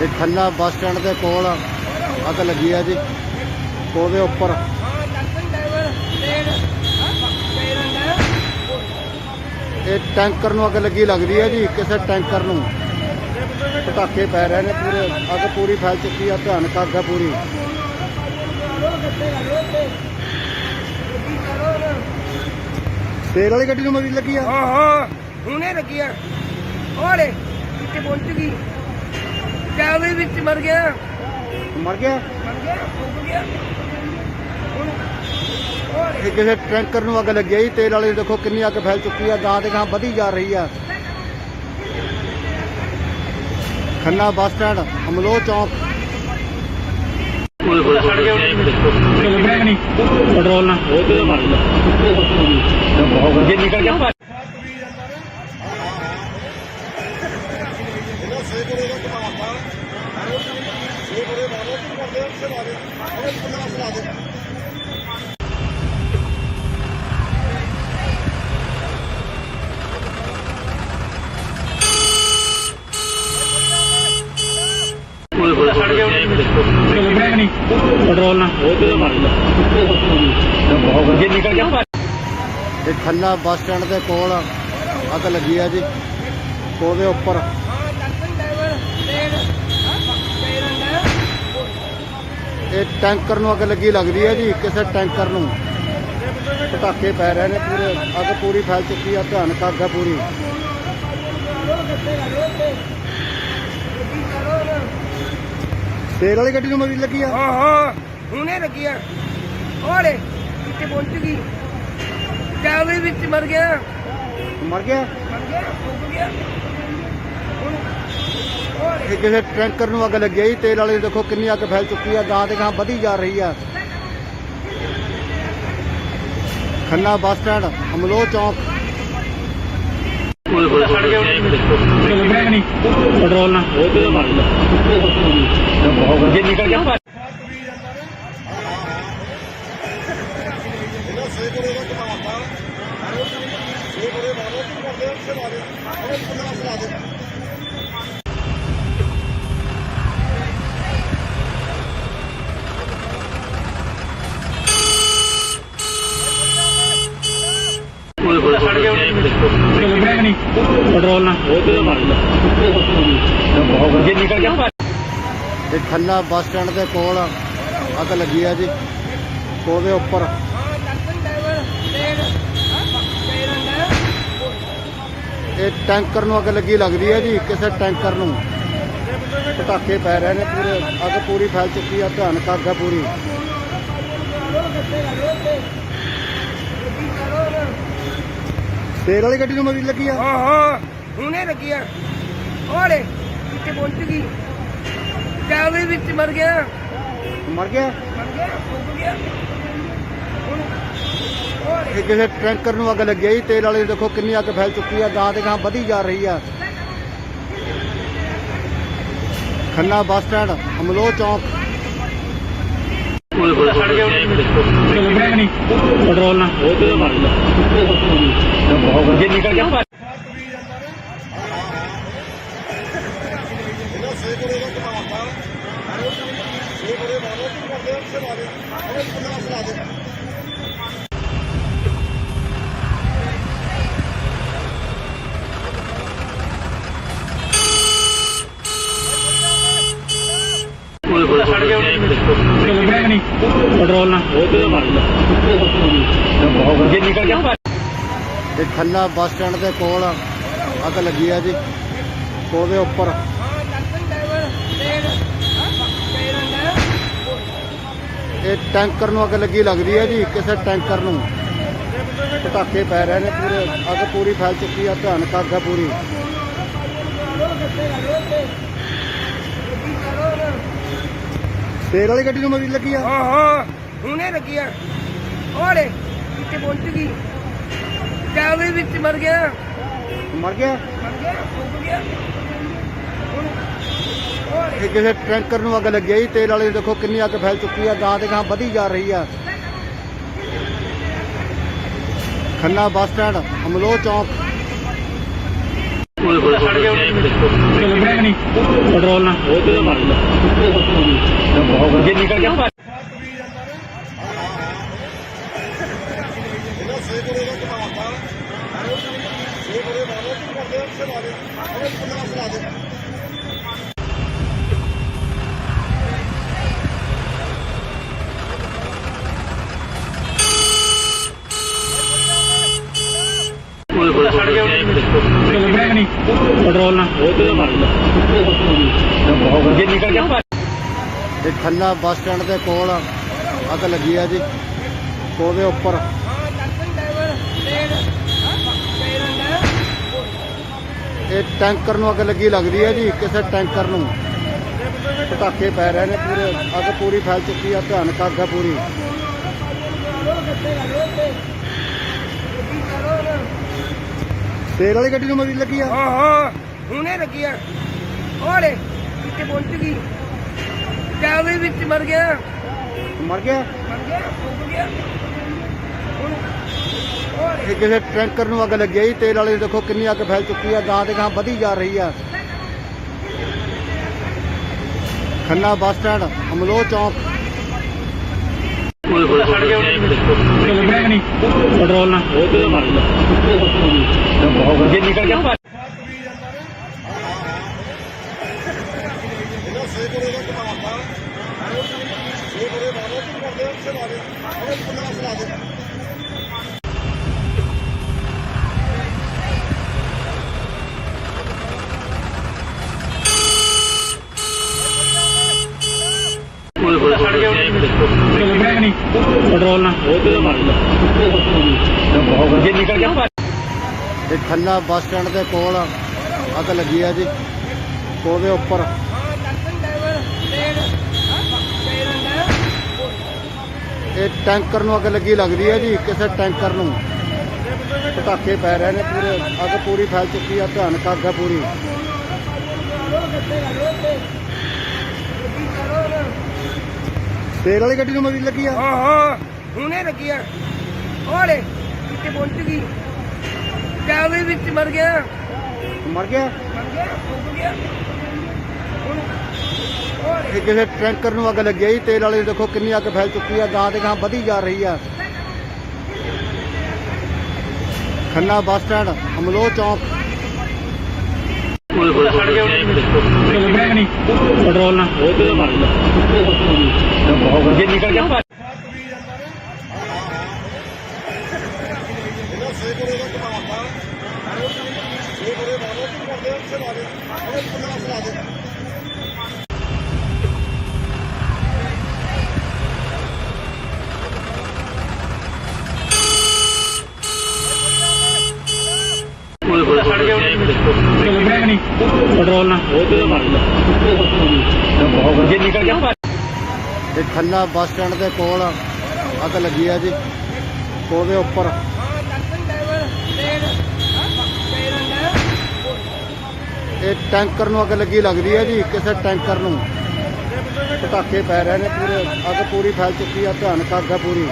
ਇਹ Khanna bus stand ਦੇ ਕੋਲ ਅੱਗ ਲੱਗੀ ਹੈ ਜੀ। ਉਹਦੇ ਉੱਪਰ ਇਹ ਟੈਂਕਰ ਨੂੰ ਅੱਗ ਲੱਗੀ ਲੱਗਦੀ ਹੈ ਜੀ। ਕਿਸੇ ਟੈਂਕਰ ਨੂੰ ਪਟਾਕੇ ਪੈ ਰਹੇ ਨੇ, ਪੂਰੇ ਅੱਗ ਪੂਰੀ ਫੈਲ ਚੁੱਕੀ ਹੈ। ਭਿਆਨਕ ਅੱਗ ਹੈ ਪੂਰੀ। ਤੇਲ ਵਾਲੀ ਗੱਡੀ ਨੂੰ ਮਰੀ ਲੱਗੀ ਆ। ਹਾਂ ਹੁਣੇ ਲੱਗੀ ਆ। ਹੋਲੇ ਕਿੱਥੇ ਪਹੁੰਚ ਗਈ? ਟਾਵੇ ਵਿੱਚ ਮਰ ਗਿਆ। ਮਰ ਗਿਆ ਡੁੱਬ ਗਿਆ। ਇਹ ਕਿਸੇ ਟੈਂਕਰ ਨੂੰ ਅੱਗ ਲੱਗੀ ਜੀ। ਤੇਲ ਵਾਲੀ ਦੇਖੋ ਕਿੰਨੀ ਅੱਗ ਫੈਲ ਚੁੱਕੀ ਆ। ਗਾਂ ਦੇ ਗਾਂ ਵਧੀ ਜਾ ਰਹੀ ਆ। ਖੰਨਾ ਬੱਸ ਸਟੈਂਡ, ਅਮਲੋਹ ਚੌਂਕ। ਪੈਟਰੋਲ ਨਾਲ ਜੇ ਨਿਕਲ ਗਿਆ ਪੈਟਰੋਲ ਨਾਲ ਜੇ ਨਿਕਲ ਗਿਆ। ਇਹ ਖੰਨਾ ਬੱਸ ਸਟੈਂਡ ਦੇ ਕੋਲ ਅੱਗ ਲੱਗੀ ਹੈ ਜੀ। ਉਹਦੇ ਉੱਪਰ ਇਹ ਟੈਂਕਰ ਨੂੰ ਅੱਗ ਲੱਗੀ ਲੱਗਦੀ ਹੈ ਜੀ। ਕਿਸੇ ਟੈਂਕਰ ਨੂੰ ਪਟਾਕੇ ਪੈ ਰਹੇ ਨੇ, ਪੂਰੇ ਅੱਗ ਪੂਰੀ ਫੈਲ ਚੁੱਕੀ ਹੈ। ਭਿਆਨਕ ਅੱਗ ਹੈ ਪੂਰੀ। ਤੇਲ ਵਾਲੀ ਗੱਡੀ ਨੂੰ ਮਰੀ ਲੱਗੀ ਆ। ਹਾਂ ਹੁਣੇ ਲੱਗੀ ਆ। ਹੋਲੇ ਕਿੱਥੇ ਪਹੁੰਚ ਗਈ? ਟਾਵੇ ਵਿੱਚ ਮਰ ਗਿਆ। ਮਰ ਗਿਆ ਡੁੱਬ ਗਿਆ। ਇਹ ਕਿਸੇ ਟੈਂਕਰ ਨੂੰ ਅੱਗ ਲੱਗੀ ਜੀ। ਤੇਲ ਵਾਲੀ ਦੇਖੋ ਕਿੰਨੀ ਅੱਗ ਫੈਲ ਚੁੱਕੀ ਆ। ਗਾਂ ਦੇ ਗਾਂ ਵਧੀ ਜਾ ਰਹੀ ਆ। ਖੰਨਾ ਬੱਸ ਸਟੈਂਡ, ਅਮਲੋਹ ਚੌਂਕ। ਪੈਟਰੋਲ ਨਾਲ ਜੇ ਨਿਕਲ ਗਿਆ। ਪੈਟਰੋਲ ਨਾਲ ਜੇ ਨਿਕਲ ਗਿਆ। ਇਹ ਖੰਨਾ ਬੱਸ ਸਟੈਂਡ ਦੇ ਕੋਲ ਅੱਗ ਲੱਗੀ ਹੈ ਜੀ। ਉਹਦੇ ਉੱਪਰ ਇਹ ਟੈਂਕਰ ਨੂੰ ਅੱਗ ਲੱਗੀ ਲੱਗਦੀ ਹੈ ਜੀ। ਕਿਸੇ ਟੈਂਕਰ ਨੂੰ ਪਟਾਕੇ ਪੈ ਰਹੇ ਨੇ, ਪੂਰੇ ਅੱਗ ਪੂਰੀ ਫੈਲ ਚੁੱਕੀ ਹੈ। ਭਿਆਨਕ ਅੱਗ ਹੈ ਪੂਰੀ। ਤੇਲ ਵਾਲੀ ਗੱਡੀ ਨੂੰ ਮਰੀ ਲੱਗੀ ਆ। ਹਾਂ ਹੁਣੇ ਲੱਗੀ ਆ। ਹੋਲੇ ਕਿੱਥੇ ਪਹੁੰਚ ਗਈ? ਟਾਵੇ ਵਿੱਚ ਮਰ ਗਿਆ। ਮਰ ਗਿਆ ਡੁੱਬ ਗਿਆ। ਇਹ ਕਿਸੇ ਟੈਂਕਰ ਨੂੰ ਅੱਗ ਲੱਗੀ ਜੀ। ਤੇਲ ਵਾਲੀ ਦੇਖੋ ਕਿੰਨੀ ਅੱਗ ਫੈਲ ਚੁੱਕੀ ਆ। ਗਾਂ ਦੇ ਗਾਂ ਵਧੀ ਜਾ ਰਹੀ ਆ। ਖੰਨਾ ਬੱਸ ਸਟੈਂਡ, ਅਮਲੋਹ ਚੌਂਕ। ਪੈਟਰੋਲ ਨਾਲ ਜੇ ਨਿਕਲ ਗਿਆ। ਪੈਟਰੋਲ ਨਾਲ ਜੇ ਨਿਕਲ ਗਿਆ। ਇਹ ਖੰਨਾ ਬੱਸ ਸਟੈਂਡ ਦੇ ਕੋਲ ਅੱਗ ਲੱਗੀ ਹੈ ਜੀ। ਉਹਦੇ ਉੱਪਰ ਇਹ ਟੈਂਕਰ ਨੂੰ ਅੱਗ ਲੱਗੀ ਲੱਗਦੀ ਹੈ ਜੀ। ਕਿਸੇ ਟੈਂਕਰ ਨੂੰ ਪਟਾਕੇ ਪੈ ਰਹੇ ਨੇ, ਪੂਰੇ ਅੱਗ ਪੂਰੀ ਫੈਲ ਚੁੱਕੀ ਹੈ। ਭਿਆਨਕ ਅੱਗ ਹੈ ਪੂਰੀ। ਤੇਲ ਵਾਲੀ ਗੱਡੀ ਨੂੰ ਮਰੀ ਲੱਗੀ ਆ। ਹਾਂ ਹੁਣੇ ਲੱਗੀ ਆ। ਹੋਲੇ ਕਿੱਥੇ ਪਹੁੰਚ ਗਈ? ਟਾਵੇ ਵਿੱਚ ਮਰ ਗਿਆ। ਮਰ ਗਿਆ ਡੁੱਬ ਗਿਆ। ਇਹ ਕਿਸੇ ਟੈਂਕਰ ਨੂੰ ਅੱਗ ਲੱਗੀ ਜੀ। ਤੇਲ ਵਾਲੀ ਦੇਖੋ ਕਿੰਨੀ ਅੱਗ ਫੈਲ ਚੁੱਕੀ ਆ। ਗਾਂ ਦੇ ਗਾਂ ਵਧੀ ਜਾ ਰਹੀ ਆ। ਖੰਨਾ ਬੱਸ ਸਟੈਂਡ, ਅਮਲੋਹ ਚੌਂਕ। ਸੜ ਗਿਆ ਲੱਗਣਾ ਨਹੀਂ ਪੈਟਰੋਲ ਨਾਲ ਉਹ ਤੇ ਮਾਰ ਜੇ ਨਿਕਲ ਗਿਆ ਭੱਜ ਸੜ ਗਿਆ ਲੱਗਣਾ ਨਹੀਂ ਪੈਟਰੋਲ ਨਾਲ ਉਹ ਤੇ ਮਾਰ ਜੇ ਨਿਕਲ ਗਿਆ ਭੱਜ ਇਹ ਖੰਨਾ ਬੱਸ ਸਟੈਂਡ ਦੇ ਕੋਲ ਅੱਗ ਲੱਗੀ ਆ ਜੀ। ਉਹਦੇ ਉੱਪਰ ਇਹ ਟੈਂਕਰ ਨੂੰ ਅੱਗ ਲੱਗੀ ਲੱਗਦੀ ਹੈ ਜੀ। ਕਿਸੇ ਟੈਂਕਰ ਨੂੰ ਪਟਾਕੇ ਪੈ ਰਹੇ ਨੇ, ਪੂਰੇ ਅੱਗ ਪੂਰੀ ਫੈਲ ਚੁੱਕੀ ਆ। ਭਿਆਨਕ ਅੱਗ ਆ ਪੂਰੀ। ਤੇਲ ਵਾਲੀ ਗੱਡੀ ਨੂੰ ਮਰੀ ਲੱਗੀ ਆ। ਹਾਂ ਹੁਣੇ ਲੱਗੀ ਆ। ਉਹਲੇ ਕਿੱਥੇ ਪਹੁੰਚ ਗਈ। ਜਾਵੇ ਵਿੱਚ ਮਰ ਗਿਆ ਮਰ ਗਿਆ। ਫੁੱਕ ਗਿਆ। ਇਹ ਕਿਸੇ ਟੈਂਕਰ ਨੂੰ ਅੱਗ ਲੱਗੀ ਆ ਜੀ। ਤੇਲ ਵਾਲੇ ਦੇਖੋ ਕਿੰਨੀ ਅੱਗ ਫੈਲ ਚੁੱਕੀ ਆ। ਗਾਂ ਤੇ ਗਾਂ ਵਧੀ ਜਾ ਰਹੀ ਆ। ਖੰਨਾ ਬੱਸ ਸਟੈਂਡ, ਅਮਲੋਹ ਚੌਂਕ। ਸੜ ਗਿਆ ਲੱਗਣਾ ਨਹੀਂ ਪੈਟਰੋਲ ਨਾਲ ਉਹ ਤੇ ਮਾਰ ਜੇ ਨਿਕਲ ਗਿਆ ਭੱਜ ਸੜ ਗਿਆ ਲੱਗਣਾ ਨਹੀਂ ਪੈਟਰੋਲ ਨਾਲ ਉਹ ਤੇ ਮਾਰ ਜੇ ਨਿਕਲ ਗਿਆ ਭੱਜ ਇਹ ਖੰਨਾ ਬੱਸ ਸਟੈਂਡ ਦੇ ਕੋਲ ਅੱਗ ਲੱਗੀ ਆ ਜੀ। ਉਹਦੇ ਉੱਪਰ ਇਹ ਟੈਂਕਰ ਨੂੰ ਅੱਗ ਲੱਗੀ ਲੱਗਦੀ ਹੈ ਜੀ। ਕਿਸੇ ਟੈਂਕਰ ਨੂੰ ਪਟਾਕੇ ਪੈ ਰਹੇ ਨੇ, ਪੂਰੇ ਅੱਗ ਪੂਰੀ ਫੈਲ ਚੁੱਕੀ ਆ। ਭਿਆਨਕ ਅੱਗ ਆ ਪੂਰੀ। ਤੇਲ ਵਾਲੀ ਗੱਡੀ ਨੂੰ ਮਰੀ ਲੱਗੀ ਆ। ਹਾਂ ਹੁਣੇ ਲੱਗੀ ਆ। ਉਹਲੇ ਕਿੱਥੇ ਪਹੁੰਚ ਗਈ। ਜਾਵੇ ਵਿੱਚ ਮਰ ਗਿਆ ਮਰ ਗਿਆ। ਫੁੱਕ ਗਿਆ। ਇਹ ਕਿਸੇ ਟੈਂਕਰ ਨੂੰ ਅੱਗ ਲੱਗੀ ਆ ਜੀ। ਤੇਲ ਵਾਲੇ ਦੇਖੋ ਕਿੰਨੀ ਅੱਗ ਫੈਲ ਚੁੱਕੀ ਆ। ਗਾਂ ਤੇ ਗਾਂ ਵਧੀ ਜਾ ਰਹੀ ਆ। ਖੰਨਾ ਬੱਸ ਸਟੈਂਡ, ਅਮਲੋਹ ਚੌਂਕ। ਸੜ ਗਿਆ ਲੱਗਣਾ ਨਹੀਂ ਪੈਟਰੋਲ ਨਾਲ ਉਹ ਤੇ ਮਾਰ ਜੇ ਨਿਕਲ ਗਿਆ ਭੱਜ ਸੜ ਗਿਆ ਲੱਗਣਾ ਨਹੀਂ ਪੈਟਰੋਲ ਨਾਲ ਉਹ ਤੇ ਮਾਰ ਜੇ ਨਿਕਲ ਗਿਆ ਭੱਜ ਇਹ ਖੰਨਾ ਬੱਸ ਸਟੈਂਡ ਦੇ ਕੋਲ ਅੱਗ ਲੱਗੀ ਆ ਜੀ। ਉਹਦੇ ਉੱਪਰ ਇਹ ਟੈਂਕਰ ਨੂੰ ਅੱਗ ਲੱਗੀ ਲੱਗਦੀ ਹੈ ਜੀ। ਕਿਸੇ ਟੈਂਕਰ ਨੂੰ ਪਟਾਕੇ ਪੈ ਰਹੇ ਨੇ, ਪੂਰੇ ਅੱਗ ਪੂਰੀ ਫੈਲ ਚੁੱਕੀ ਆ। ਭਿਆਨਕ ਅੱਗ ਆ ਪੂਰੀ।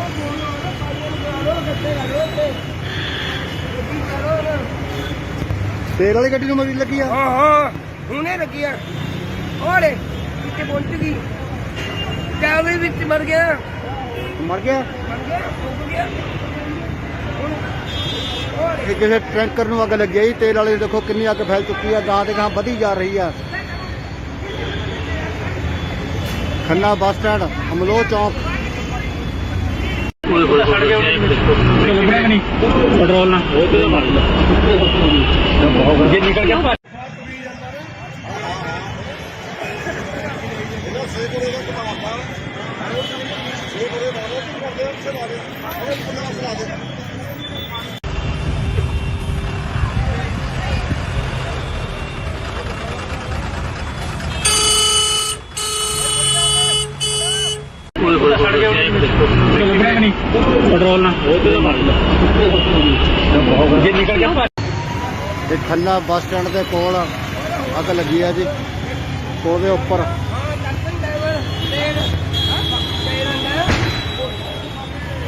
ਤੇਲ ਵਾਲੀ ਗੱਡੀ ਨੂੰ ਮਰੀ ਲੱਗੀ ਆ। ਹਾਂ ਹੁਣੇ ਲੱਗੀ ਆ। ਉਹਲੇ ਕਿੱਥੇ ਪਹੁੰਚ ਗਈ। ਜਾਵੇ ਵਿੱਚ ਮਰ ਗਿਆ ਮਰ ਗਿਆ। ਫੁੱਕ ਗਿਆ। ਇਹ ਕਿਸੇ ਟੈਂਕਰ ਨੂੰ ਅੱਗ ਲੱਗੀ ਆ ਜੀ। ਤੇਲ ਵਾਲੇ ਦੇਖੋ ਕਿੰਨੀ ਅੱਗ ਫੈਲ ਚੁੱਕੀ ਆ। ਗਾਂ ਤੇ ਗਾਂ ਵਧੀ ਜਾ ਰਹੀ ਆ। ਖੰਨਾ ਬੱਸ ਸਟੈਂਡ, ਅਮਲੋਹ ਚੌਂਕ। ਸੜ ਗਿਆ ਲੱਗਣਾ ਨਹੀਂ ਪੈਟਰੋਲ ਨਾਲ ਉਹ ਤੇ ਮਾਰ ਜੇ ਨਿਕਲ ਗਿਆ ਭੱਜ ਸੜ ਗਿਆ ਲੱਗਣਾ ਨਹੀਂ ਪੈਟਰੋਲ ਨਾਲ ਉਹ ਤੇ ਮਾਰ ਜੇ ਨਿਕਲ ਗਿਆ ਭੱਜ ਇਹ ਖੰਨਾ ਬੱਸ ਸਟੈਂਡ ਦੇ ਕੋਲ ਅੱਗ ਲੱਗੀ ਆ ਜੀ। ਉਹਦੇ ਉੱਪਰ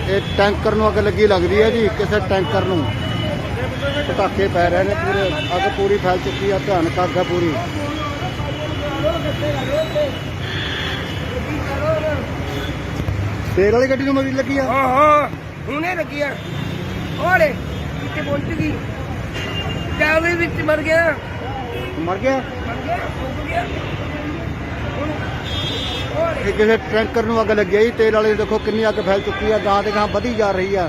ਇਹ ਟੈਂਕਰ ਨੂੰ ਅੱਗ ਲੱਗੀ ਲੱਗਦੀ ਹੈ ਜੀ। ਕਿਸੇ ਟੈਂਕਰ ਨੂੰ ਪਟਾਕੇ ਪੈ ਰਹੇ ਨੇ ਪੂਰੇ ਅੱਗ ਪੂਰੀ ਫੈਲ ਚੁੱਕੀ ਆ ਭਿਆਨਕ ਅੱਗ ਹੈ ਪੂਰੀ ਤੇਲ ਵਾਲੀ ਗੱਡੀ ਨੂੰ ਮਰੀ ਲੱਗੀ ਆ ਹਾਂ ਹੁਣੇ ਲੱਗੀ ਆ ਓਲੇ ਕਿੱਥੇ ਪਹੁੰਚ ਗਈ ਜਾਵੇ ਵਿੱਚ ਮਰ ਗਿਆ ਮਰ ਗਿਆ ਡੁੱਬ ਗਿਆ ਹੁਣ ਇਹ ਕਿਸੇ ਟੈਂਕਰ ਨੂੰ ਅੱਗ ਲੱਗੀ ਆ ਜੀ ਤੇਲ ਵਾਲੇ ਦੇਖੋ ਕਿੰਨੀ ਅੱਗ ਫੈਲ ਚੁੱਕੀ ਆ ਗਾਂ ਤੇ ਗਾਂ ਵਧੀ ਜਾ ਰਹੀ ਆ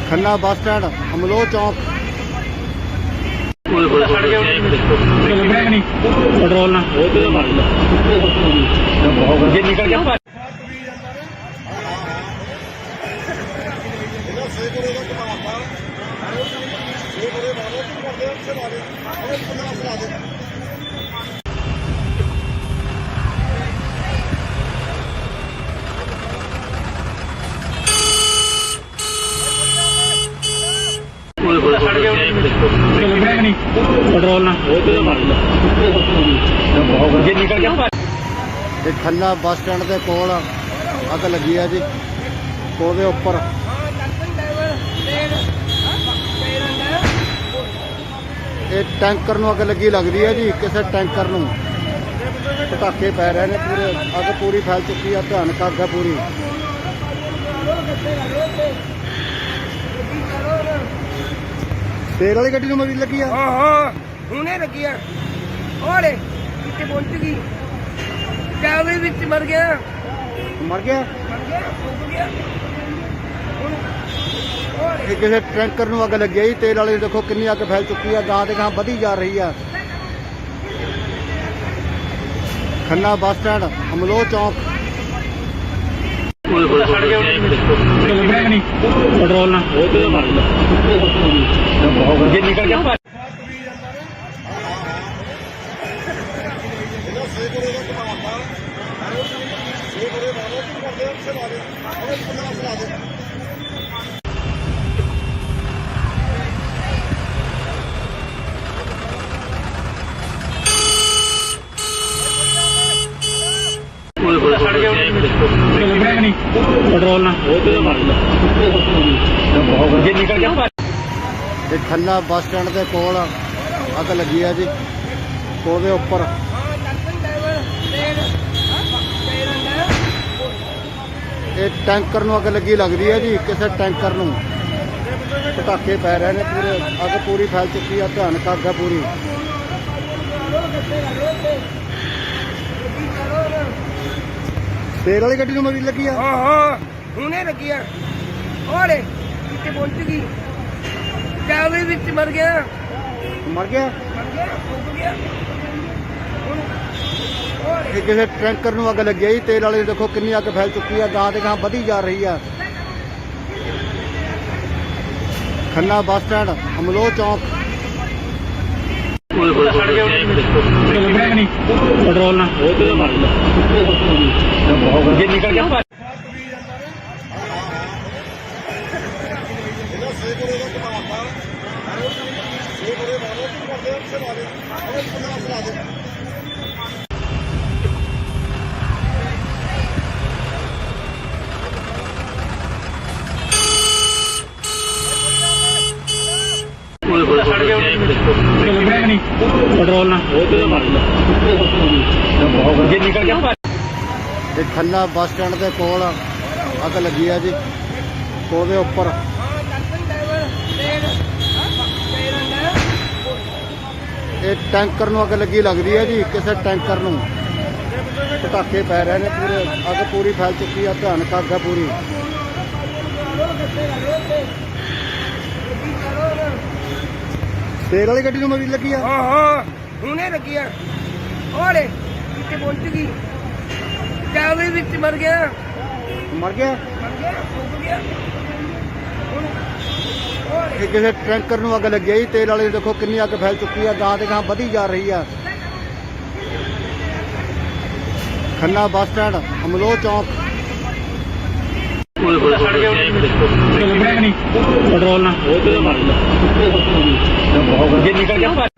ਖੰਨਾ ਬੱਸ ਸਟੈਂਡ ਅਮਲੋਹ ਚੌਂਕ ਛੱਡ ਗਿਆ ਲੱਭਿਆ ਨਹੀਂ ਪੈਟਰੋਲ ਨਾਲ ਉਹ ਤੇ ਮਾਰ ਜੇ ਨਿਕਲ ਗਿਆ ਛੱਡ ਗਿਆ ਲੱਭਿਆ ਨਹੀਂ ਪੈਟਰੋਲ ਨਾਲ ਉਹ ਤੇ ਮਾਰ ਜੇ ਨਿਕਲ ਗਿਆ ਇਹ ਖੰਨਾ ਬੱਸ ਸਟੈਂਡ ਦੇ ਕੋਲ ਅੱਗ ਲੱਗੀ ਆ ਜੀ ਉਹਦੇ ਉੱਪਰ ਇਹ ਟੈਂਕਰ ਨੂੰ ਅੱਗ ਲੱਗੀ ਲੱਗਦੀ ਹੈ ਜੀ ਕਿਸੇ ਟੈਂਕਰ ਨੂੰ ਪਟਾਕੇ ਪੈ ਰਹੇ ਨੇ ਪੂਰੇ ਅੱਗ ਪੂਰੀ ਫੈਲ ਚੁੱਕੀ ਆ ਭਿਆਨਕ ਅੱਗ ਹੈ ਪੂਰੀ ਤੇਲ ਵਾਲੀ ਗੱਡੀ ਨੂੰ ਮਰੀ ਲੱਗੀ ਆ ਹਾਂ ਹੁਣੇ ਲੱਗੀ ਆ ਓਲੇ ਕਿੱਥੇ ਪਹੁੰਚ ਗਈ ਜਾਵੇ ਵਿੱਚ ਮਰ ਗਿਆ ਮਰ ਗਿਆ ਡੁੱਬ ਗਿਆ ਹੁਣ ਇਹ ਕਿਸੇ ਟੈਂਕਰ ਨੂੰ ਅੱਗ ਲੱਗੀ ਆ ਜੀ ਤੇਲ ਵਾਲੇ ਦੇਖੋ ਕਿੰਨੀ ਅੱਗ ਫੈਲ ਚੁੱਕੀ ਆ ਗਾਂ ਤੇ ਗਾਂ ਵਧੀ ਜਾ ਰਹੀ ਆ ਖੰਨਾ ਬੱਸ ਸਟੈਂਡ ਅਮਲੋਹ ਚੌਂਕ ਛੱਡ ਗਿਆ ਲੱਭਿਆ ਨਹੀਂ ਪੈਟਰੋਲ ਨਾਲ ਉਹ ਤੇ ਮਾਰ ਜੇ ਨਿਕਲ ਗਿਆ ਛੱਡ ਗਿਆ ਲੱਭਿਆ ਨਹੀਂ ਪੈਟਰੋਲ ਨਾਲ ਉਹ ਤੇ ਮਾਰ ਜੇ ਨਿਕਲ ਗਿਆ ਇਹ ਖੰਨਾ ਬੱਸ ਸਟੈਂਡ ਦੇ ਕੋਲ ਅੱਗ ਲੱਗੀ ਆ ਜੀ ਉਹਦੇ ਉੱਪਰ ਇਹ ਟੈਂਕਰ ਨੂੰ ਅੱਗ ਲੱਗੀ ਲੱਗਦੀ ਹੈ ਜੀ ਕਿਸੇ ਟੈਂਕਰ ਨੂੰ ਪਟਾਕੇ ਪੈ ਰਹੇ ਨੇ ਪੂਰੇ ਅੱਗ ਪੂਰੀ ਫੈਲ ਚੁੱਕੀ ਆ ਭਿਆਨਕ ਅੱਗ ਹੈ ਪੂਰੀ ਤੇਲ ਵਾਲੀ ਗੱਡੀ ਨੂੰ ਮਰੀ ਲੱਗੀ ਆ ਹਾਂ ਹੁਣੇ ਲੱਗੀ ਆ ਓਲੇ ਕਿੱਥੇ ਪਹੁੰਚ ਗਈ ਜਾਵੇ ਵਿੱਚ ਮਰ ਗਿਆ ਮਰ ਗਿਆ ਡੁੱਬ ਗਿਆ ਹੁਣ ਇਹ ਕਿਸੇ ਟੈਂਕਰ ਨੂੰ ਅੱਗ ਲੱਗੀ ਆ ਜੀ ਤੇਲ ਵਾਲੇ ਦੇਖੋ ਕਿੰਨੀ ਅੱਗ ਫੈਲ ਚੁੱਕੀ ਆ ਗਾਂ ਤੇ ਗਾਂ ਵਧੀ ਜਾ ਰਹੀ ਆ ਖੰਨਾ ਬੱਸ ਸਟੈਂਡ ਅਮਲੋਹ ਚੌਂਕ ਛੱਡ ਗਿਆ ਲੱਭਿਆ ਨਹੀਂ ਪੈਟਰੋਲ ਨਾਲ ਉਹ ਤੇ ਮਾਰ ਜੇ ਨਿਕਲ ਗਿਆ ਛੱਡ ਗਿਆ ਲੱਭਿਆ ਨਹੀਂ ਪੈਟਰੋਲ ਨਾਲ ਉਹ ਤੇ ਮਾਰ ਜੇ ਨਿਕਲ ਗਿਆ ਇਹ ਖੰਨਾ ਬੱਸ ਸਟੈਂਡ ਦੇ ਕੋਲ ਅੱਗ ਲੱਗੀ ਆ ਜੀ ਉਹਦੇ ਉੱਪਰ ਇਹ ਟੈਂਕਰ ਨੂੰ ਅੱਗ ਲੱਗੀ ਲੱਗਦੀ ਹੈ ਜੀ ਕਿਸੇ ਟੈਂਕਰ ਨੂੰ ਪਟਾਕੇ ਪੈ ਰਹੇ ਨੇ ਪੂਰੇ ਅੱਗ ਪੂਰੀ ਫੈਲ ਚੁੱਕੀ ਆ ਭਿਆਨਕ ਅੱਗ ਹੈ ਪੂਰੀ ਤੇਲ ਵਾਲੀ ਗੱਡੀ ਨੂੰ ਮਰੀ ਲੱਗੀ ਆ ਹਾਂ ਹੁਣੇ ਲੱਗੀ ਆ ਓਲੇ ਕਿੱਥੇ ਪਹੁੰਚ ਗਈ ਜਾਵੇ ਵਿੱਚ ਮਰ ਗਿਆ ਮਰ ਗਿਆ ਡੁੱਬ ਗਿਆ ਹੁਣ ਇਹ ਕਿਸੇ ਟੈਂਕਰ ਨੂੰ ਅੱਗ ਲੱਗੀ ਆ ਜੀ ਤੇਲ ਵਾਲੇ ਦੇਖੋ ਕਿੰਨੀ ਅੱਗ ਫੈਲ ਚੁੱਕੀ ਆ ਗਾਂ ਤੇ ਗਾਂ ਵਧੀ ਜਾ ਰਹੀ ਆ ਖੰਨਾ ਬੱਸ ਸਟੈਂਡ ਅਮਲੋਹ ਚੌਂਕ ਛੱਡ ਗਿਆ ਲੱਭਿਆ ਨਹੀਂ ਪੈਟਰੋਲ ਨਾਲ ਉਹ ਤੇ ਮਾਰ ਜੇ ਨਿਕਲ ਗਿਆ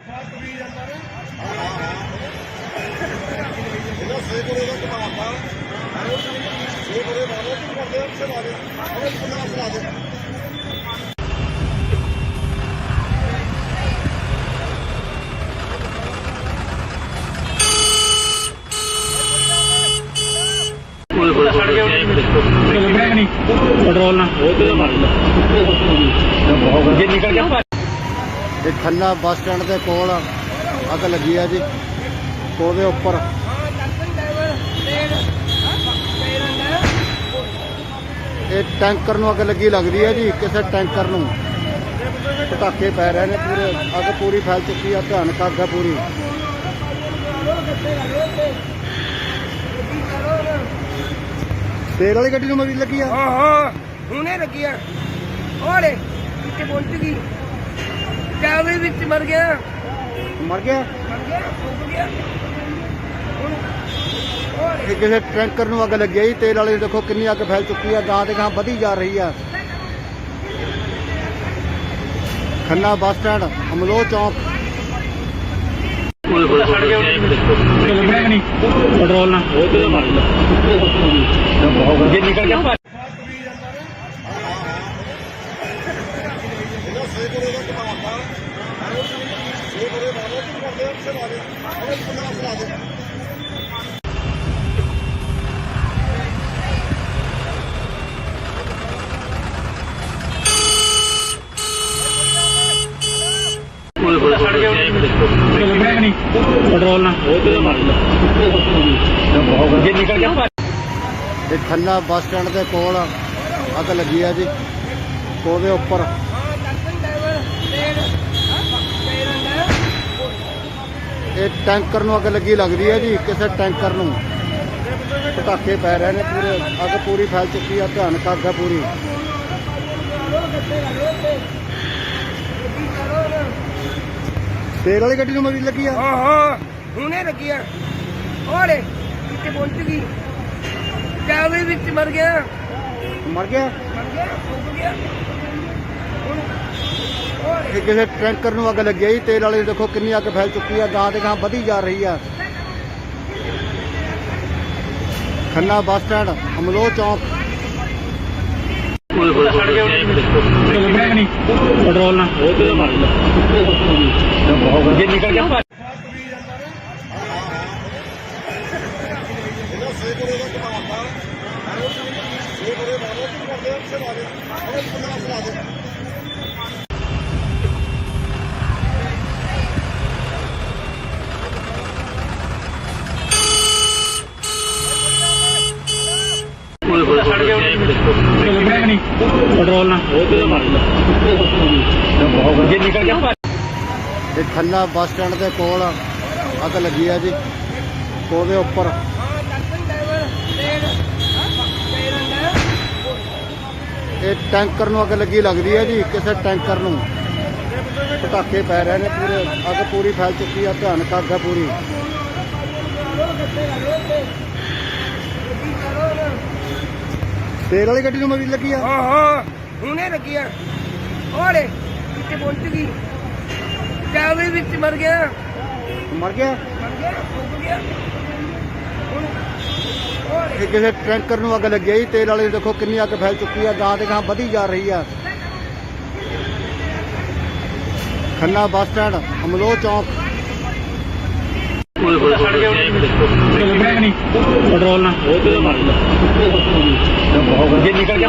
ਪੈਟਰੋਲ ਨਾਲ ਉਹ ਤੇ ਮਾਰ ਜੇ ਨਿਕਲ ਗਿਆ ਇਹ ਖੰਨਾ ਬੱਸ ਸਟੈਂਡ ਦੇ ਕੋਲ ਅੱਗ ਲੱਗੀ ਆ ਜੀ। ਉਹਦੇ ਉੱਪਰ ਇਹ ਟੈਂਕਰ ਨੂੰ ਅੱਗ ਲੱਗੀ ਲੱਗਦੀ ਹੈ ਜੀ। ਕਿਸੇ ਟੈਂਕਰ ਨੂੰ ਪਟਾਕੇ ਪੈ ਰਹੇ ਨੇ, ਪੂਰੇ ਅੱਗ ਪੂਰੀ ਫੈਲ ਚੁੱਕੀ ਆ। ਭਿਆਨਕ ਅੱਗ ਆ ਪੂਰੀ। ਤੇਲ ਵਾਲੀ ਗੱਡੀ ਨੂੰ ਮਰੀ ਲੱਗੀ ਆ। ਹਾਂ ਹੁਣੇ ਲੱਗੀ ਆ। ਉਹਲੇ ਕਿੱਥੇ ਪਹੁੰਚ ਗਈ। ਚਾਵੇ ਵਿੱਚ ਮਰ ਗਿਆ। ਮਰ ਗਿਆ। ਫੁੱਕ ਗਿਆ। ਇਹ ਕਿਸੇ ਟੈਂਕਰ ਨੂੰ ਅੱਗ ਲੱਗੀ ਆ ਜੀ। ਤੇਲ ਵਾਲੇ ਦੇਖੋ ਕਿੰਨੀ ਅੱਗ ਫੈਲ ਚੁੱਕੀ ਆ। ਗਾਂ ਤੇ ਗਾਂ ਵਧੀ ਜਾ ਰਹੀ ਆ। ਖੰਨਾ ਬੱਸ ਸਟੈਂਡ, ਅਮਲੋਹ ਚੌਂਕ। ਪੈਟਰੋਲ ਨਾਲ ਉਹ ਤੇ ਮਾਰ ਜੇ ਨਿਕਲ ਗਿਆ ਪੈਟਰੋਲ ਨਾਲ ਉਹ ਤੇ ਮਾਰ ਜੇ ਨਿਕਲ ਗਿਆ। ਇਹ ਖੰਨਾ ਬੱਸ ਸਟੈਂਡ ਦੇ ਕੋਲ ਅੱਗ ਲੱਗੀ ਆ ਜੀ। ਉਹਦੇ ਉੱਪਰ ਇਹ ਟੈਂਕਰ ਨੂੰ ਅੱਗ ਲੱਗੀ ਲੱਗਦੀ ਹੈ ਜੀ। ਕਿਸੇ ਟੈਂਕਰ ਨੂੰ ਪਟਾਕੇ ਪੈ ਰਹੇ ਨੇ, ਪੂਰੇ ਅੱਗ ਪੂਰੀ ਫੈਲ ਚੁੱਕੀ ਆ। ਭਿਆਨਕ ਅੱਗ ਆ ਪੂਰੀ। ਤੇਲ ਵਾਲੀ ਗੱਡੀ ਨੂੰ ਮਰੀ ਲੱਗੀ ਆ। ਹਾਂ ਹੁਣੇ ਲੱਗੀ ਆ। ਉਹਲੇ ਕਿੱਥੇ ਪਹੁੰਚ ਗਈ। ਚਾਵੇ ਵਿੱਚ ਮਰ ਗਿਆ। ਮਰ ਗਿਆ। ਫੁੱਕ ਗਿਆ। ਇਹ ਕਿਸੇ ਟੈਂਕਰ ਨੂੰ ਅੱਗ ਲੱਗੀ ਆ ਜੀ। ਤੇਲ ਵਾਲੇ ਦੇਖੋ ਕਿੰਨੀ ਅੱਗ ਫੈਲ ਚੁੱਕੀ ਆ। ਗਾਂ ਤੇ ਗਾਂ ਵਧੀ ਜਾ ਰਹੀ ਆ। ਖੰਨਾ ਬੱਸ ਸਟੈਂਡ, ਅਮਲੋਹ ਚੌਂਕ। ਪੈਟਰੋਲ ਨਾਲ ਉਹ ਤੇ ਮਾਰ ਜੇ ਨਿਕਲ ਗਿਆ। ਪੈਟਰੋਲ ਨਾਲ ਉਹ ਤੇ ਮਾਰ ਜੇ ਨਿਕਲ ਗਿਆ। ਇਹ ਖੰਨਾ ਬੱਸ ਸਟੈਂਡ ਦੇ ਕੋਲ ਅੱਗ ਲੱਗੀ ਆ ਜੀ। ਉਹਦੇ ਉੱਪਰ ਇਹ ਟੈਂਕਰ ਨੂੰ ਅੱਗ ਲੱਗੀ ਲੱਗਦੀ ਹੈ ਜੀ। ਕਿਸੇ ਟੈਂਕਰ ਨੂੰ ਪਟਾਕੇ ਪੈ ਰਹੇ ਨੇ, ਪੂਰੇ ਅੱਗ ਪੂਰੀ ਫੈਲ ਚੁੱਕੀ ਆ। ਭਿਆਨਕ ਅੱਗ ਆ ਪੂਰੀ। ਤੇਲ ਵਾਲੀ ਗੱਡੀ ਨੂੰ ਮਰੀ ਲੱਗੀ ਆ। ਹਾਂ ਹੁਣੇ ਲੱਗੀ ਆ। ਉਹਲੇ ਕਿੱਥੇ ਪਹੁੰਚ ਗਈ। ਚਾਵੇ ਵਿੱਚ ਮਰ ਗਿਆ। ਮਰ ਗਿਆ। ਫੁੱਕ ਗਿਆ। ਇਹ ਕਿਸੇ ਟੈਂਕਰ ਨੂੰ ਅੱਗ ਲੱਗੀ ਆ ਜੀ। ਤੇਲ ਵਾਲੇ ਦੇਖੋ ਕਿੰਨੀ ਅੱਗ ਫੈਲ ਚੁੱਕੀ ਆ। ਗਾਂ ਤੇ ਗਾਂ ਵਧੀ ਜਾ ਰਹੀ ਆ। ਖੰਨਾ ਬੱਸ ਸਟੈਂਡ, ਅਮਲੋਹ ਚੌਂਕ। ਪੈਟਰੋਲ ਨਾਲ ਉਹ ਤੇ ਮਾਰ ਜੇ ਨਿਕਲ ਗਿਆ।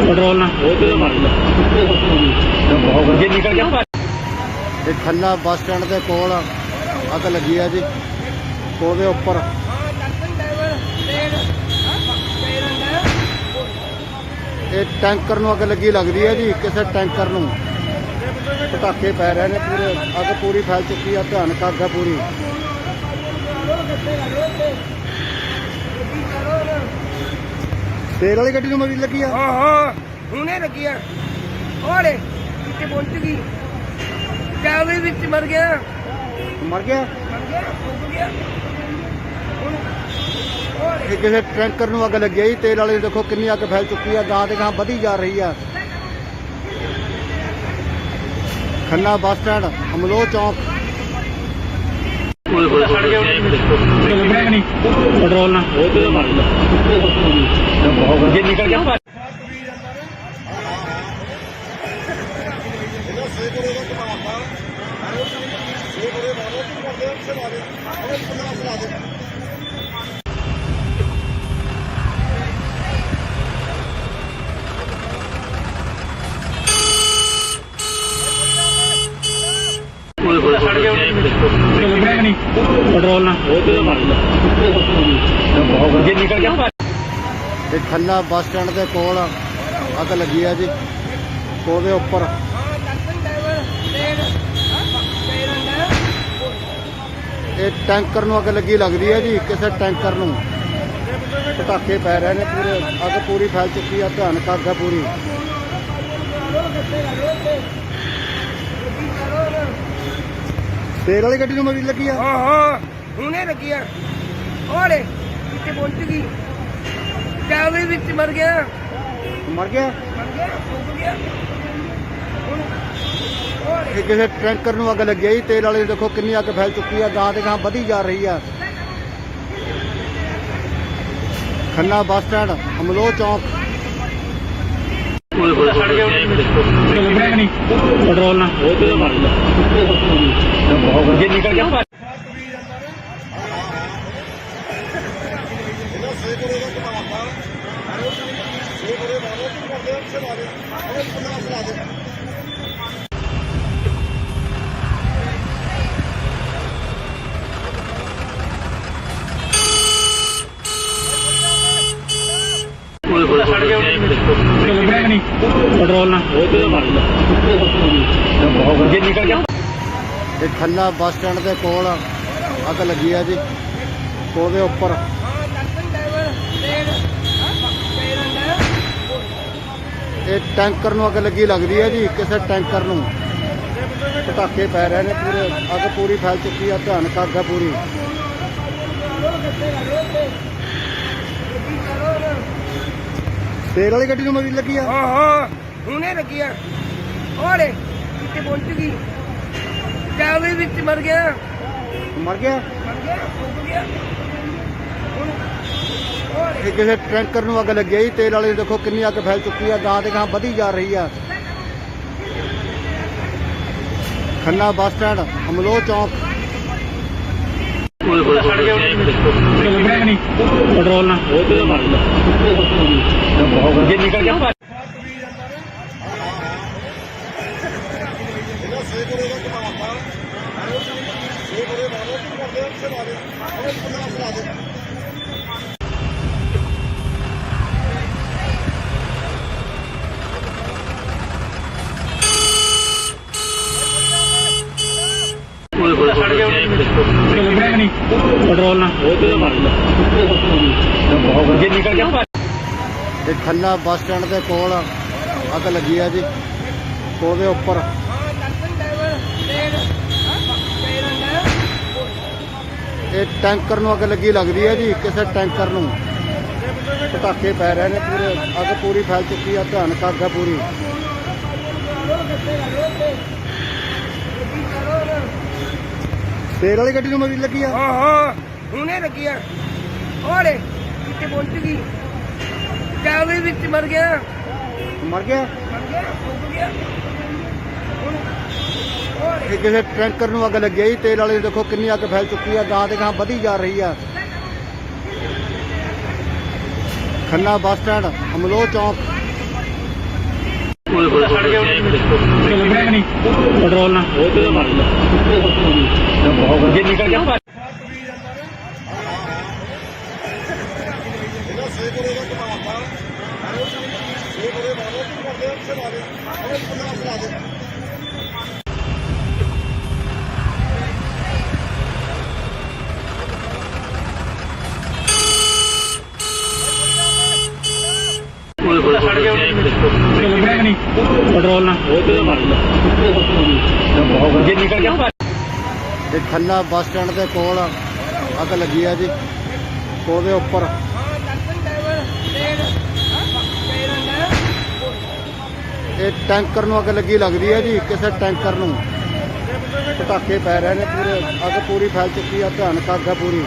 ਪੈਟਰੋਲ ਨਾਲ ਉਹ ਤੇ ਮਾਰ ਜੇ ਨਿਕਲ ਗਿਆ। ਇਹ ਖੰਨਾ ਬੱਸ ਸਟੈਂਡ ਦੇ ਕੋਲ ਅੱਗ ਲੱਗੀ ਆ ਜੀ। ਉਹਦੇ ਉੱਪਰ ਇਹ ਟੈਂਕਰ ਨੂੰ ਅੱਗ ਲੱਗੀ ਲੱਗਦੀ ਹੈ ਜੀ। ਕਿਸੇ ਟੈਂਕਰ ਨੂੰ ਪਟਾਕੇ ਪੈ ਰਹੇ ਨੇ, ਪੂਰੇ ਅੱਗ ਪੂਰੀ ਫੈਲ ਚੁੱਕੀ ਆ। ਭਿਆਨਕ ਅੱਗ ਆ ਪੂਰੀ। ਤੇਲ ਵਾਲੀ ਗੱਡੀ ਨੂੰ ਮਰੀ ਲੱਗੀ ਆ। ਹਾਂ ਹੁਣੇ ਲੱਗੀ ਆ। ਉਹਲੇ ਕਿੱਥੇ ਪਹੁੰਚ ਗਈ। ਚਾਵੇ ਵਿੱਚ ਮਰ ਗਿਆ। ਮਰ ਗਿਆ। ਫੁੱਕ ਗਿਆ। ਇਹ ਕਿਸੇ ਟੈਂਕਰ ਨੂੰ ਅੱਗ ਲੱਗੀ ਆ ਜੀ। ਤੇਲ ਵਾਲੇ ਦੇਖੋ ਕਿੰਨੀ ਅੱਗ ਫੈਲ ਚੁੱਕੀ ਆ। ਗਾਂ ਤੇ ਗਾਂ ਵਧੀ ਜਾ ਰਹੀ ਆ। ਖੰਨਾ ਬੱਸ ਸਟੈਂਡ, ਅਮਲੋਹ ਚੌਂਕ। ਪੈਟਰੋਲ ਨਾਲ ਉਹ ਤੇ ਮਾਰ ਜੇ ਨਿਕਲ ਗਿਆ ਛੱਡ ਗਿਆ ਨਹੀਂ ਪੈਟਰੋਲ ਨਾਲ ਉਹ ਤੇ ਮਾਰ ਜੇ ਨਿਕਲ ਗਿਆ ਇਹ ਖੰਨਾ ਬੱਸ ਸਟੈਂਡ ਦੇ ਕੋਲ ਅੱਗ ਲੱਗੀ ਆ ਜੀ। ਉਹਦੇ ਉੱਪਰ ਇਹ ਟੈਂਕਰ ਨੂੰ ਅੱਗ ਲੱਗੀ ਲੱਗਦੀ ਹੈ ਜੀ। ਕਿਸੇ ਟੈਂਕਰ ਨੂੰ ਪਟਾਕੇ ਪੈ ਰਹੇ ਨੇ ਪੂਰੇ। ਅੱਗ ਪੂਰੀ ਫੈਲ ਚੁੱਕੀ ਆ। ਭਿਆਨਕ ਅੱਗ ਹੈ ਪੂਰੀ। ਤੇਲ ਵਾਲੀ ਗੱਡੀ ਨੂੰ ਮਰੀ ਲੱਗੀ ਆ। ਹਾਂ ਹੁਣੇ ਲੱਗੀ ਆ। ਉਹਲੇ ਕਿੱਥੇ ਪਹੁੰਚ ਗਈ। ਚਾਵੇ ਵਿੱਚ ਮਰ ਗਿਆ। ਮਰ ਗਿਆ। ਡੁੱਬ ਗਿਆ। ਇਹ ਕਿਸੇ ਟੈਂਕਰ ਨੂੰ ਅੱਗ ਲੱਗੀ ਆ ਜੀ। ਤੇਲ ਵਾਲੇ ਦੇਖੋ ਕਿੰਨੀ ਅੱਗ ਫੈਲ ਚੁੱਕੀ ਆ। ਗਾਂ ਤੇ ਗਾਂ ਵਧੀ ਜਾ ਰਹੀ ਆ। ਖੰਨਾ ਬੱਸ ਸਟੈਂਡ ਅਮਲੋਹ ਚੌਂਕ। ਛੱਡ ਗਿਆ ਨਹੀਂ ਪੈਟਰੋਲ ਨਾਲ ਉਹ ਤੇ ਮਾਰ ਜੇ ਨਿਕਲ ਗਿਆ ਛੱਡ ਗਿਆ ਨਹੀਂ ਪੈਟਰੋਲ ਨਾਲ ਉਹ ਤੇ ਮਾਰ ਜੇ ਨਿਕਲ ਗਿਆ ਇਹ ਖੰਨਾ ਬੱਸ ਸਟੈਂਡ ਦੇ ਕੋਲ ਅੱਗ ਲੱਗੀ ਆ ਜੀ। ਉਹਦੇ ਉੱਪਰ ਇਹ ਟੈਂਕਰ ਨੂੰ ਅੱਗ ਲੱਗੀ ਲੱਗਦੀ ਹੈ ਜੀ। ਕਿਸੇ ਟੈਂਕਰ ਨੂੰ ਪਟਾਕੇ ਪੈ ਰਹੇ ਨੇ ਪੂਰੇ। ਅੱਗ ਪੂਰੀ ਫੈਲ ਚੁੱਕੀ ਆ। ਭਿਆਨਕ ਅੱਗ ਹੈ ਪੂਰੀ। ਤੇਲ ਵਾਲੀ ਗੱਡੀ ਨੂੰ ਮਰੀ ਲੱਗੀ ਆ। ਹਾਂ ਹੁਣੇ ਲੱਗੀ ਆ। ਉਹਲੇ ਕਿੱਥੇ ਪਹੁੰਚ ਗਈ। ਚਾਵੇ ਵਿੱਚ ਮਰ ਗਿਆ। ਮਰ ਗਿਆ। ਡੁੱਬ ਗਿਆ। ਇਹ ਕਿਸੇ ਟੈਂਕਰ ਨੂੰ ਅੱਗ ਲੱਗੀ ਆ ਜੀ। ਤੇਲ ਵਾਲੇ ਦੇਖੋ ਕਿੰਨੀ ਅੱਗ ਫੈਲ ਚੁੱਕੀ ਆ। ਗਾਂ ਤੇ ਗਾਂ ਵਧੀ ਜਾ ਰਹੀ ਆ। ਖੰਨਾ ਬੱਸ ਸਟੈਂਡ ਅਮਲੋਹ ਚੌਂਕ। ਛੱਡ ਗਿਆ ਨਹੀਂ ਪੈਟਰੋਲ ਨਾਲ ਉਹ ਤੇ ਮਾਰ ਜੇ ਨਿਕਲ ਗਿਆ ਛੱਡ ਗਿਆ ਨਹੀਂ ਪੈਟਰੋਲ ਨਾਲ ਉਹ ਤੇ ਮਾਰ ਜੇ ਨਿਕਲ ਗਿਆ ਇਹ ਖੰਨਾ ਬੱਸ ਸਟੈਂਡ ਦੇ ਕੋਲ ਅੱਗ ਲੱਗੀ ਆ ਜੀ। ਉਹਦੇ ਉੱਪਰ ਇਹ ਟੈਂਕਰ ਨੂੰ ਅੱਗ ਲੱਗੀ ਲੱਗਦੀ ਹੈ ਜੀ। ਕਿਸੇ ਟੈਂਕਰ ਨੂੰ ਪਟਾਕੇ ਪੈ ਰਹੇ ਨੇ ਪੂਰੇ। ਅੱਗ ਪੂਰੀ ਫੈਲ ਚੁੱਕੀ ਆ। ਭਿਆਨਕ ਅੱਗ ਹੈ ਪੂਰੀ। ਤੇਲ ਵਾਲੀ ਗੱਡੀ ਨੂੰ ਮਰੀ ਲੱਗੀ ਆ। ਹਾਂ ਹੁਣੇ ਲੱਗੀ ਆ। ਉਹਲੇ ਕਿੱਥੇ ਪਹੁੰਚ ਗਈ। ਚਾਵੇ ਵਿੱਚ ਮਰ ਗਿਆ। ਮਰ ਗਿਆ। ਡੁੱਬ ਗਿਆ। ਇਹ ਕਿਸੇ ਟੈਂਕਰ ਨੂੰ ਅੱਗ ਲੱਗੀ ਆ ਜੀ। ਤੇਲ ਵਾਲੇ ਦੇਖੋ ਕਿੰਨੀ ਅੱਗ ਫੈਲ ਚੁੱਕੀ ਆ। ਗਾਂ ਤੇ ਗਾਂ ਵਧੀ ਜਾ ਰਹੀ ਆ। ਖੰਨਾ ਬੱਸ ਸਟੈਂਡ ਅਮਲੋਹ ਚੌਂਕ। ਛੱਡ ਗਿਆ ਨਹੀਂ ਪੈਟਰੋਲ ਨਾਲ ਉਹ ਤੇ ਮਾਰ ਜੇ ਨਿਕਲ ਗਿਆ ਛੱਡ ਗਿਆ ਨਹੀਂ ਪੈਟਰੋਲ ਨਾਲ ਉਹ ਤੇ ਮਾਰ ਜੇ ਨਿਕਲ ਗਿਆ ਇਹ ਖੰਨਾ ਬੱਸ ਸਟੈਂਡ ਦੇ ਕੋਲ ਅੱਗ ਲੱਗੀ ਆ ਜੀ। ਉਹਦੇ ਉੱਪਰ ਇਹ ਟੈਂਕਰ ਨੂੰ ਅੱਗ ਲੱਗੀ ਲੱਗਦੀ ਹੈ ਜੀ। ਕਿਸੇ ਟੈਂਕਰ ਨੂੰ ਪਟਾਕੇ ਪੈ ਰਹੇ ਨੇ ਪੂਰੇ। ਅੱਗ ਪੂਰੀ ਫੈਲ ਚੁੱਕੀ ਆ। ਭਿਆਨਕ ਅੱਗ ਹੈ ਪੂਰੀ।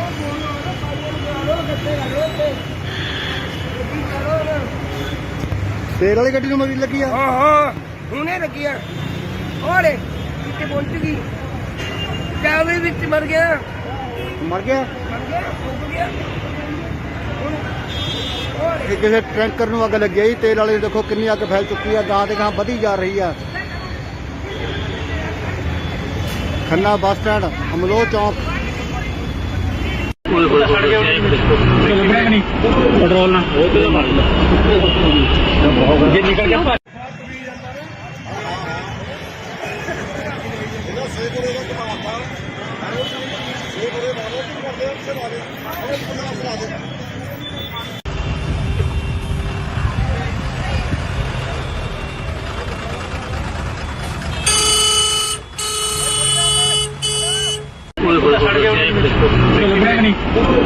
ਤੇਲ ਵਾਲੀ ਗੱਡੀ ਨੂੰ ਮਰੀ ਲੱਗੀ ਆ। ਹਾਂ ਹੁਣੇ ਲੱਗੀ ਆ ਉਹਲੇ ਕਿੱਥੇ ਪਹੁੰਚ ਗਈ ਜਾਵੇ ਵਿੱਚ ਮਰ ਗਿਆ ਮਰ ਗਿਆ ਡੁੱਬ ਗਿਆ ਇਹ ਕਿਸੇ ਟੈਂਕਰ ਨੂੰ ਅੱਗ ਲੱਗੀ ਆ ਜੀ। ਤੇਲ ਵਾਲੇ ਦੇਖੋ ਕਿੰਨੀ ਅੱਗ ਫੈਲ ਚੁੱਕੀ ਆ, ਗਾਂ ਤੇ ਗਾਂ ਵਧੀ ਜਾ ਰਹੀ ਆ। ਖੰਨਾ ਬੱਸ ਸਟੈਂਡ, ਅਮਲੋਹ ਚੌਂਕ। ਪੈਟਰੋਲ ਨਾਲ ਜੇ ਨਿਕਲ ਗਿਆ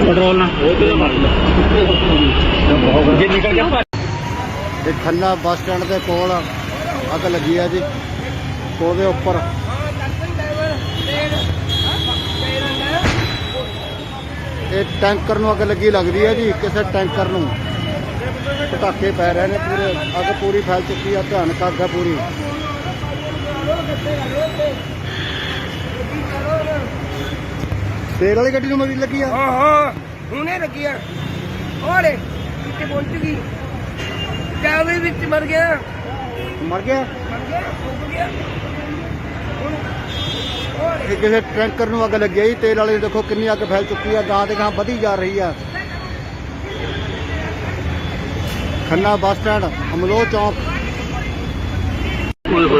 ਪੈਟਰੋਲ ਨਾਲ ਜੇ ਨਿਕਲ ਗਿਆ ਇਹ ਖੰਨਾ ਬੱਸ ਸਟੈਂਡ ਦੇ ਕੋਲ ਅੱਗ ਲੱਗੀ ਆ ਜੀ। ਉਹਦੇ ਉੱਪਰ ਇਹ ਟੈਂਕਰ ਨੂੰ ਅੱਗ ਲੱਗੀ ਲੱਗਦੀ ਹੈ ਜੀ। ਕਿਸੇ ਟੈਂਕਰ ਨੂੰ ਪਟਾਕੇ ਪੈ ਰਹੇ ਨੇ ਪੂਰੇ, ਅੱਗ ਪੂਰੀ ਫੈਲ ਚੁੱਕੀ ਆ। ਭਿਆਨਕ ਅੱਗ ਆ ਪੂਰੀ। ਤੇਲ ਵਾਲੀ ਗੱਡੀ ਨੂੰ ਮਰੀ ਲੱਗੀ ਆ। ਹਾਂ ਹੁਣੇ ਲੱਗੀ ਆ ਉਹਲੇ ਕਿੱਥੇ ਪਹੁੰਚ ਗਈ ਜਾਵੇ ਵਿੱਚ ਮਰ ਗਿਆ ਮਰ ਗਿਆ ਡੁੱਬ ਗਿਆ ਇਹ ਕਿਸੇ ਟੈਂਕਰ ਨੂੰ ਅੱਗ ਲੱਗੀ ਆ ਜੀ। ਤੇਲ ਵਾਲੇ ਦੇਖੋ ਕਿੰਨੀ ਅੱਗ ਫੈਲ ਚੁੱਕੀ ਆ, ਗਾਂ ਤੇ ਗਾਂ ਵਧੀ ਜਾ ਰਹੀ ਆ। ਖੰਨਾ ਬੱਸ ਸਟੈਂਡ, ਅਮਲੋਹ ਚੌਂਕ। ਪੈਟਰੋਲ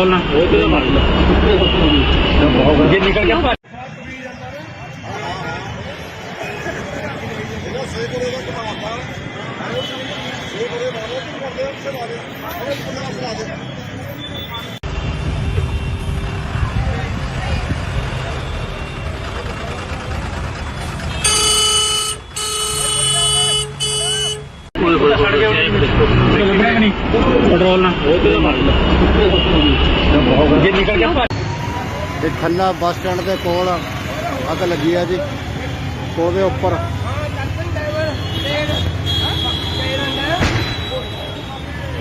ਨਾਲ ਜੇ ਨਿਕਲ ਗਿਆ ਪੈਟਰੋਲ ਨਾਲ ਜੇ ਨਿਕਲ ਗਿਆ ਇਹ ਖੰਨਾ ਬੱਸ ਸਟੈਂਡ ਦੇ ਕੋਲ ਅੱਗ ਲੱਗੀ ਆ ਜੀ। ਉਹਦੇ ਉੱਪਰ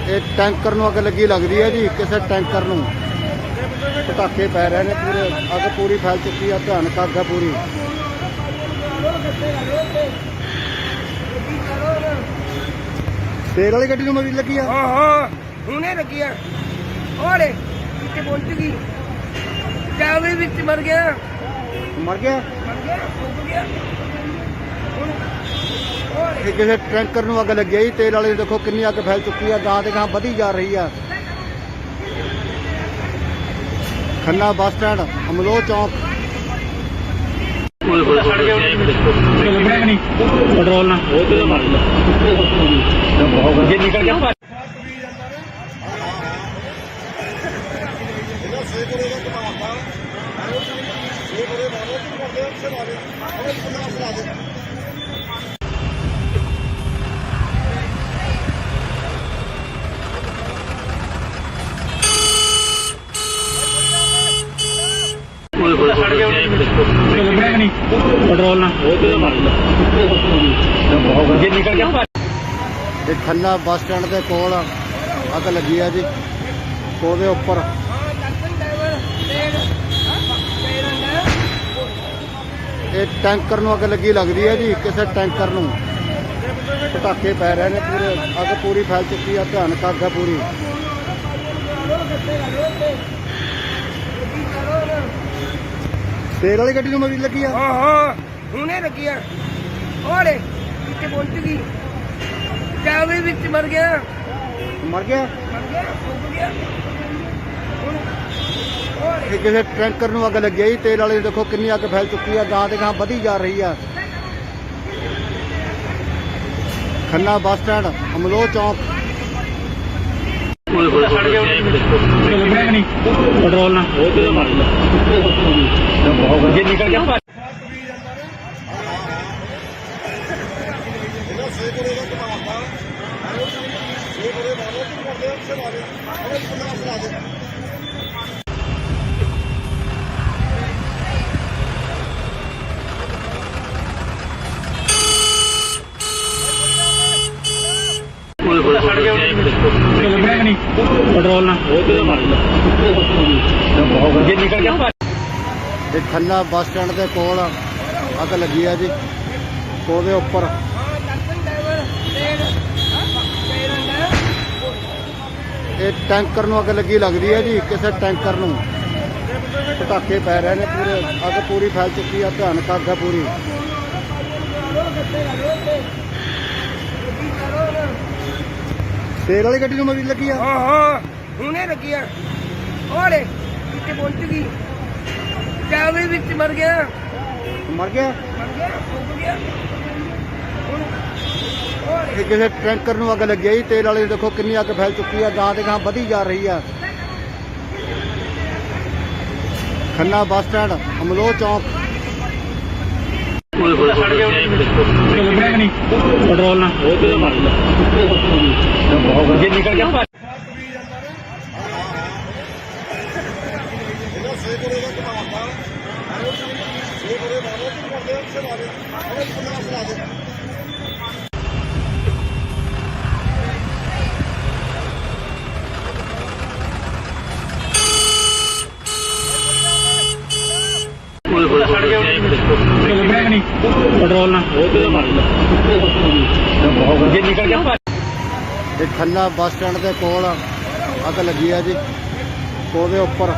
ਇਹ ਟੈਂਕਰ ਨੂੰ ਅੱਗ ਲੱਗੀ ਲੱਗਦੀ ਹੈ ਜੀ। ਕਿਸੇ ਟੈਂਕਰ ਨੂੰ ਪਟਾਕੇ ਪੈ ਰਹੇ ਨੇ ਪੂਰੇ, ਅੱਗ ਪੂਰੀ ਫੈਲ ਚੁੱਕੀ ਆ। ਭਿਆਨਕ ਅੱਗ ਆ ਪੂਰੀ। ਤੇਲ ਵਾਲੀ ਗੱਡੀ ਨੂੰ ਮਰੀ ਲੱਗੀ ਆ। ਹਾਂ ਹੁਣੇ ਲੱਗੀ ਆ ਉਹਲੇ ਕਿੱਥੇ ਪਹੁੰਚ ਗਈ ਜਾਵੇ ਵਿੱਚ ਮਰ ਗਿਆ ਮਰ ਗਿਆ ਡੁੱਬ ਗਿਆ ਇਹ ਕਿਸੇ ਟੈਂਕਰ ਨੂੰ ਅੱਗ ਲੱਗੀ ਆ ਜੀ। ਤੇਲ ਵਾਲੇ ਦੇਖੋ ਕਿੰਨੀ ਅੱਗ ਫੈਲ ਚੁੱਕੀ ਆ, ਗਾਂ ਤੇ ਗਾਂ ਵਧੀ ਜਾ ਰਹੀ ਆ। ਖੰਨਾ ਬੱਸ ਸਟੈਂਡ, ਅਮਲੋਹ ਚੌਂਕ। ਪੈਟਰੋਲ ਨਾਲ ਜੇ ਨਿਕਲ ਗਿਆ ਪੈਟਰੋਲ ਨਾਲ ਜੇ ਨਿਕਲ ਗਿਆ ਇਹ ਖੰਨਾ ਬੱਸ ਸਟੈਂਡ ਦੇ ਕੋਲ ਅੱਗ ਲੱਗੀ ਆ ਜੀ। ਉਹਦੇ ਉੱਪਰ ਇਹ ਟੈਂਕਰ ਨੂੰ ਅੱਗ ਲੱਗੀ ਲੱਗਦੀ ਹੈ ਜੀ। ਕਿਸੇ ਟੈਂਕਰ ਨੂੰ ਪਟਾਕੇ ਪੈ ਰਹੇ ਨੇ ਪੂਰੇ, ਅੱਗ ਪੂਰੀ ਫੈਲ ਚੁੱਕੀ ਆ। ਭਿਆਨਕ ਅੱਗ ਆ ਪੂਰੀ। ਤੇਲ ਵਾਲੀ ਗੱਡੀ ਨੂੰ ਮਰੀ ਲੱਗੀ ਆ। ਹਾਂ ਹੁਣੇ ਲੱਗੀ ਆ ਉਹਲੇ ਕਿੱਥੇ ਪਹੁੰਚ ਗਈ ਜਾਵੇ ਵਿੱਚ ਮਰ ਗਿਆ ਮਰ ਗਿਆ ਡੁੱਬ ਗਿਆ ਇਹ ਕਿਸੇ ਟੈਂਕਰ ਨੂੰ ਅੱਗ ਲੱਗੀ ਆ ਜੀ। ਤੇਲ ਵਾਲੇ ਦੇਖੋ ਕਿੰਨੀ ਅੱਗ ਫੈਲ ਚੁੱਕੀ ਆ, ਗਾਂ ਤੇ ਗਾਂ ਵਧੀ ਜਾ ਰਹੀ ਆ। ਖੰਨਾ ਬੱਸ ਸਟੈਂਡ, ਅਮਲੋਹ ਚੌਂਕ। ਪੈਟਰੋਲ ਨਾਲ ਜੇ ਨਿਕਲ ਗਿਆ ਇਹ ਖੰਨਾ ਬੱਸ ਸਟੈਂਡ ਦੇ ਕੋਲ ਅੱਗ ਲੱਗੀ ਆ ਜੀ। ਉਹਦੇ ਉੱਪਰ ਇਹ ਟੈਂਕਰ ਨੂੰ ਅੱਗ ਲੱਗੀ ਲੱਗਦੀ ਹੈ ਜੀ। ਕਿਸੇ ਟੈਂਕਰ ਨੂੰ ਪਟਾਕੇ ਪੈ ਰਹੇ ਨੇ, ਪੂਰੇ ਅੱਗ ਪੂਰੀ ਫੈਲ ਚੁੱਕੀ ਆ। ਭਿਆਨਕ ਅੱਗ ਹੈ ਪੂਰੀ। ਤੇਲ ਵਾਲੀ ਗੱਡੀ ਨੂੰ ਮਰੀ ਲੱਗੀ ਆ। ਹਾਂ ਹੁਣੇ ਲੱਗੀ ਆ। ਉਹਲੇ ਕਿੱਥੇ ਪਹੁੰਚ ਗਈ, ਜਾਵੇ ਵਿੱਚ ਮਰ ਗਿਆ। ਮਰ ਗਿਆ। ਫੁੱਕ ਗਿਆ। ਇਹ ਕਿਸੇ ਟੈਂਕਰ ਨੂੰ ਅੱਗ ਲੱਗੀ ਆ ਜੀ। ਤੇਲ ਵਾਲੀ ਦੇਖੋ ਕਿੰਨੀ ਅੱਗ ਫੈਲ ਚੁੱਕੀ ਆ। ਗਾਂ ਤੇ ਗਾਂ ਵਧੀ ਜਾ ਰਹੀ ਆ। ਖੰਨਾ ਬੱਸ ਸਟੈਂਡ, ਅਮਲੋਹ ਚੌਂਕ। ਪੈਟਰੋਲ ਨਾਲ ਜੇ ਨਿਕਲ ਗਿਆ ਪੈਟਰੋਲ ਨਾਲ ਜੇ ਨਿਕਲ ਗਿਆ। ਇਹ ਖੰਨਾ ਬੱਸ ਸਟੈਂਡ ਦੇ ਕੋਲ ਅੱਗ ਲੱਗੀ ਆ ਜੀ। ਉਹਦੇ ਉੱਪਰ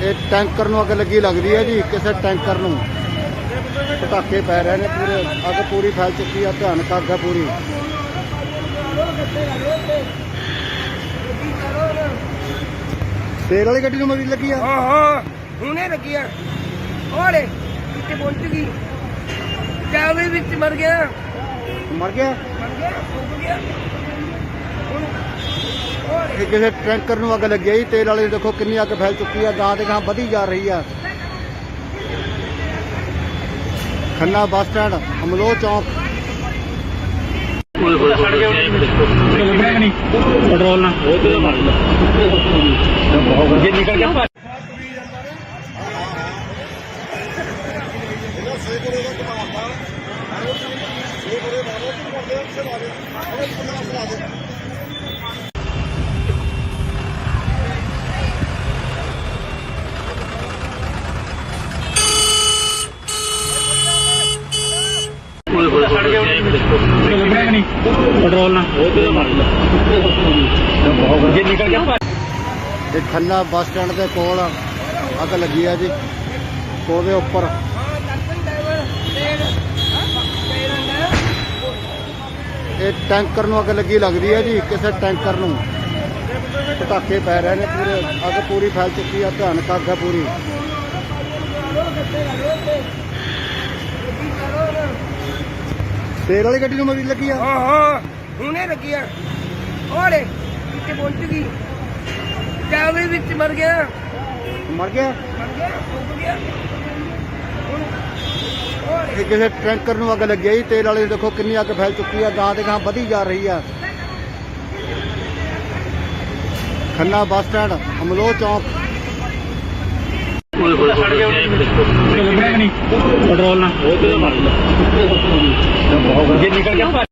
ਇਹ ਟੈਂਕਰ ਨੂੰ ਅੱਗ ਲੱਗੀ ਲੱਗਦੀ ਹੈ ਜੀ। ਕਿਸੇ ਟੈਂਕਰ ਨੂੰ ਪਟਾਕੇ ਪੈ ਰਹੇ ਨੇ, ਪੂਰੇ ਅੱਗ ਪੂਰੀ ਫੈਲ ਚੁੱਕੀ ਆ। ਭਿਆਨਕ ਅੱਗ ਹੈ ਪੂਰੀ। ਤੇਲ ਵਾਲੀ ਗੱਡੀ ਨੂੰ ਮਰੀ ਲੱਗੀ ਆ। ਹਾਂ ਹੁਣੇ ਲੱਗੀ ਆ। ਉਹਲੇ ਕਿੱਥੇ ਪਹੁੰਚ ਗਈ, ਜਾਵੇ ਵਿੱਚ ਮਰ ਗਿਆ। ਮਰ ਗਿਆ। ਫੁੱਕ ਗਿਆ। ਇਹ ਕਿਸੇ ਟੈਂਕਰ ਨੂੰ ਅੱਗ ਲੱਗੀ ਆ ਜੀ। ਤੇਲ ਵਾਲੀ ਦੇਖੋ ਕਿੰਨੀ ਅੱਗ ਫੈਲ ਚੁੱਕੀ ਆ। ਗਾਂ ਤੇ ਗਾਂ ਵਧੀ ਜਾ ਰਹੀ ਆ। ਖੰਨਾ ਬੱਸ ਸਟੈਂਡ, ਅਮਲੋਹ ਚੌਂਕ। ਪੈਟਰੋਲ ਨਾਲ ਜੇ ਨਿਕਲ ਗਿਆ। ਪੈਟਰੋਲ ਨਾਲ ਜੇ ਨਿਕਲ ਗਿਆ। ਇਹ ਖੰਨਾ ਬੱਸ ਸਟੈਂਡ ਦੇ ਕੋਲ ਅੱਗ ਲੱਗੀ ਆ ਜੀ। ਉਹਦੇ ਉੱਪਰ ਇਹ ਟੈਂਕਰ ਨੂੰ ਅੱਗ ਲੱਗੀ ਲੱਗਦੀ ਹੈ ਜੀ। ਕਿਸੇ ਟੈਂਕਰ ਨੂੰ ਪਟਾਕੇ ਪੈ ਰਹੇ ਨੇ, ਪੂਰੇ ਅੱਗ ਪੂਰੀ ਫੈਲ ਚੁੱਕੀ ਆ। ਭਿਆਨਕ ਅੱਗ ਹੈ ਪੂਰੀ। ਤੇਲ ਵਾਲੀ ਗੱਡੀ ਨੂੰ ਮਰੀ ਲੱਗੀ ਆ। ਹਾਂ ਹੁਣੇ ਲੱਗੀ ਆ। ਉਹਲੇ ਕਿੱਥੇ ਪਹੁੰਚ ਗਈ, ਜਾਵੇ ਵਿੱਚ ਮਰ ਗਿਆ। ਮਰ ਗਿਆ। ਫੁੱਕ ਗਿਆ। ਇਹ ਕਿਸੇ ਟੈਂਕਰ ਨੂੰ ਅੱਗ ਲੱਗੀ ਆ ਜੀ। ਤੇਲ ਵਾਲੀ ਦੇਖੋ ਕਿੰਨੀ ਅੱਗ ਫੈਲ ਚੁੱਕੀ ਆ। ਗਾਂ ਤੇ ਗਾਂ ਵਧੀ ਜਾ ਰਹੀ ਆ। ਖੰਨਾ ਬੱਸ ਸਟੈਂਡ, ਅਮਲੋਹ ਚੌਂਕ। ਪੈਟਰੋਲ ਨਾਲ ਜੇ ਨਿਕਲ ਗਿਆ।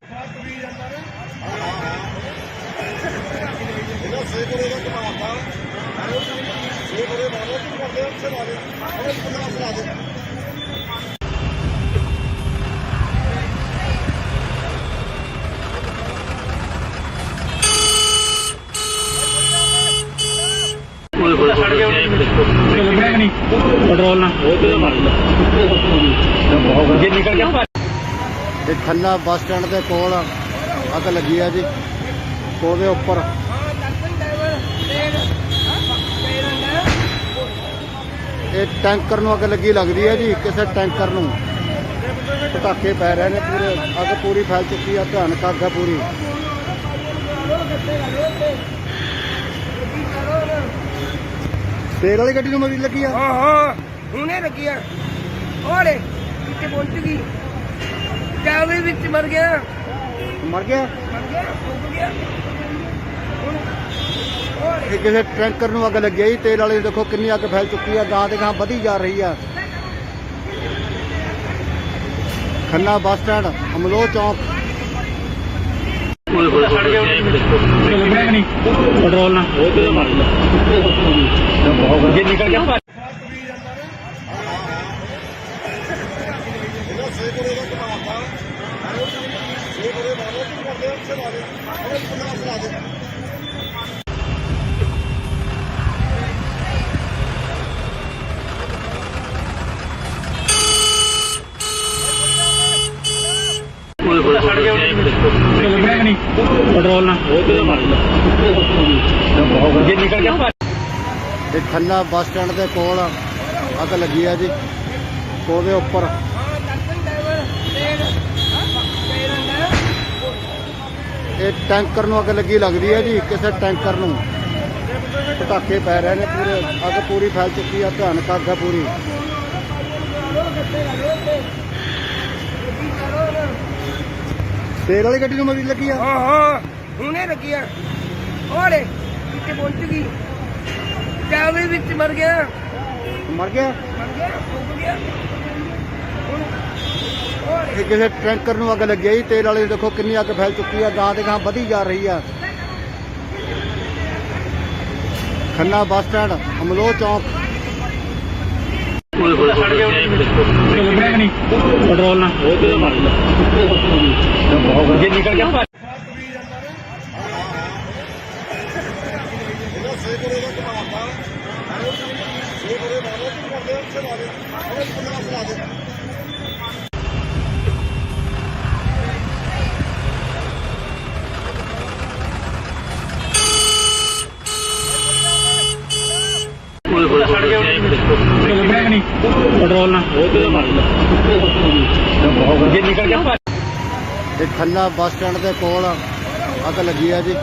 ਪੈਟਰੋਲ ਨਾਲ ਜੇ ਨਿਕਲ ਗਿਆ। ਇਹ ਖੰਨਾ ਬੱਸ ਸਟੈਂਡ ਦੇ ਕੋਲ ਅੱਗ ਲੱਗੀ ਆ ਜੀ। ਉਹਦੇ ਉੱਪਰ ਇਹ ਟੈਂਕਰ ਨੂੰ ਅੱਗ ਲੱਗੀ ਲੱਗਦੀ ਹੈ ਜੀ। ਕਿਸੇ ਟੈਂਕਰ ਨੂੰ ਪਟਾਕੇ ਪੈ ਰਹੇ ਨੇ, ਪੂਰੇ ਅੱਗ ਪੂਰੀ ਫੈਲ ਚੁੱਕੀ ਆ। ਭਿਆਨਕ ਅੱਗ ਹੈ ਪੂਰੀ। ਤੇਲ ਵਾਲੀ ਗੱਡੀ ਨੂੰ ਮਰੀ ਲੱਗੀ ਆ। ਹਾਂ ਹੁਣੇ ਲੱਗੀ ਆ। ਉਹਲੇ ਕਿੱਥੇ ਪਹੁੰਚ ਗਈ, ਜਾਵੇ ਵਿੱਚ ਮਰ ਗਿਆ। ਮਰ ਗਿਆ। ਫੁੱਕ ਗਿਆ। ਇਹ ਕਿਸੇ ਟੈਂਕਰ ਨੂੰ ਅੱਗ ਲੱਗੀ ਆ ਜੀ। ਤੇਲ ਵਾਲੀ ਦੇਖੋ ਕਿੰਨੀ ਅੱਗ ਫੈਲ ਚੁੱਕੀ ਆ। ਗਾਂ ਤੇ ਗਾਂ ਵਧੀ ਜਾ ਰਹੀ ਆ। ਖੰਨਾ ਬੱਸ ਸਟੈਂਡ, ਅਮਲੋਹ ਚੌਂਕ। ਲੱਗਿਆ ਨਹੀਂ ਪੈਟਰੋਲ ਨਾਲ ਉਹ ਤੇ ਮਾਰ ਜੇ ਨਿਕਲ ਗਿਆ ਲੱਗਿਆ ਨਹੀਂ ਪੈਟਰੋਲ ਨਾਲ ਉਹ ਤੇ ਮਾਰ ਜੇ ਨਿਕਲ ਗਿਆ ਇਹ ਖੰਨਾ ਬੱਸ ਸਟੈਂਡ ਦੇ ਕੋਲ ਅੱਗ ਲੱਗੀ ਆ ਜੀ। ਉਹਦੇ ਉੱਪਰ ਇਹ ਟੈਂਕਰ ਨੂੰ ਅੱਗ ਲੱਗੀ ਲੱਗਦੀ ਹੈ ਜੀ। ਕਿਸੇ ਟੈਂਕਰ ਨੂੰ ਪਟਾਕੇ ਪੈ ਰਹੇ ਨੇ, ਪੂਰੇ ਅੱਗ ਪੂਰੀ ਫੈਲ ਚੁੱਕੀ ਆ। ਭਿਆਨਕ ਅੱਗ ਹੈ ਪੂਰੀ। ਤੇਲ ਵਾਲੀ ਗੱਡੀ ਨੂੰ ਮਰੀ ਲੱਗੀ ਆ। ਹਾਂ ਹੁਣੇ ਲੱਗੀ ਆ। ਉਹਲੇ ਕਿੱਥੇ ਪਹੁੰਚ ਗਈ, ਚਾਵੇ ਵਿੱਚ ਮਰ ਗਿਆ ਮਰ ਗਿਆ। ਡੁੱਬ ਗਿਆ। ਇਹ ਕਿਸੇ ਟੈਂਕਰ ਨੂੰ ਅੱਗ ਲੱਗੀ ਆ ਜੀ। ਤੇਲ ਵਾਲੇ ਦੇਖੋ ਕਿੰਨੀ ਅੱਗ ਫੈਲ ਚੁੱਕੀ ਆ। ਗਾਂ ਦੇ ਗਾਂ ਵਧੀ ਜਾ ਰਹੀ ਆ। ਖੰਨਾ ਬੱਸ ਸਟੈਂਡ, ਅਮਲੋਹ ਚੌਂਕ। ਲੱਗਿਆ ਨਹੀਂ ਪੈਟਰੋਲ ਨਾਲ ਉਹ ਤੇ ਮਾਰ ਜੇ ਨਿਕਲ ਗਿਆ ਲੱਗਿਆ ਨਹੀਂ ਪੈਟਰੋਲ ਨਾਲ ਉਹ ਤੇ ਮਾਰ ਜੇ ਨਿਕਲ ਗਿਆ ਇਹ ਖੰਨਾ ਬੱਸ ਸਟੈਂਡ ਦੇ ਕੋਲ ਅੱਗ ਲੱਗੀ ਆ ਜੀ।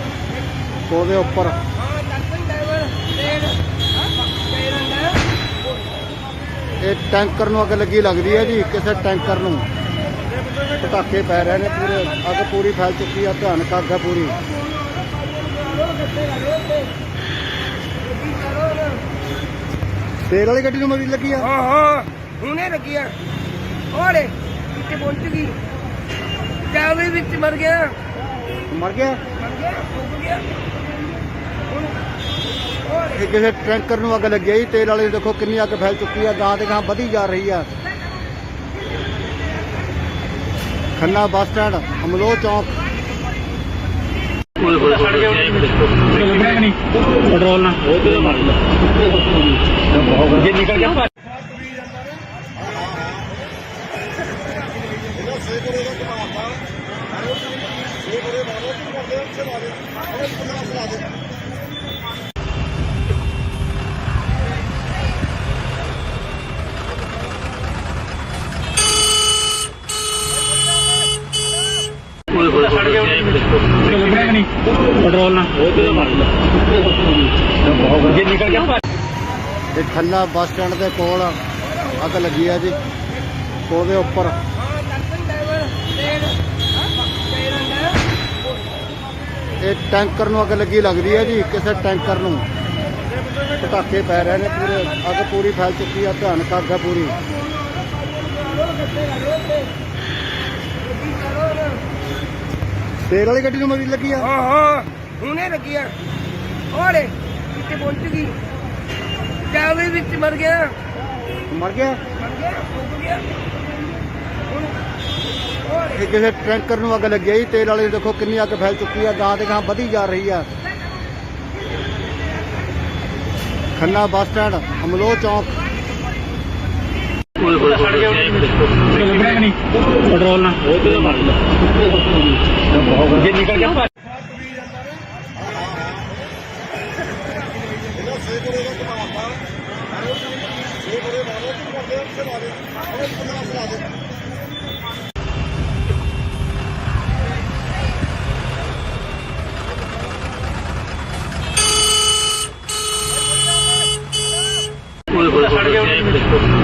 ਉਹਦੇ ਉੱਪਰ ਇਹ ਟੈਂਕਰ ਨੂੰ ਅੱਗ ਲੱਗੀ ਲੱਗਦੀ ਹੈ ਜੀ। ਕਿਸੇ ਟੈਂਕਰ ਨੂੰ ਪਟਾਕੇ ਪੈ ਰਹੇ ਨੇ, ਪੂਰੇ ਅੱਗ ਪੂਰੀ ਫੈਲ ਚੁੱਕੀ ਆ। ਭਿਆਨਕ ਅੱਗ ਹੈ ਪੂਰੀ। ਤੇਲ ਵਾਲੀ ਗੱਡੀ ਨੂੰ ਮਰੀ ਲੱਗੀ ਆ। ਹਾਂ ਹੁਣੇ ਲੱਗੀ ਆ। ਉਹਲੇ ਕਿੱਥੇ ਪਹੁੰਚ ਗਈ, ਚਾਵੇ ਵਿੱਚ ਮਰ ਗਿਆ ਮਰ ਗਿਆ। ਡੁੱਬ ਗਿਆ। ਇਹ ਕਿਸੇ ਟੈਂਕਰ ਨੂੰ ਅੱਗ ਲੱਗੀ ਆ ਜੀ। ਤੇਲ ਵਾਲੇ ਦੇਖੋ ਕਿੰਨੀ ਅੱਗ ਫੈਲ ਚੁੱਕੀ ਆ। ਗਾਂ ਦੇ ਗਾਂ ਵਧੀ ਜਾ ਰਹੀ ਆ। ਖੰਨਾ ਬੱਸ ਸਟੈਂਡ, ਅਮਲੋਹ ਚੌਂਕ। ਲੱਗਿਆ ਨਹੀਂ ਪੈਟਰੋਲ ਨਾਲ ਉਹ ਤੇ ਮਾਰ ਜੇ ਨਿਕਲ ਗਿਆ ਲੱਗਿਆ ਨਹੀਂ ਪੈਟਰੋਲ ਨਾਲ ਉਹ ਤੇ ਮਾਰ ਜੇ ਨਿਕਲ ਗਿਆ ਇਹ ਖੰਨਾ ਬੱਸ ਸਟੈਂਡ ਦੇ ਕੋਲ ਅੱਗ ਲੱਗੀ ਆ ਜੀ। ਉਹਦੇ ਉੱਪਰ ਇਹ ਟੈਂਕਰ ਨੂੰ ਅੱਗ ਲੱਗੀ ਲੱਗਦੀ ਹੈ ਜੀ। ਕਿਸੇ ਟੈਂਕਰ ਨੂੰ ਪਟਾਕੇ ਪੈ ਰਹੇ ਨੇ, ਪੂਰੇ ਅੱਗ ਪੂਰੀ ਫੈਲ ਚੁੱਕੀ ਆ। ਭਿਆਨਕ ਅੱਗ ਹੈ ਪੂਰੀ। ਤੇਲ ਵਾਲੀ ਗੱਡੀ ਨੂੰ ਮਰੀ ਲੱਗੀ ਆ। ਹਾਂ ਹੁਣੇ ਲੱਗੀ ਆ। ਉਹਲੇ ਕਿੱਥੇ ਪਹੁੰਚ ਗਈ, ਚਾਵੇ ਵਿੱਚ ਮਰ ਗਿਆ ਮਰ ਗਿਆ। ਡੁੱਬ ਗਿਆ। ਇਹ ਕਿਸੇ ਟੈਂਕਰ ਨੂੰ ਅੱਗ ਲੱਗੀ ਆ ਜੀ। ਤੇਲ ਵਾਲੇ ਦੇਖੋ ਕਿੰਨੀ ਅੱਗ ਫੈਲ ਚੁੱਕੀ ਆ। ਗਾਂ ਦੇ ਗਾਂ ਵਧੀ ਜਾ ਰਹੀ ਆ। ਖੰਨਾ ਬੱਸ ਸਟੈਂਡ, ਅਮਲੋਹ ਚੌਂਕ। ਲੱਗਿਆ ਨਹੀਂ ਪੈਟਰੋਲ ਨਾਲ ਉਹ ਤੇ ਮਾਰ ਜੇ ਨਿਕਲ ਗਿਆ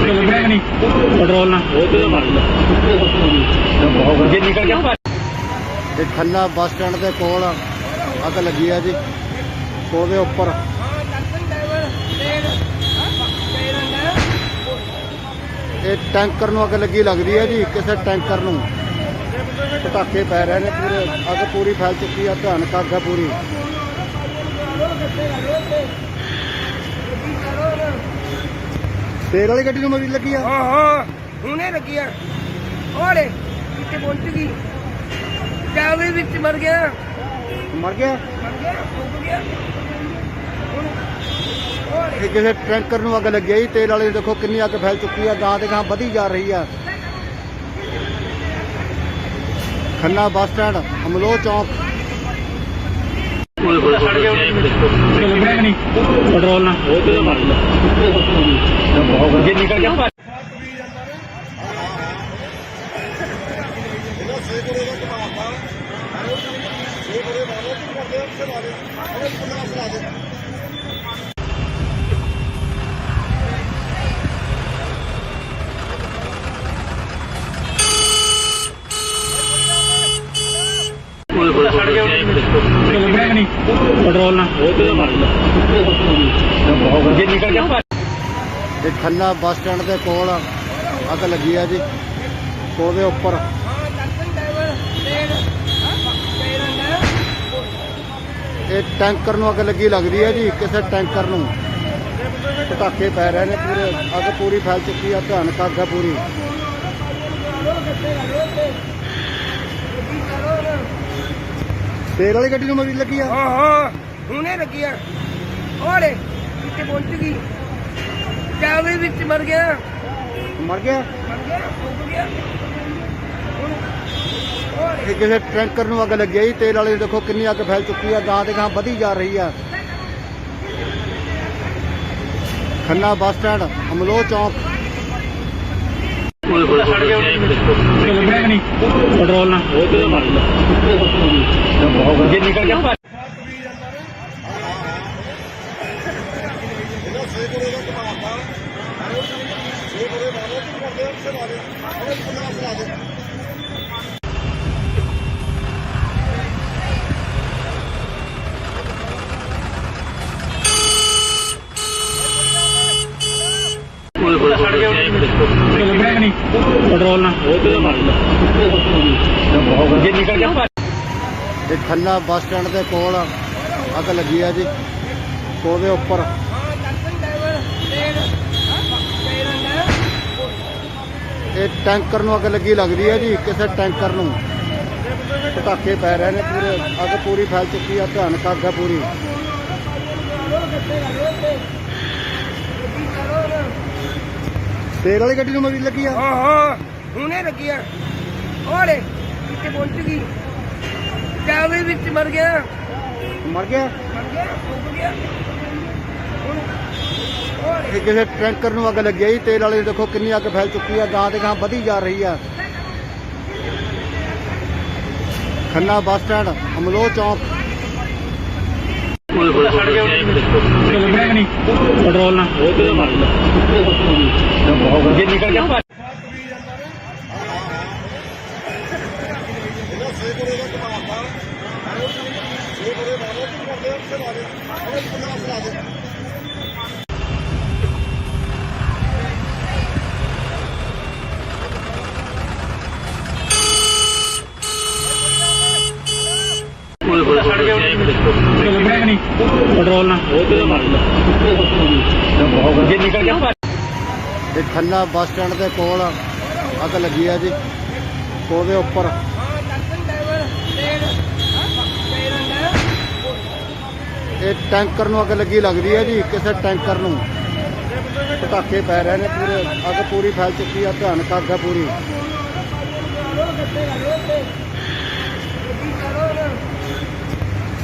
ਲੱਗਿਆ ਨਹੀਂ ਪੈਟਰੋਲ ਨਾਲ ਉਹ ਤੇ ਮਾਰ ਜੇ ਨਿਕਲ ਗਿਆ ਇਹ ਖੰਨਾ ਬੱਸ ਸਟੈਂਡ ਦੇ ਕੋਲ ਅੱਗ ਲੱਗੀ ਆ ਜੀ। ਉਹਦੇ ਉੱਪਰ ਇਹ ਟੈਂਕਰ ਨੂੰ ਅੱਗ ਲੱਗੀ ਲੱਗਦੀ ਹੈ ਜੀ। ਕਿਸੇ ਟੈਂਕਰ ਨੂੰ ਪਟਾਕੇ ਪੈ ਰਹੇ ਨੇ, ਪੂਰੇ ਅੱਗ ਪੂਰੀ ਫੈਲ ਚੁੱਕੀ ਆ। ਭਿਆਨਕ ਅੱਗ ਹੈ ਪੂਰੀ। ਤੇਲ ਵਾਲੀ ਗੱਡੀ ਨੂੰ ਮਰੀ ਲੱਗੀ ਆ ਹਾਂ ਹਾਂ ਹੁਣੇ ਲੱਗੀ ਆ ਉਹਲੇ ਕਿਤੇ ਪਹੁੰਚ ਗਈ ਜਾਵੇ ਵਿੱਚ ਮਰ ਗਿਆ ਮਰ ਗਿਆ ਮਰ ਗਿਆ ਡੁੱਬ ਗਿਆ ਉਹਲੇ ਇਹ ਕਿਸੇ ਟੈਂਕਰ ਨੂੰ ਅੱਗ ਲੱਗੀ ਆ ਜੀ ਤੇਲ ਵਾਲੇ ਦੇਖੋ ਕਿੰਨੀ ਅੱਗ ਫੈਲ ਚੁੱਕੀ ਆ ਗਾਂ ਦੇ ਗਾਂ ਵਧੀ ਜਾ ਰਹੀ ਆ ਖੰਨਾ ਬੱਸ ਸਟੈਂਡ ਅਮਲੋਹ ਚੌਂਕ ਪੈਟਰੋਲ ਨਾਲ ਜੇ ਨਿਕਲ ਗਿਆ ਪੈਟਰੋਲ ਨਾਲ ਜੇ ਨਿਕਲ ਗਿਆ ਇਹ ਖੰਨਾ ਬੱਸ ਸਟੈਂਡ ਦੇ ਕੋਲ ਅੱਗ ਲੱਗੀ ਆ ਜੀ ਪੁਲ ਦੇ ਉੱਪਰ ਇਹ ਟੈਂਕਰ ਨੂੰ ਅੱਗ ਲੱਗੀ ਲੱਗਦੀ ਹੈ ਜੀ ਕਿਸੇ ਟੈਂਕਰ ਨੂੰ ਪਟਾਕੇ ਪੈ ਰਹੇ ਨੇ ਪੂਰੇ ਅੱਗ ਪੂਰੀ ਫੈਲ ਚੁੱਕੀ ਆ ਭਿਆਨਕ ਅੱਗ ਆ ਪੂਰੀ ਤੇਲ ਵਾਲੀ ਗੱਡੀ ਨੂੰ ਮਰੀ ਲੱਗੀ ਆ ਹਾਂ ਹਾਂ ਹੁਣੇ ਲੱਗੀ ਆ ਉਹਲੇ ਕਿਤੇ ਪਹੁੰਚ ਗਈ ਜਾਵੇ ਵਿੱਚ ਮਰ ਗਿਆ ਮਰ ਗਿਆ ਮਰ ਗਿਆ ਡੁੱਬ ਗਿਆ ਇਹ ਕਿਸੇ ਟੈਂਕਰ ਨੂੰ ਅੱਗ ਲੱਗੀ ਆ ਜੀ ਤੇਲ ਵਾਲੇ ਦੇਖੋ ਕਿੰਨੀ ਅੱਗ ਫੈਲ ਚੁੱਕੀ ਆ ਗਾਂ ਦੇ ਗਾਂ ਵਧੀ ਜਾ ਰਹੀ ਆ ਖੰਨਾ ਬੱਸ ਸਟੈਂਡ ਅਮਲੋਹ ਚੌਂਕ ਪੈਟਰੋਲ ਨਾਲ ਜੇ ਨਿਕਲ ਗਿਆ ਪੈਟਰੋਲ ਨਾਲ ਜੇ ਨਿਕਲ ਗਿਆ ਇਹ ਖੰਨਾ ਬੱਸ ਸਟੈਂਡ ਦੇ ਕੋਲ ਅੱਗ ਲੱਗੀ ਆ ਜੀ ਪੁਲ ਦੇ ਉੱਪਰ ਇਹ ਟੈਂਕਰ ਨੂੰ ਅੱਗ ਲੱਗੀ ਲੱਗਦੀ ਹੈ ਜੀ ਕਿਸੇ ਟੈਂਕਰ ਨੂੰ ਪਟਾਕੇ ਪੈ ਰਹੇ ਨੇ ਪੂਰੇ ਅੱਗ ਪੂਰੀ ਫੈਲ ਚੁੱਕੀ ਆ ਭਿਆਨਕ ਅੱਗ ਆ ਪੂਰੀ ਤੇਲ ਵਾਲੀ ਗੱਡੀ ਨੂੰ ਮਰੀ ਲੱਗੀ ਆ ਹਾਂ ਹਾਂ ਹੁਣੇ ਲੱਗੀ ਆ ਉਹਲੇ ਕਿਤੇ ਪਹੁੰਚ ਗਈ ਜਾਵੇ ਵਿੱਚ ਮਰ ਗਿਆ ਮਰ ਗਿਆ ਮਰ ਗਿਆ ਡੁੱਬ ਗਿਆ ਉਹਲੇ ਇਹ ਕਿਸੇ ਟੈਂਕਰ ਨੂੰ ਅੱਗ ਲੱਗੀ ਆ ਜੀ ਤੇਲ ਵਾਲੇ ਦੇਖੋ ਕਿੰਨੀ ਅੱਗ ਫੈਲ ਚੁੱਕੀ ਆ ਗਾਂ ਦੇ ਗਾਂ ਵਧੀ ਜਾ ਰਹੀ ਆ ਖੰਨਾ ਬੱਸ ਸਟੈਂਡ ਅਮਲੋਹ ਚੌਂਕ ਪੈਟਰੋਲ ਨਾਲ ਜੇ ਨਿਕਲ ਗਿਆ ਪੈਟਰੋਲ ਨਾਲ ਜੇ ਨਿਕਲ ਗਿਆ ਇਹ ਖੰਨਾ ਬੱਸ ਸਟੈਂਡ ਦੇ ਕੋਲ ਅੱਗ ਲੱਗੀ ਆ ਜੀ ਪੁਲ ਦੇ ਉੱਪਰ ਇਹ ਟੈਂਕਰ ਨੂੰ ਅੱਗ ਲੱਗੀ ਲੱਗਦੀ ਹੈ ਜੀ ਕਿਸੇ ਟੈਂਕਰ ਨੂੰ ਪਟਾਕੇ ਪੈ ਰਹੇ ਨੇ ਪੂਰੇ ਅੱਗ ਪੂਰੀ ਫੈਲ ਚੁੱਕੀ ਆ ਭਿਆਨਕ ਅੱਗ ਆ ਪੂਰੀ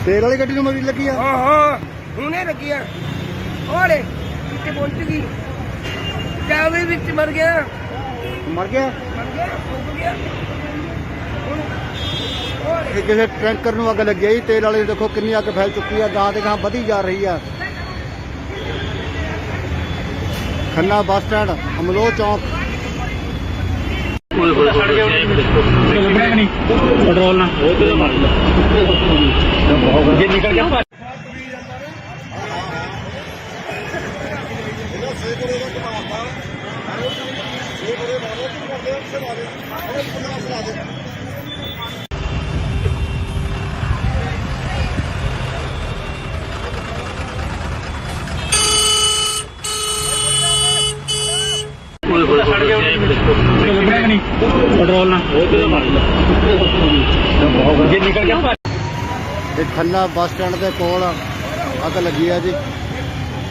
ਤੇਲ ਵਾਲੀ ਗੱਡੀ ਨੂੰ ਮਰੀ ਲੱਗੀ ਆ ਹਾਂ ਹਾਂ ਹੁਣੇ ਲੱਗੀ ਆ ਉਹਲੇ ਕਿਤੇ ਪਹੁੰਚ ਗਈ ਜਾਵੇ ਵਿੱਚ ਮਰ ਗਿਆ ਮਰ ਗਿਆ ਮਰ ਗਿਆ ਡੁੱਬ ਗਿਆ ਇਹ ਕਿਸੇ ਟੈਂਕਰ ਨੂੰ ਅੱਗ ਲੱਗੀ ਆ ਜੀ ਤੇਲ ਵਾਲੇ ਦੇਖੋ ਕਿੰਨੀ ਅੱਗ ਫੈਲ ਚੁੱਕੀ ਆ ਗਾਂ ਦੇ ਗਾਂ ਵਧੀ ਜਾ ਰਹੀ ਆ ਖੰਨਾ ਬੱਸ ਸਟੈਂਡ ਅਮਲੋਹ ਚੌਂਕ ਪੈਟਰੋਲ ਨਾਲ ਜੇ ਨਿਕਲ ਗਿਆ ਲੱਗਣਾ ਕਿ ਨਹੀਂ ਪੈਟਰੋਲ ਨਾਲ ਉਹ ਤੇ ਮਾਰ ਜੇ ਨਿਕਲ ਗਿਆ ਇਹ ਖੰਨਾ ਬੱਸ ਸਟੈਂਡ ਦੇ ਕੋਲ ਅੱਗ ਲੱਗੀ ਆ ਜੀ।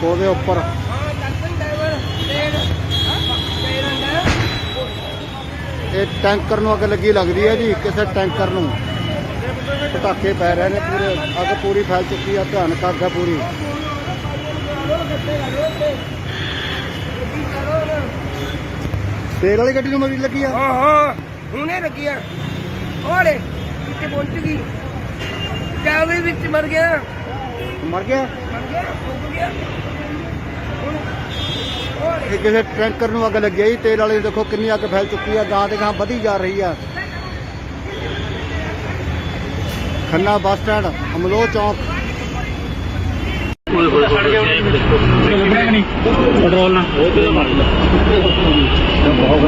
ਉਹਦੇ ਉੱਪਰ ਇਹ ਟੈਂਕਰ ਨੂੰ ਅੱਗ ਲੱਗੀ ਲੱਗਦੀ ਹੈ ਜੀ। ਕਿਸੇ ਟੈਂਕਰ ਨੂੰ ਪਟਾਕੇ ਪੈ ਰਹੇ ਨੇ, ਪੂਰੇ ਅੱਗ ਪੂਰੀ ਫੈਲ ਚੁੱਕੀ ਆ। ਭਿਆਨਕ ਅੱਗ ਆ ਪੂਰੀ। ਤੇਲ ਵਾਲੀ ਗੱਡੀ ਨੂੰ ਮਰੀ ਲੱਗੀ ਆ। ਹਾਂ ਹੁਣੇ ਲੱਗੀ ਆ। ਉਹਲੇ ਕਿੱਥੇ ਪਹੁੰਚ ਗਈ। ਚਾਵੇ ਵਿੱਚ ਮਰ ਗਿਆ। ਮਰ ਗਿਆ। ਫੁੱਕ ਗਿਆ। ਇਹ ਕਿਸੇ ਟੈਂਕਰ ਨੂੰ ਅੱਗ ਲੱਗੀ ਆ ਜੀ। ਤੇਲ ਵਾਲੀ ਦੇਖੋ ਕਿੰਨੀ ਅੱਗ ਫੈਲ ਚੁੱਕੀ ਆ। ਗਾਂ ਦੇ ਗਾਂ ਵਧੀ ਜਾ ਰਹੀ ਆ। ਖੰਨਾ ਬੱਸ ਸਟੈਂਡ, ਅਮਲੋਹ ਚੌਂਕ। ਲੱਗਣਾ ਕਿ ਨਹੀਂ ਪੈਟਰੋਲ ਨਾਲ ਉਹ ਤੇ ਮਾਰ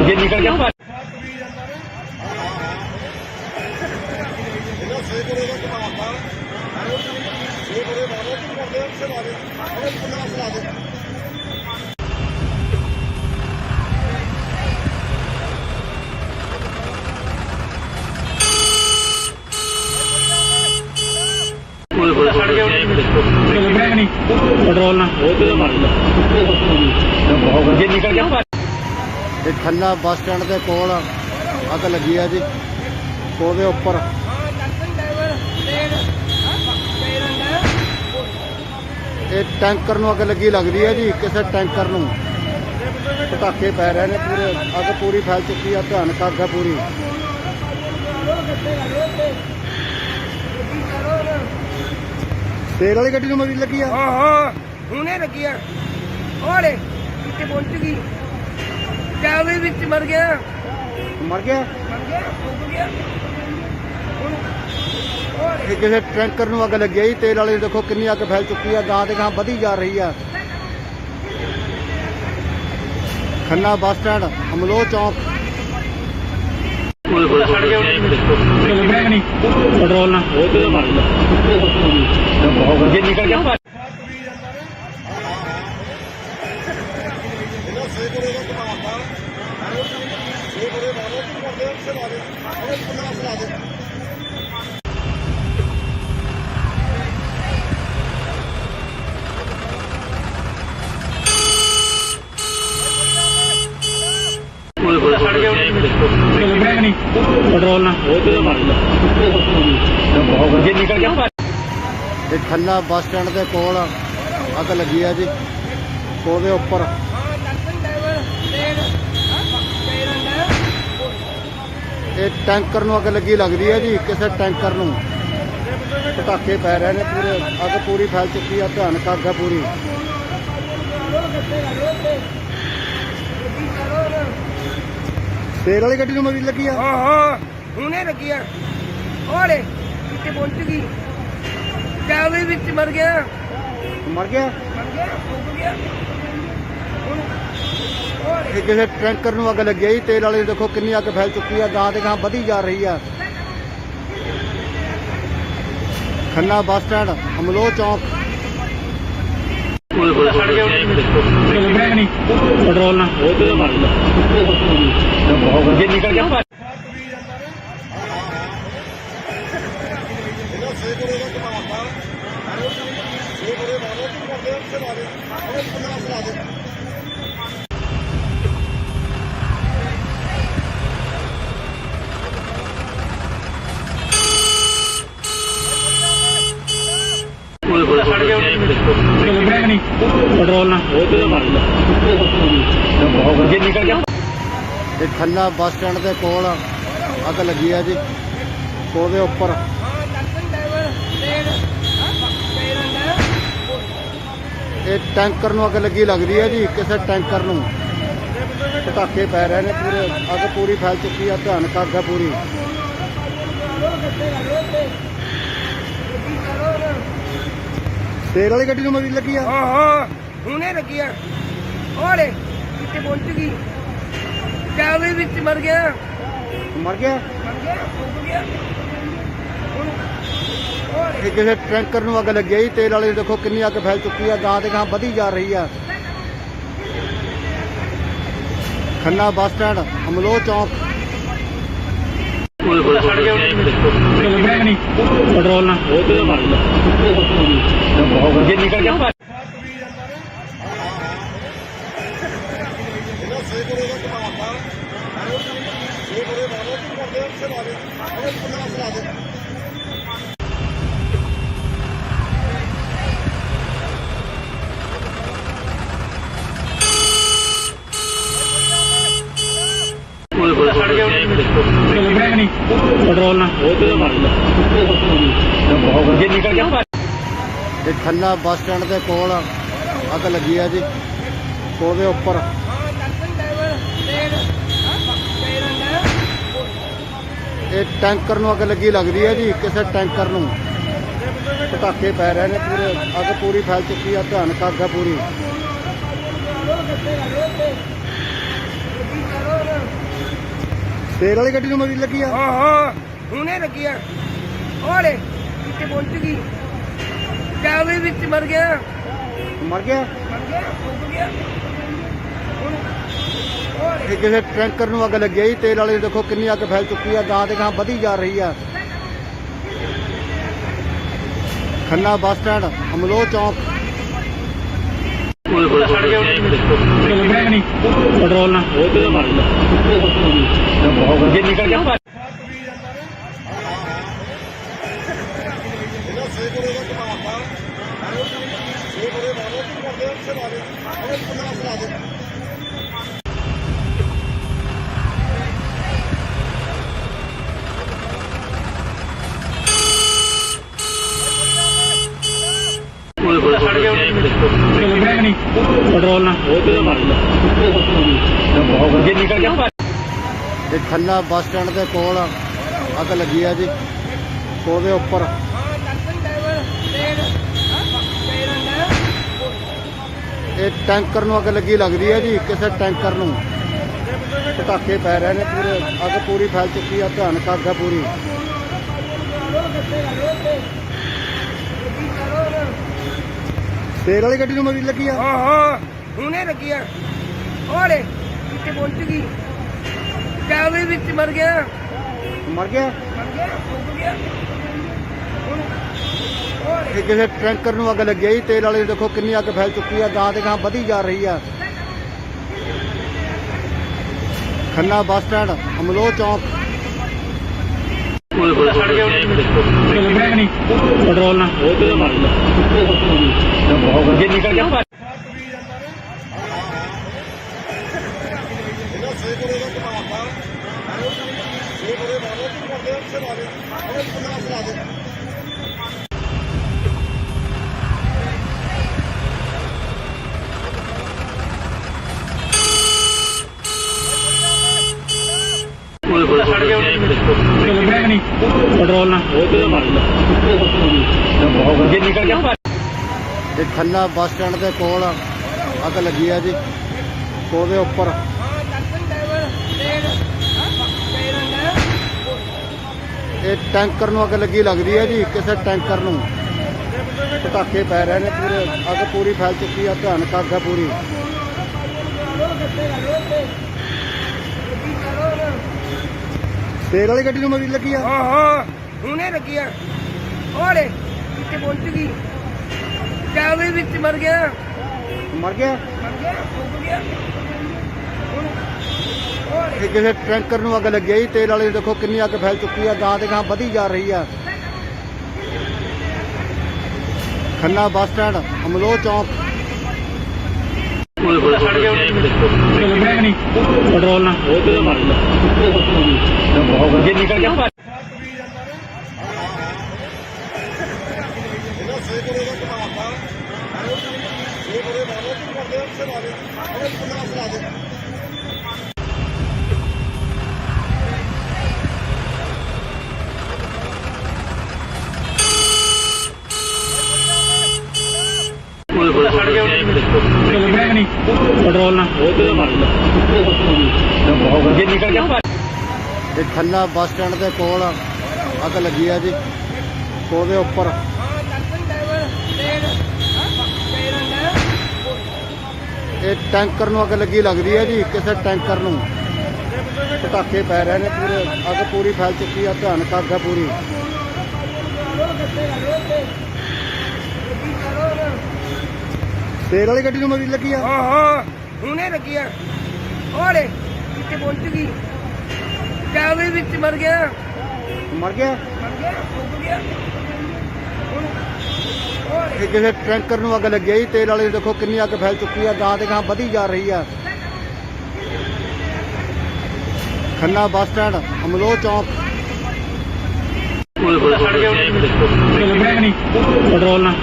ਜੇ ਨਿਕਲ ਗਿਆ ਲੱਗਣਾ ਕਿ ਨਹੀਂ ਪੈਟਰੋਲ ਨਾਲ ਉਹ ਤੇ ਮਾਰ ਜੇ ਨਿਕਲ ਗਿਆ ਇਹ ਖੰਨਾ ਬੱਸ ਸਟੈਂਡ ਦੇ ਕੋਲ ਅੱਗ ਲੱਗੀ ਆ ਜੀ। ਉਹਦੇ ਉੱਪਰ ਇਹ ਟੈਂਕਰ ਨੂੰ ਅੱਗ ਲੱਗੀ ਲੱਗਦੀ ਹੈ ਜੀ। ਕਿਸੇ ਟੈਂਕਰ ਨੂੰ ਪਟਾਕੇ ਪੈ ਰਹੇ ਨੇ, ਪੂਰੇ ਅੱਗ ਪੂਰੀ ਫੈਲ ਚੁੱਕੀ ਆ। ਭਿਆਨਕ ਅੱਗ ਆ ਪੂਰੀ। ਤੇਲ ਵਾਲੀ ਗੱਡੀ ਨੂੰ ਮਰੀ ਲੱਗੀ ਆ। ਹਾਂ ਹੁਣੇ ਲੱਗੀ ਆ। ਉਹਲੇ ਕਿੱਥੇ ਪਹੁੰਚ ਗਈ। ਚਾਵੇ ਵਿੱਚ ਮਰ ਗਿਆ। ਮਰ ਗਿਆ। ਫੁੱਕ ਗਿਆ। ਇਹ ਕਿਸੇ ਟੈਂਕਰ ਨੂੰ ਅੱਗ ਲੱਗੀ ਆ ਜੀ। ਤੇਲ ਵਾਲੀ ਦੇਖੋ ਕਿੰਨੀ ਅੱਗ ਫੈਲ ਚੁੱਕੀ ਆ। ਗਾਂ ਦੇ ਗਾਂ ਵਧੀ ਜਾ ਰਹੀ ਆ। ਖੰਨਾ ਬੱਸ ਸਟੈਂਡ, ਅਮਲੋਹ ਚੌਂਕ। ਲੱਗਣਾ ਕਿ ਨਹੀਂ ਪੈਟਰੋਲ ਨਾਲ ਉਹ ਤੇ ਮਾਰ ਜੇ ਨਿਕਲ ਗਿਆ ਲੱਗਣਾ ਕਿ ਨਹੀਂ ਪੈਟਰੋਲ ਨਾਲ ਉਹ ਤੇ ਮਾਰ ਜੇ ਨਿਕਲ ਗਿਆ ਇਹ ਖੰਨਾ ਬੱਸ ਸਟੈਂਡ ਦੇ ਕੋਲ ਅੱਗ ਲੱਗੀ ਆ ਜੀ। ਉਹਦੇ ਉੱਪਰ ਇਹ ਟੈਂਕਰ ਨੂੰ ਅੱਗ ਲੱਗੀ ਲੱਗਦੀ ਹੈ ਜੀ। ਕਿਸੇ ਟੈਂਕਰ ਨੂੰ ਪਟਾਕੇ ਪੈ ਰਹੇ ਨੇ, ਪੂਰੇ ਅੱਗ ਪੂਰੀ ਫੈਲ ਚੁੱਕੀ ਆ। ਭਿਆਨਕ ਅੱਗ ਆ ਪੂਰੀ। ਤੇਲ ਵਾਲੀ ਗੱਡੀ ਨੂੰ ਮਰੀ ਲੱਗੀ ਆ। ਹਾਂ ਹੁਣੇ ਲੱਗੀ ਆ। ਉਹਲੇ ਕਿੱਥੇ ਪਹੁੰਚ ਗਈ। ਚਾਵੇ ਵਿੱਚ ਮਰ ਗਿਆ। ਮਰ ਗਿਆ। ਫੁੱਕ ਗਿਆ। ਇਹ ਕਿਸੇ ਟੈਂਕਰ ਨੂੰ ਅੱਗ ਲੱਗੀ ਆ ਜੀ। ਤੇਲ ਵਾਲੀ ਦੇਖੋ ਕਿੰਨੀ ਅੱਗ ਫੈਲ ਚੁੱਕੀ ਆ। ਗਾਂ ਦੇ ਗਾਂ ਵਧੀ ਜਾ ਰਹੀ ਆ। ਖੰਨਾ ਬੱਸ ਸਟੈਂਡ, ਅਮਲੋਹ ਚੌਂਕ। ਲੱਗਣਾ ਕਿ ਨਹੀਂ ਪੈਟਰੋਲ ਨਾਲ ਉਹ ਤੇ ਮਾਰ ਜੇ ਨਿਕਲ ਗਿਆ ਲੱਗਣਾ ਕਿ ਨਹੀਂ ਪੈਟਰੋਲ ਨਾਲ ਉਹ ਤੇ ਮਾਰ ਜੇ ਨਿਕਲ ਗਿਆ ਇਹ ਖੰਨਾ ਬੱਸ ਸਟੈਂਡ ਦੇ ਕੋਲ ਅੱਗ ਲੱਗੀ ਆ ਜੀ। ਉਹਦੇ ਉੱਪਰ ਇਹ ਟੈਂਕਰ ਨੂੰ ਅੱਗ ਲੱਗੀ ਲੱਗਦੀ ਹੈ ਜੀ। ਕਿਸੇ ਟੈਂਕਰ ਨੂੰ ਪਟਾਕੇ ਪੈ ਰਹੇ ਨੇ, ਪੂਰੇ ਅੱਗ ਪੂਰੀ ਫੈਲ ਚੁੱਕੀ ਆ। ਭਿਆਨਕ ਅੱਗ ਆ ਪੂਰੀ। ਤੇਲ ਵਾਲੀ ਗੱਡੀ ਨੂੰ ਮਰੀ ਲੱਗੀ ਆ। ਹਾਂ ਹੁਣੇ ਲੱਗੀ ਆ। ਉਹਲੇ ਕਿੱਥੇ ਪਹੁੰਚ ਗਈ। ਚਾਵੇ ਵਿੱਚ ਮਰ ਗਿਆ। ਮਰ ਗਿਆ। ਫੁੱਕ ਗਿਆ। ਇਹ ਕਿਸੇ ਟੈਂਕਰ ਨੂੰ ਅੱਗ ਲੱਗੀ ਆ ਜੀ। ਤੇਲ ਵਾਲੀ ਦੇਖੋ ਕਿੰਨੀ ਅੱਗ ਫੈਲ ਚੁੱਕੀ ਆ। ਗਾਂ ਦੇ ਗਾਂ ਵਧੀ ਜਾ ਰਹੀ ਆ। ਖੰਨਾ ਬੱਸ ਸਟੈਂਡ ਅਮਲੋਹ ਚੌਂਕ ਲੱਗਿਆ ਨਹੀਂ ਪੈਟਰੋਲ ਨਾਲ ਉਹ ਤੇ ਮਾਰ ਜੇ ਨਿਕਲ ਗਿਆ ਲੱਗਿਆ ਨਹੀਂ ਪੈਟਰੋਲ ਨਾਲ ਉਹ ਤੇ ਮਾਰ ਜੇ ਨਿਕਲ ਗਿਆ ਇਹ ਖੰਨਾ ਬੱਸ ਸਟੈਂਡ ਦੇ ਕੋਲ ਅੱਗ ਲੱਗੀ ਆ ਜੀ ਉਹਦੇ ਉੱਪਰ ਇਹ ਟੈਂਕਰ ਨੂੰ ਅੱਗ ਲੱਗੀ ਲੱਗਦੀ ਹੈ ਜੀ ਕਿਸੇ ਟੈਂਕਰ ਨੂੰ ਪਟਾਕੇ ਪੈ ਰਹੇ ਨੇ ਪੂਰੇ ਅੱਗ ਪੂਰੀ ਫੈਲ ਚੁੱਕੀ ਆ ਭਿਆਨਕ ਅੱਗ ਆ ਪੂਰੀ ਤੇਲ ਵਾਲੀ ਗੱਡੀ ਨੂੰ ਮਰੀ ਲੱਗੀ ਆ ਹਾਂ ਹੁਣੇ ਲੱਗੀ ਆ ਓਲੇ ਕਿੱਥੇ ਪਹੁੰਚ ਗਈ ਕਾਵੇ ਵਿੱਚ ਮਰ ਗਿਆ ਮਰ ਗਿਆ ਡੁੱਬ ਗਿਆ ਇਹ ਕਿਸੇ ਟੈਂਕਰ ਨੂੰ ਅੱਗ ਲੱਗੀ ਆ ਜੀ ਤੇਲ ਵਾਲੇ ਦੇਖੋ ਕਿੰਨੀ ਅੱਗ ਫੈਲ ਚੁੱਕੀ ਆ ਗਾਂ ਦੇ ਗਾਂ ਵਧੀ ਜਾ ਰਹੀ ਆ ਖੰਨਾ ਬੱਸ ਸਟੈਂਡ ਅਮਲੋਹ ਚੌਂਕ ਲੱਗਿਆ ਨਹੀਂ ਪੈਟਰੋਲ ਨਾਲ ਉਹ ਤੇ ਮਾਰ ਜੇ ਨਿਕਲ ਗਿਆ ਲੱਗਿਆ ਨਹੀਂ ਪੈਟਰੋਲ ਨਾਲ ਉਹ ਤੇ ਮਾਰ ਜੇ ਨਿਕਲ ਗਿਆ ਇਹ ਖੰਨਾ ਬੱਸ ਸਟੈਂਡ ਦੇ ਕੋਲ ਅੱਗ ਲੱਗੀ ਆ ਜੀ ਉਹਦੇ ਉੱਪਰ ਇਹ ਟੈਂਕਰ ਨੂੰ ਅੱਗ ਲੱਗੀ ਲੱਗਦੀ ਹੈ ਜੀ ਕਿਸੇ ਟੈਂਕਰ ਨੂੰ ਪਟਾਕੇ ਪੈ ਰਹੇ ਨੇ ਪੂਰੇ ਅੱਗ ਪੂਰੀ ਫੈਲ ਚੁੱਕੀ ਆ ਭਿਆਨਕ ਅੱਗ ਆ ਪੂਰੀ ਤੇਲ ਵਾਲੀ ਗੱਡੀ ਨੂੰ ਮਰੀ ਲੱਗੀ ਆ ਹਾਂ ਹੁਣੇ ਲੱਗੀ ਆ ਓਲੇ ਕਿੱਥੇ ਪਹੁੰਚ ਗਈ ਕਾਵੇ ਵਿੱਚ ਮਰ ਗਿਆ ਮਰ ਗਿਆ ਡੁੱਬ ਗਿਆ ਇਹ ਕਿਸੇ ਟੈਂਕਰ ਨੂੰ ਅੱਗ ਲੱਗੀ ਆ ਜੀ ਤੇਲ ਵਾਲੇ ਦੇਖੋ ਕਿੰਨੀ ਅੱਗ ਫੈਲ ਚੁੱਕੀ ਆ ਗਾਂ ਦੇ ਗਾਂ ਵਧੀ ਜਾ ਰਹੀ ਆ ਖੰਨਾ ਬੱਸ ਸਟੈਂਡ ਅਮਲੋਹ ਚੌਂਕ ਲੱਗਿਆ ਨਹੀਂ ਪੈਟਰੋਲ ਨਾਲ ਉਹ ਤੇ ਮਾਰ ਜੇ ਨਿਕਲ ਗਿਆ ਲੱਗਿਆ ਨਹੀਂ ਪੈਟਰੋਲ ਨਾਲ ਉਹ ਤੇ ਮਾਰ ਜੇ ਨਿਕਲ ਗਿਆ ਇਹ ਖੰਨਾ ਬੱਸ ਸਟੈਂਡ ਦੇ ਕੋਲ ਅੱਗ ਲੱਗੀ ਆ ਜੀ ਉਹਦੇ ਉੱਪਰ ਇਹ ਟੈਂਕਰ ਨੂੰ ਅੱਗ ਲੱਗੀ ਲੱਗਦੀ ਹੈ ਜੀ ਕਿਸੇ ਟੈਂਕਰ ਨੂੰ ਪਟਾਕੇ ਪੈ ਰਹੇ ਨੇ ਪੂਰੇ ਅੱਗ ਪੂਰੀ ਫੈਲ ਚੁੱਕੀ ਆ ਭਿਆਨਕ ਅੱਗ ਆ ਪੂਰੀ ਤੇਲ ਵਾਲੀ ਗੱਡੀ ਨੂੰ ਮਰੀ ਲੱਗੀ ਆ ਹਾਂ ਹੁਣੇ ਲੱਗੀ ਆ ਓਲੇ ਕਿੱਥੇ ਪਹੁੰਚ ਗਈ ਕਾਵੇ ਵਿੱਚ ਮਰ ਗਿਆ ਮਰ ਗਿਆ ਡੁੱਬ ਗਿਆ ਇਹ ਕਿਸੇ ਟੈਂਕਰ ਨੂੰ ਅੱਗ ਲੱਗੀ ਆ ਜੀ ਤੇਲ ਵਾਲੇ ਦੇਖੋ ਕਿੰਨੀ ਅੱਗ ਫੈਲ ਚੁੱਕੀ ਆ ਗਾਂ ਦੇ ਗਾਂ ਵਧੀ ਜਾ ਰਹੀ ਆ ਖੰਨਾ ਬੱਸ ਸਟੈਂਡ ਅਮਲੋਹ ਚੌਂਕ ਲੱਗਿਆ ਨਹੀਂ ਪੈਟਰੋਲ ਨਾਲ ਉਹ ਤੇ ਮਾਰ ਜੇ ਨਿਕਲ ਗਿਆ ਲੱਗਿਆ ਨਹੀਂ ਪੈਟਰੋਲ ਨਾਲ ਉਹ ਤੇ ਮਾਰ ਜੇ ਨਿਕਲ ਗਿਆ ਇਹ ਖੰਨਾ ਬੱਸ ਸਟੈਂਡ ਦੇ ਕੋਲ ਅੱਗ ਲੱਗੀ ਆ ਜੀ ਉਹਦੇ ਉੱਪਰ ਇਹ ਟੈਂਕਰ ਨੂੰ ਅੱਗ ਲੱਗੀ ਲੱਗਦੀ ਹੈ ਜੀ। ਕਿਸੇ ਟੈਂਕਰ ਨੂੰ ਪਟਾਕੇ ਪੈ ਰਹੇ ਨੇ, ਪੂਰੇ ਅੱਗ ਪੂਰੀ ਫੈਲ ਚੁੱਕੀ ਆ। ਭਿਆਨਕ ਅੱਗ ਹੈ ਪੂਰੀ। ਤੇਲ ਵਾਲੀ ਗੱਡੀ ਨੂੰ ਮਰੀ ਲੱਗੀ ਆ। ਹਾਂ ਹੁਣੇ ਲੱਗੀ ਆ। ਉਹਲੇ ਕਿੱਥੇ ਪਹੁੰਚ ਗਈ। ਜਾਵੇ ਵਿੱਚ ਮਰ ਗਿਆ। ਮਰ ਗਿਆ। ਡੁੱਬ ਗਿਆ। ਇਹ ਕਿਸੇ ਟੈਂਕਰ ਨੂੰ ਅੱਗ ਲੱਗੀ ਆ ਜੀ। ਤੇਲ ਵਾਲੇ ਦੇਖੋ ਕਿੰਨੀ ਅੱਗ ਫੈਲ ਚੁੱਕੀ ਆ। ਗਾਂ ਤੇ ਗਾਂ ਵਧੀ ਜਾ ਰਹੀ ਆ। ਖੰਨਾ ਬੱਸ ਸਟੈਂਡ, ਅਮਲੋਹ ਚੌਂਕ। ਪੈਟਰੋਲ ਨਾਲ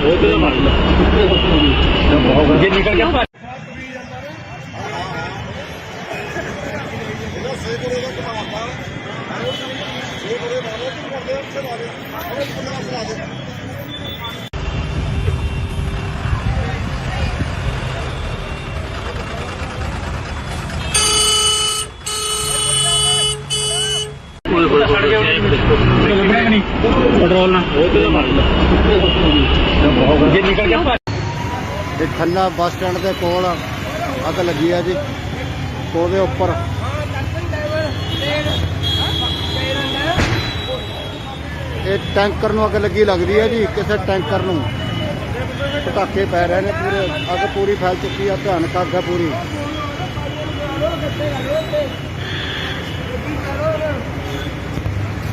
ਜੇ ਨਿਕਲ ਗਿਆ ਪੈਟਰੋਲ ਨਾਲ ਜੇ ਨਿਕਲ ਗਿਆ। ਇਹ ਖੰਨਾ ਬੱਸ ਸਟੈਂਡ ਦੇ ਕੋਲ ਅੱਗ ਲੱਗੀ ਆ ਜੀ। ਉਹਦੇ ਉੱਪਰ ਇਹ ਟੈਂਕਰ ਨੂੰ ਅੱਗ ਲੱਗੀ ਲੱਗਦੀ ਹੈ ਜੀ। ਕਿਸੇ ਟੈਂਕਰ ਨੂੰ ਪਟਾਕੇ ਪੈ ਰਹੇ ਨੇ, ਪੂਰੇ ਅੱਗ ਪੂਰੀ ਫੈਲ ਚੁੱਕੀ ਆ। ਭਿਆਨਕ ਅੱਗ ਹੈ ਪੂਰੀ।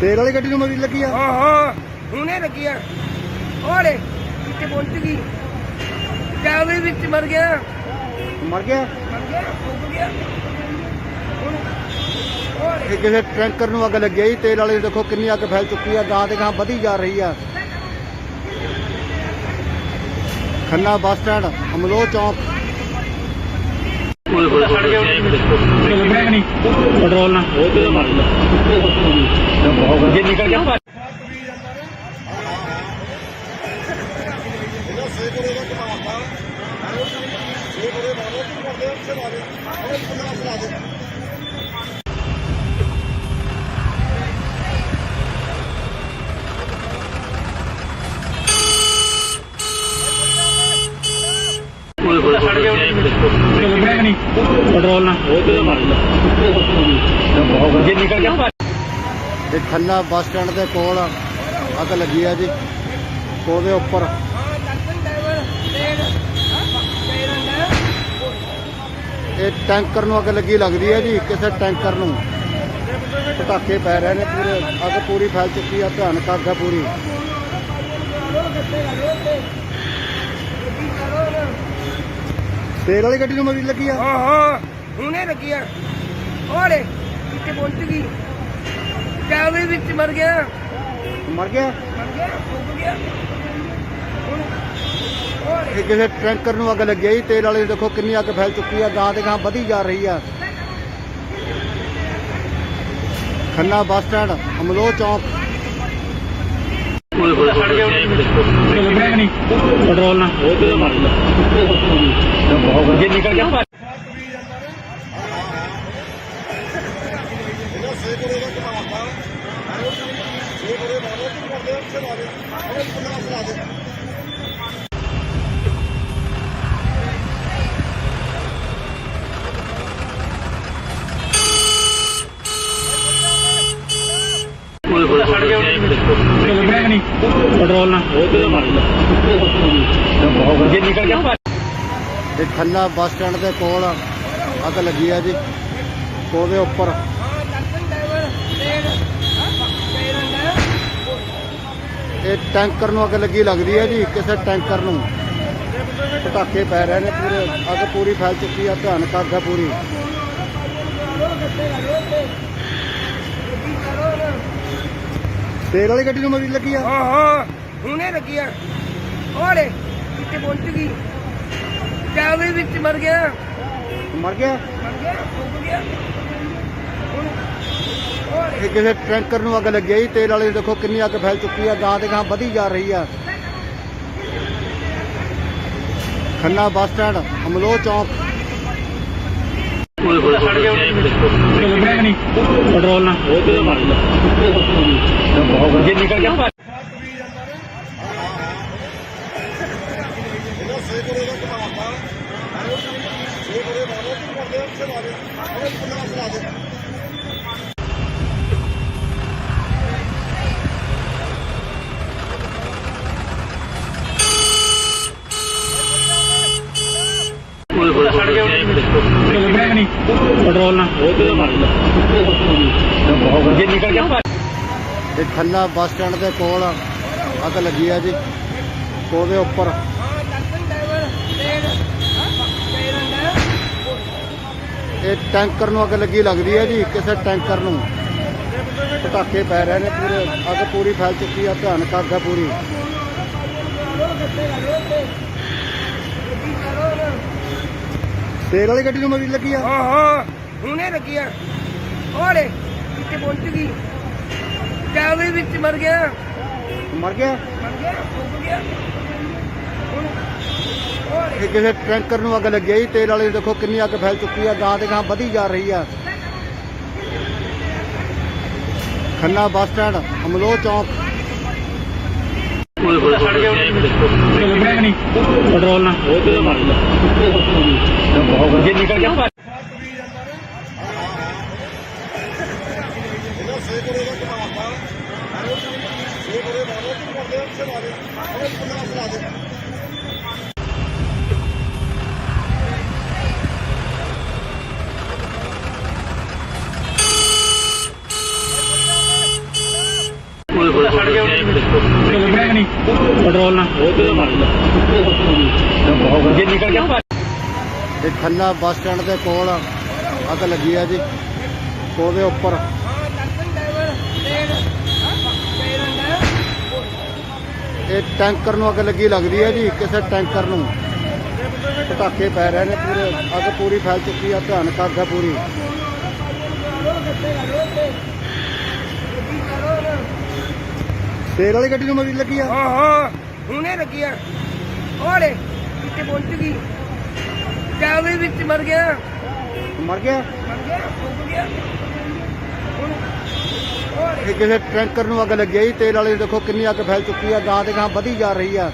ਤੇਲ ਵਾਲੀ ਗੱਡੀ ਨੂੰ ਮਰੀ ਲੱਗੀ ਆ। ਹਾਂ ਹੁਣੇ ਲੱਗੀ ਆ। ਉਹਲੇ ਕਿੱਥੇ ਪਹੁੰਚ ਗਈ। ਜਾਵੇ ਵਿੱਚ ਮਰ ਗਿਆ। ਮਰ ਗਿਆ। ਡੁੱਬ ਗਿਆ। ਇਹ ਕਿਸੇ ਟੈਂਕਰ ਨੂੰ ਅੱਗ ਲੱਗੀ ਆ ਜੀ। ਤੇਲ ਵਾਲੇ ਦੇਖੋ ਕਿੰਨੀ ਅੱਗ ਫੈਲ ਚੁੱਕੀ ਆ। ਗਾਂ ਤੇ ਗਾਂ ਵਧੀ ਜਾ ਰਹੀ ਆ। ਖੰਨਾ ਬੱਸ ਸਟੈਂਡ, ਅਮਲੋਹ ਚੌਂਕ। ਪੈਟਰੋਲ ਨਾਲ ਜੇ ਨਿਕਲ ਗਿਆ। ਪੈਟਰੋਲ ਨਾਲ ਜੇ ਨਿਕਲ ਗਿਆ। ਇਹ ਖੰਨਾ ਬੱਸ ਸਟੈਂਡ ਦੇ ਕੋਲ ਅੱਗ ਲੱਗੀ ਆ ਜੀ। ਉਹਦੇ ਉੱਪਰ ਇਹ ਟੈਂਕਰ ਨੂੰ ਅੱਗ ਲੱਗੀ ਲੱਗਦੀ ਹੈ ਜੀ। ਕਿਸੇ ਟੈਂਕਰ ਨੂੰ ਪਟਾਕੇ ਪੈ ਰਹੇ ਨੇ, ਪੂਰੇ ਅੱਗ ਪੂਰੀ ਫੈਲ ਚੁੱਕੀ ਆ। ਭਿਆਨਕ ਅੱਗ ਹੈ ਪੂਰੀ। ਤੇਲ ਵਾਲੀ ਗੱਡੀ ਨੂੰ ਮਰੀ ਲੱਗੀ ਆ। ਹਾਂ ਹੁਣੇ ਲੱਗੀ ਆ। ਉਹਲੇ ਕਿੱਥੇ ਪਹੁੰਚ ਗਈ। ਜਾਵੇ ਵਿੱਚ ਮਰ ਗਿਆ। ਮਰ ਗਿਆ। ਡੁੱਬ ਗਿਆ। ਇਹ ਕਿਸੇ ਟੈਂਕਰ ਨੂੰ ਅੱਗ ਲੱਗੀ ਆ ਜੀ। ਤੇਲ ਵਾਲੇ ਦੇਖੋ ਕਿੰਨੀ ਅੱਗ ਫੈਲ ਚੁੱਕੀ ਆ। ਗਾਂ ਤੇ ਗਾਂ ਵਧੀ ਜਾ ਰਹੀ ਆ। ਖੰਨਾ ਬੱਸ ਸਟੈਂਡ, ਅਮਲੋਹ ਚੌਂਕ। ਪੈਟਰੋਲ ਨਾਲ ਜੇ ਨਿਕਲ ਗਿਆ। ਪੈਟਰੋਲ ਨਾਲ ਜੇ ਨਿਕਲ ਗਿਆ। ਇਹ ਖੰਨਾ ਬੱਸ ਸਟੈਂਡ ਦੇ ਕੋਲ ਅੱਗ ਲੱਗੀ ਆ ਜੀ। ਉਹਦੇ ਉੱਪਰ ਇਹ ਟੈਂਕਰ ਨੂੰ ਅੱਗ ਲੱਗੀ ਲੱਗਦੀ ਹੈ ਜੀ। ਕਿਸੇ ਟੈਂਕਰ ਨੂੰ ਪਟਾਕੇ ਪੈ ਰਹੇ ਨੇ, ਪੂਰੇ ਅੱਗ ਪੂਰੀ ਫੈਲ ਚੁੱਕੀ ਆ। ਭਿਆਨਕ ਅੱਗ ਹੈ ਪੂਰੀ। ਤੇਲ ਵਾਲੀ ਗੱਡੀ ਨੂੰ ਮਰੀ ਲੱਗੀ ਆ। ਹਾਂ ਹੁਣੇ ਲੱਗੀ ਆ। ਉਹਲੇ ਕਿੱਥੇ ਪਹੁੰਚ ਗਈ। ਜਾਵੇ ਵਿੱਚ ਮਰ ਗਿਆ। ਮਰ ਗਿਆ। ਡੁੱਬ ਗਿਆ। ਇਹ ਕਿਸੇ ਟੈਂਕਰ ਨੂੰ ਅੱਗ ਲੱਗੀ ਆ ਜੀ। ਤੇਲ ਵਾਲੇ ਦੇਖੋ ਕਿੰਨੀ ਅੱਗ ਫੈਲ ਚੁੱਕੀ ਆ। ਗਾਂ ਤੇ ਗਾਂ ਵਧੀ ਜਾ ਰਹੀ ਆ। ਖੰਨਾ ਬੱਸ ਸਟੈਂਡ, ਅਮਲੋਹ ਚੌਂਕ। ਪੈਟਰੋਲ ਨਾਲ ਜੇ ਨਿਕਲ ਗਿਆ। ਇਹ ਪੈਟਰੋਲ ਨਾਲ ਜੇ ਨਿਕਲ ਗਿਆ ਇਹ ਖੰਨਾ ਬੱਸ ਸਟੈਂਡ ਦੇ ਕੋਲ ਅੱਗ ਲੱਗੀ ਆ ਜੀ। ਉਹਦੇ ਉੱਪਰ ਇਹ ਟੈਂਕਰ ਨੂੰ ਅੱਗ ਲੱਗੀ ਲੱਗਦੀ ਹੈ ਜੀ। ਕਿਸੇ ਟੈਂਕਰ ਨੂੰ ਪਟਾਕੇ ਪੈ ਰਹੇ ਨੇ ਪੂਰੇ। ਅੱਗ ਪੂਰੀ ਫੈਲ ਚੁੱਕੀ ਆ। ਭਿਆਨਕ ਅੱਗ ਆ ਪੂਰੀ। ਤੇਲ ਵਾਲੀ ਗੱਡੀ ਨੂੰ ਮਰੀ ਲੱਗੀ ਆ। ਹਾਂ ਹੁਣੇ ਲੱਗੀ ਆ। ਉਹਲੇ ਕਿੱਥੇ ਪਹੁੰਚ ਗਈ। ਚਾਵੇ ਵਿੱਚ ਮਰ ਗਿਆ। ਮਰ ਗਿਆ। ਡੁੱਬ ਗਿਆ। ਇਹ ਕਿਸੇ ਟੈਂਕਰ ਨੂੰ ਅੱਗ ਲੱਗੀ ਆ ਜੀ। ਤੇਲ ਵਾਲੇ ਦੇਖੋ ਕਿੰਨੀ ਅੱਗ ਫੈਲ ਚੁੱਕੀ ਆ। ਗਾਂ ਤੇ ਗਾਂ ਵਧੀ ਜਾ ਰਹੀ ਆ। ਖੰਨਾ ਬੱਸ ਸਟੈਂਡ ਅਮਲੋਹ ਚੌਂਕ। ਪੈਟਰੋਲ ਨਾਲ ਜੇ ਨਿਕਲ ਗਿਆ ਪੈਟਰੋਲ ਨਾਲ ਜੇ ਨਿਕਲ ਗਿਆ ਇਹ ਖੰਨਾ ਬੱਸ ਸਟੈਂਡ ਦੇ ਕੋਲ ਅੱਗ ਲੱਗੀ ਆ ਜੀ। ਉਹਦੇ ਉੱਪਰ ਇਹ ਟੈਂਕਰ ਨੂੰ ਅੱਗ ਲੱਗੀ ਲੱਗਦੀ ਹੈ ਜੀ। ਕਿਸੇ ਟੈਂਕਰ ਨੂੰ ਪਟਾਕੇ ਪੈ ਰਹੇ ਨੇ ਪੂਰੇ। ਅੱਗ ਪੂਰੀ ਫੈਲ ਚੁੱਕੀ ਆ। ਭਿਆਨਕ ਅੱਗ ਆ ਪੂਰੀ। ਤੇਲ ਵਾਲੀ ਗੱਡੀ ਨੂੰ ਮਰੀ ਲੱਗੀ ਆ। ਹਾਂ ਹੁਣੇ ਲੱਗੀ ਆ। ਉਹਲੇ ਕਿੱਥੇ ਪਹੁੰਚ ਗਈ। ਚਾਵੇ ਵਿੱਚ ਮਰ ਗਿਆ। ਮਰ ਗਿਆ। ਡੁੱਬ ਗਿਆ। ਇਹ ਕਿਸੇ ਟੈਂਕਰ ਨੂੰ ਅੱਗ ਲੱਗੀ ਆ ਜੀ। ਤੇਲ ਵਾਲੇ ਦੇਖੋ ਕਿੰਨੀ ਅੱਗ ਫੈਲ ਚੁੱਕੀ ਆ। ਗਾਂ ਤੇ ਗਾਂ ਵਧੀ ਜਾ ਰਹੀ ਆ।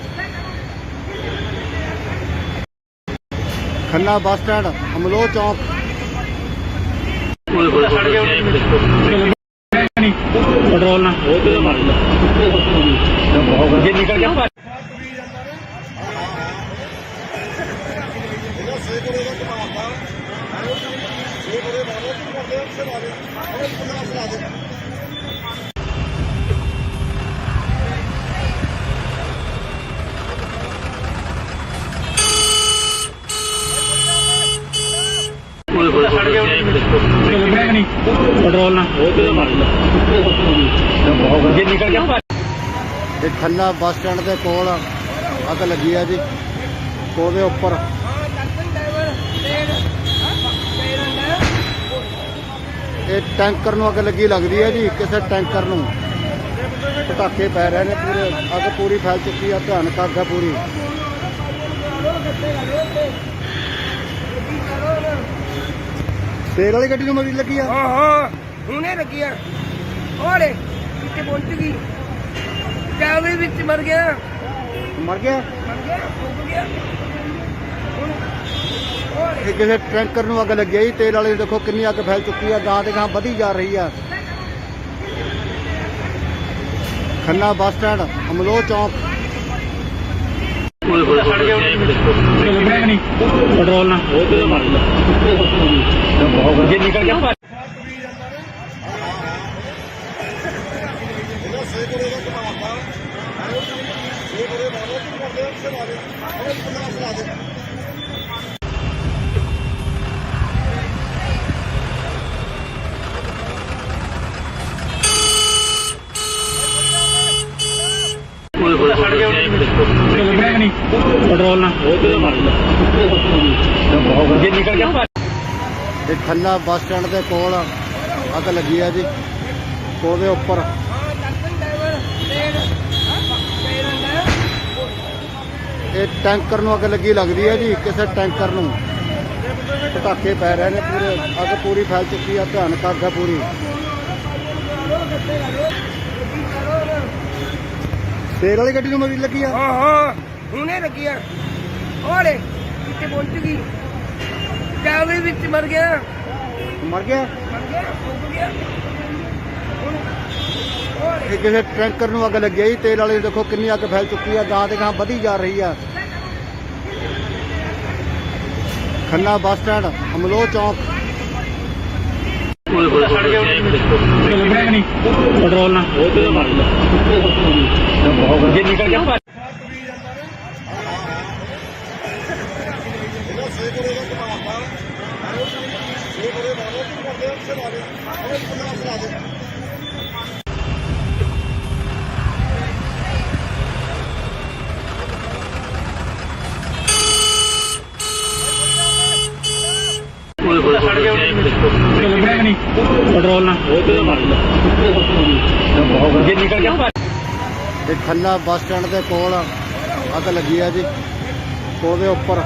ਖੰਨਾ ਬੱਸ ਸਟੈਂਡ ਅਮਲੋਹ ਚੌਂਕ। ਪੈਟਰੋਲ ਨਾਲ ਜੇ ਨਿਕਲ ਗਿਆ ਪੈਟਰੋਲ ਨਾਲ ਜੇ ਨਿਕਲ ਗਿਆ ਇਹ ਖੰਨਾ ਬੱਸ ਸਟੈਂਡ ਦੇ ਕੋਲ ਅੱਗ ਲੱਗੀ ਆ ਜੀ। ਉਹਦੇ ਉੱਪਰ ਇਹ ਟੈਂਕਰ ਨੂੰ ਅੱਗ ਲੱਗੀ ਲੱਗਦੀ ਹੈ ਜੀ। ਕਿਸੇ ਟੈਂਕਰ ਨੂੰ ਪਟਾਕੇ ਪੈ ਰਹੇ ਨੇ ਪੂਰੇ। ਅੱਗ ਪੂਰੀ ਫੈਲ ਚੁੱਕੀ ਆ। ਭਿਆਨਕ ਅੱਗ ਆ ਪੂਰੀ। ਤੇਲ ਵਾਲੀ ਗੱਡੀ ਨੂੰ ਮਰੀ ਲੱਗੀ ਆ। ਹਾਂ ਹੁਣੇ ਲੱਗੀ ਆ। ਉਹਲੇ ਕਿੱਥੇ ਪਹੁੰਚ ਗਈ। ਚਾਵੇ ਵਿੱਚ ਮਰ ਗਿਆ। ਮਰ ਗਿਆ। ਡੁੱਬ ਗਿਆ। ਇਹ ਕਿਸੇ ਟੈਂਕਰ ਨੂੰ ਅੱਗ ਲੱਗੀ ਆ ਜੀ। ਤੇਲ ਵਾਲੇ ਦੇਖੋ ਕਿੰਨੀ ਅੱਗ ਫੈਲ ਚੁੱਕੀ ਆ। ਗਾਂ ਤੇ ਗਾਂ ਵਧੀ ਜਾ ਰਹੀ ਆ। ਖੰਨਾ ਬੱਸ ਸਟੈਂਡ ਅਮਲੋਹ ਚੌਂਕ। ਪੈਟਰੋਲ ਨਾਲ ਜੇ ਨਿਕਲ ਗਿਆ ਪੈਟਰੋਲ ਨਾਲ ਜੇ ਨਿਕਲ ਗਿਆ ਇਹ ਖੰਨਾ ਬੱਸ ਸਟੈਂਡ ਦੇ ਕੋਲ ਅੱਗ ਲੱਗੀ ਆ ਜੀ। ਉਹਦੇ ਉੱਪਰ ਇਹ ਟੈਂਕਰ ਨੂੰ ਅੱਗ ਲੱਗੀ ਲੱਗਦੀ ਹੈ ਜੀ। ਕਿਸੇ ਟੈਂਕਰ ਨੂੰ ਪਟਾਕੇ ਪੈ ਰਹੇ ਨੇ ਪੂਰੇ। ਅੱਗ ਪੂਰੀ ਫੈਲ ਚੁੱਕੀ ਆ। ਭਿਆਨਕ ਅੱਗ ਆ ਪੂਰੀ। ਤੇਲ ਵਾਲੀ ਗੱਡੀ ਨੂੰ ਮਰੀ ਲੱਗੀ ਆ। ਹਾਂ ਹੁਣੇ ਲੱਗੀ ਆ। ਉਹਲੇ ਕਿੱਥੇ ਪਹੁੰਚ ਗਈ। ਜਾਵੇ ਵਿੱਚ ਮਰ ਗਿਆ ਮਰ ਗਿਆ ਡੁੱਬ ਗਿਆ ਇਹ ਕਿਸੇ ਟੈਂਕਰ ਨੂੰ ਅੱਗ ਲੱਗੀ ਹੈ ਜੀ ਤੇਲ ਵਾਲੇ ਦੇਖੋ ਕਿੰਨੀ ਅੱਗ ਫੈਲ ਚੁੱਕੀ ਆ ਗਾਂ ਤੇ ਗਾਂ ਵਧੀ ਜਾ ਰਹੀ ਆ ਖੰਨਾ ਬੱਸ ਸਟੈਂਡ ਅਮਲੋਹ ਚੌਂਕ ਪੈਟਰੋਲ ਨਾਲ ਜੇ ਨਿਕਲ ਗਿਆ ਪੈਟਰੋਲ ਨਾਲ ਜੇ ਨਿਕਲ ਗਿਆ ਇਹ ਖੰਨਾ ਬੱਸ ਸਟੈਂਡ ਦੇ ਕੋਲ ਅੱਗ ਲੱਗੀ ਆ ਜੀ ਉਹਦੇ ਉੱਪਰ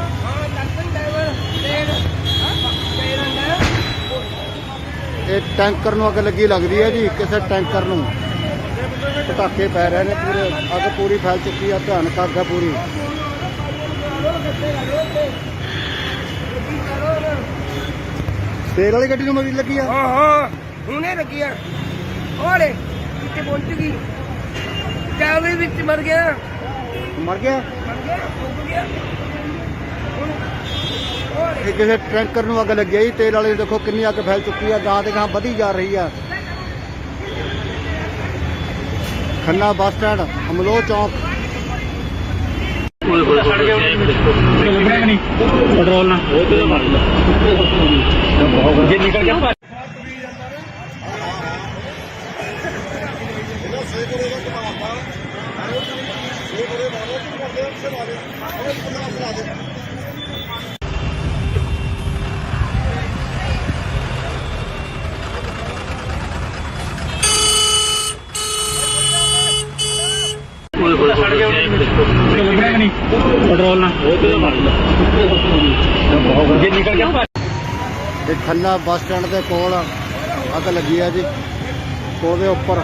ਇਹ ਟੈਂਕਰ ਨੂੰ ਅੱਗ ਲੱਗੀ ਲੱਗਦੀ ਹੈ ਜੀ ਕਿਸੇ ਟੈਂਕਰ ਨੂੰ ਪਟਾਕੇ ਪੈ ਰਹੇ ਨੇ ਪੂਰੇ ਅੱਗ ਪੂਰੀ ਫੈਲ ਚੁੱਕੀ ਆ ਭਿਆਨਕ ਅੱਗ ਆ ਪੂਰੀ ਤੇਲ ਵਾਲੀ ਗੱਡੀ ਨੂੰ ਵੀ ਲੱਗੀ ਆ ਹਾਂ ਹੁਣੇ ਲੱਗੀ ਆ ਓਲੇ ਕਿੱਥੇ ਪਹੁੰਚ ਗਈ ਜਾਵੇ ਵਿੱਚ ਮਰ ਗਿਆ ਮਰ ਗਿਆ ਡੁੱਬ ਗਿਆ ਇਹ ਕਿਸੇ ਟੈਂਕਰ ਨੂੰ ਅੱਗ ਲੱਗੀ ਆ ਜੀ ਤੇਲ ਵਾਲੇ ਦੇਖੋ ਕਿੰਨੀ ਅੱਗ ਫੈਲ ਚੁੱਕੀ ਆ ਗਾਂ ਤੇ ਗਾਂ ਵਧੀ ਜਾ ਰਹੀ ਆ ਖੰਨਾ ਬੱਸ ਸਟੈਂਡ ਅਮਲੋਹ ਚੌਂਕ ਪੈਟਰੋਲ ਨਾਲ ਜੇ ਨਿਕਲ ਗਿਆ ਪੈਟਰੋਲ ਨਾਲ ਜੇ ਨਿਕਲ ਗਿਆ ਇਹ ਖੰਨਾ ਬੱਸ ਸਟੈਂਡ ਦੇ ਕੋਲ ਅੱਗ ਲੱਗੀ ਆ ਜੀ ਉਹਦੇ ਉੱਪਰ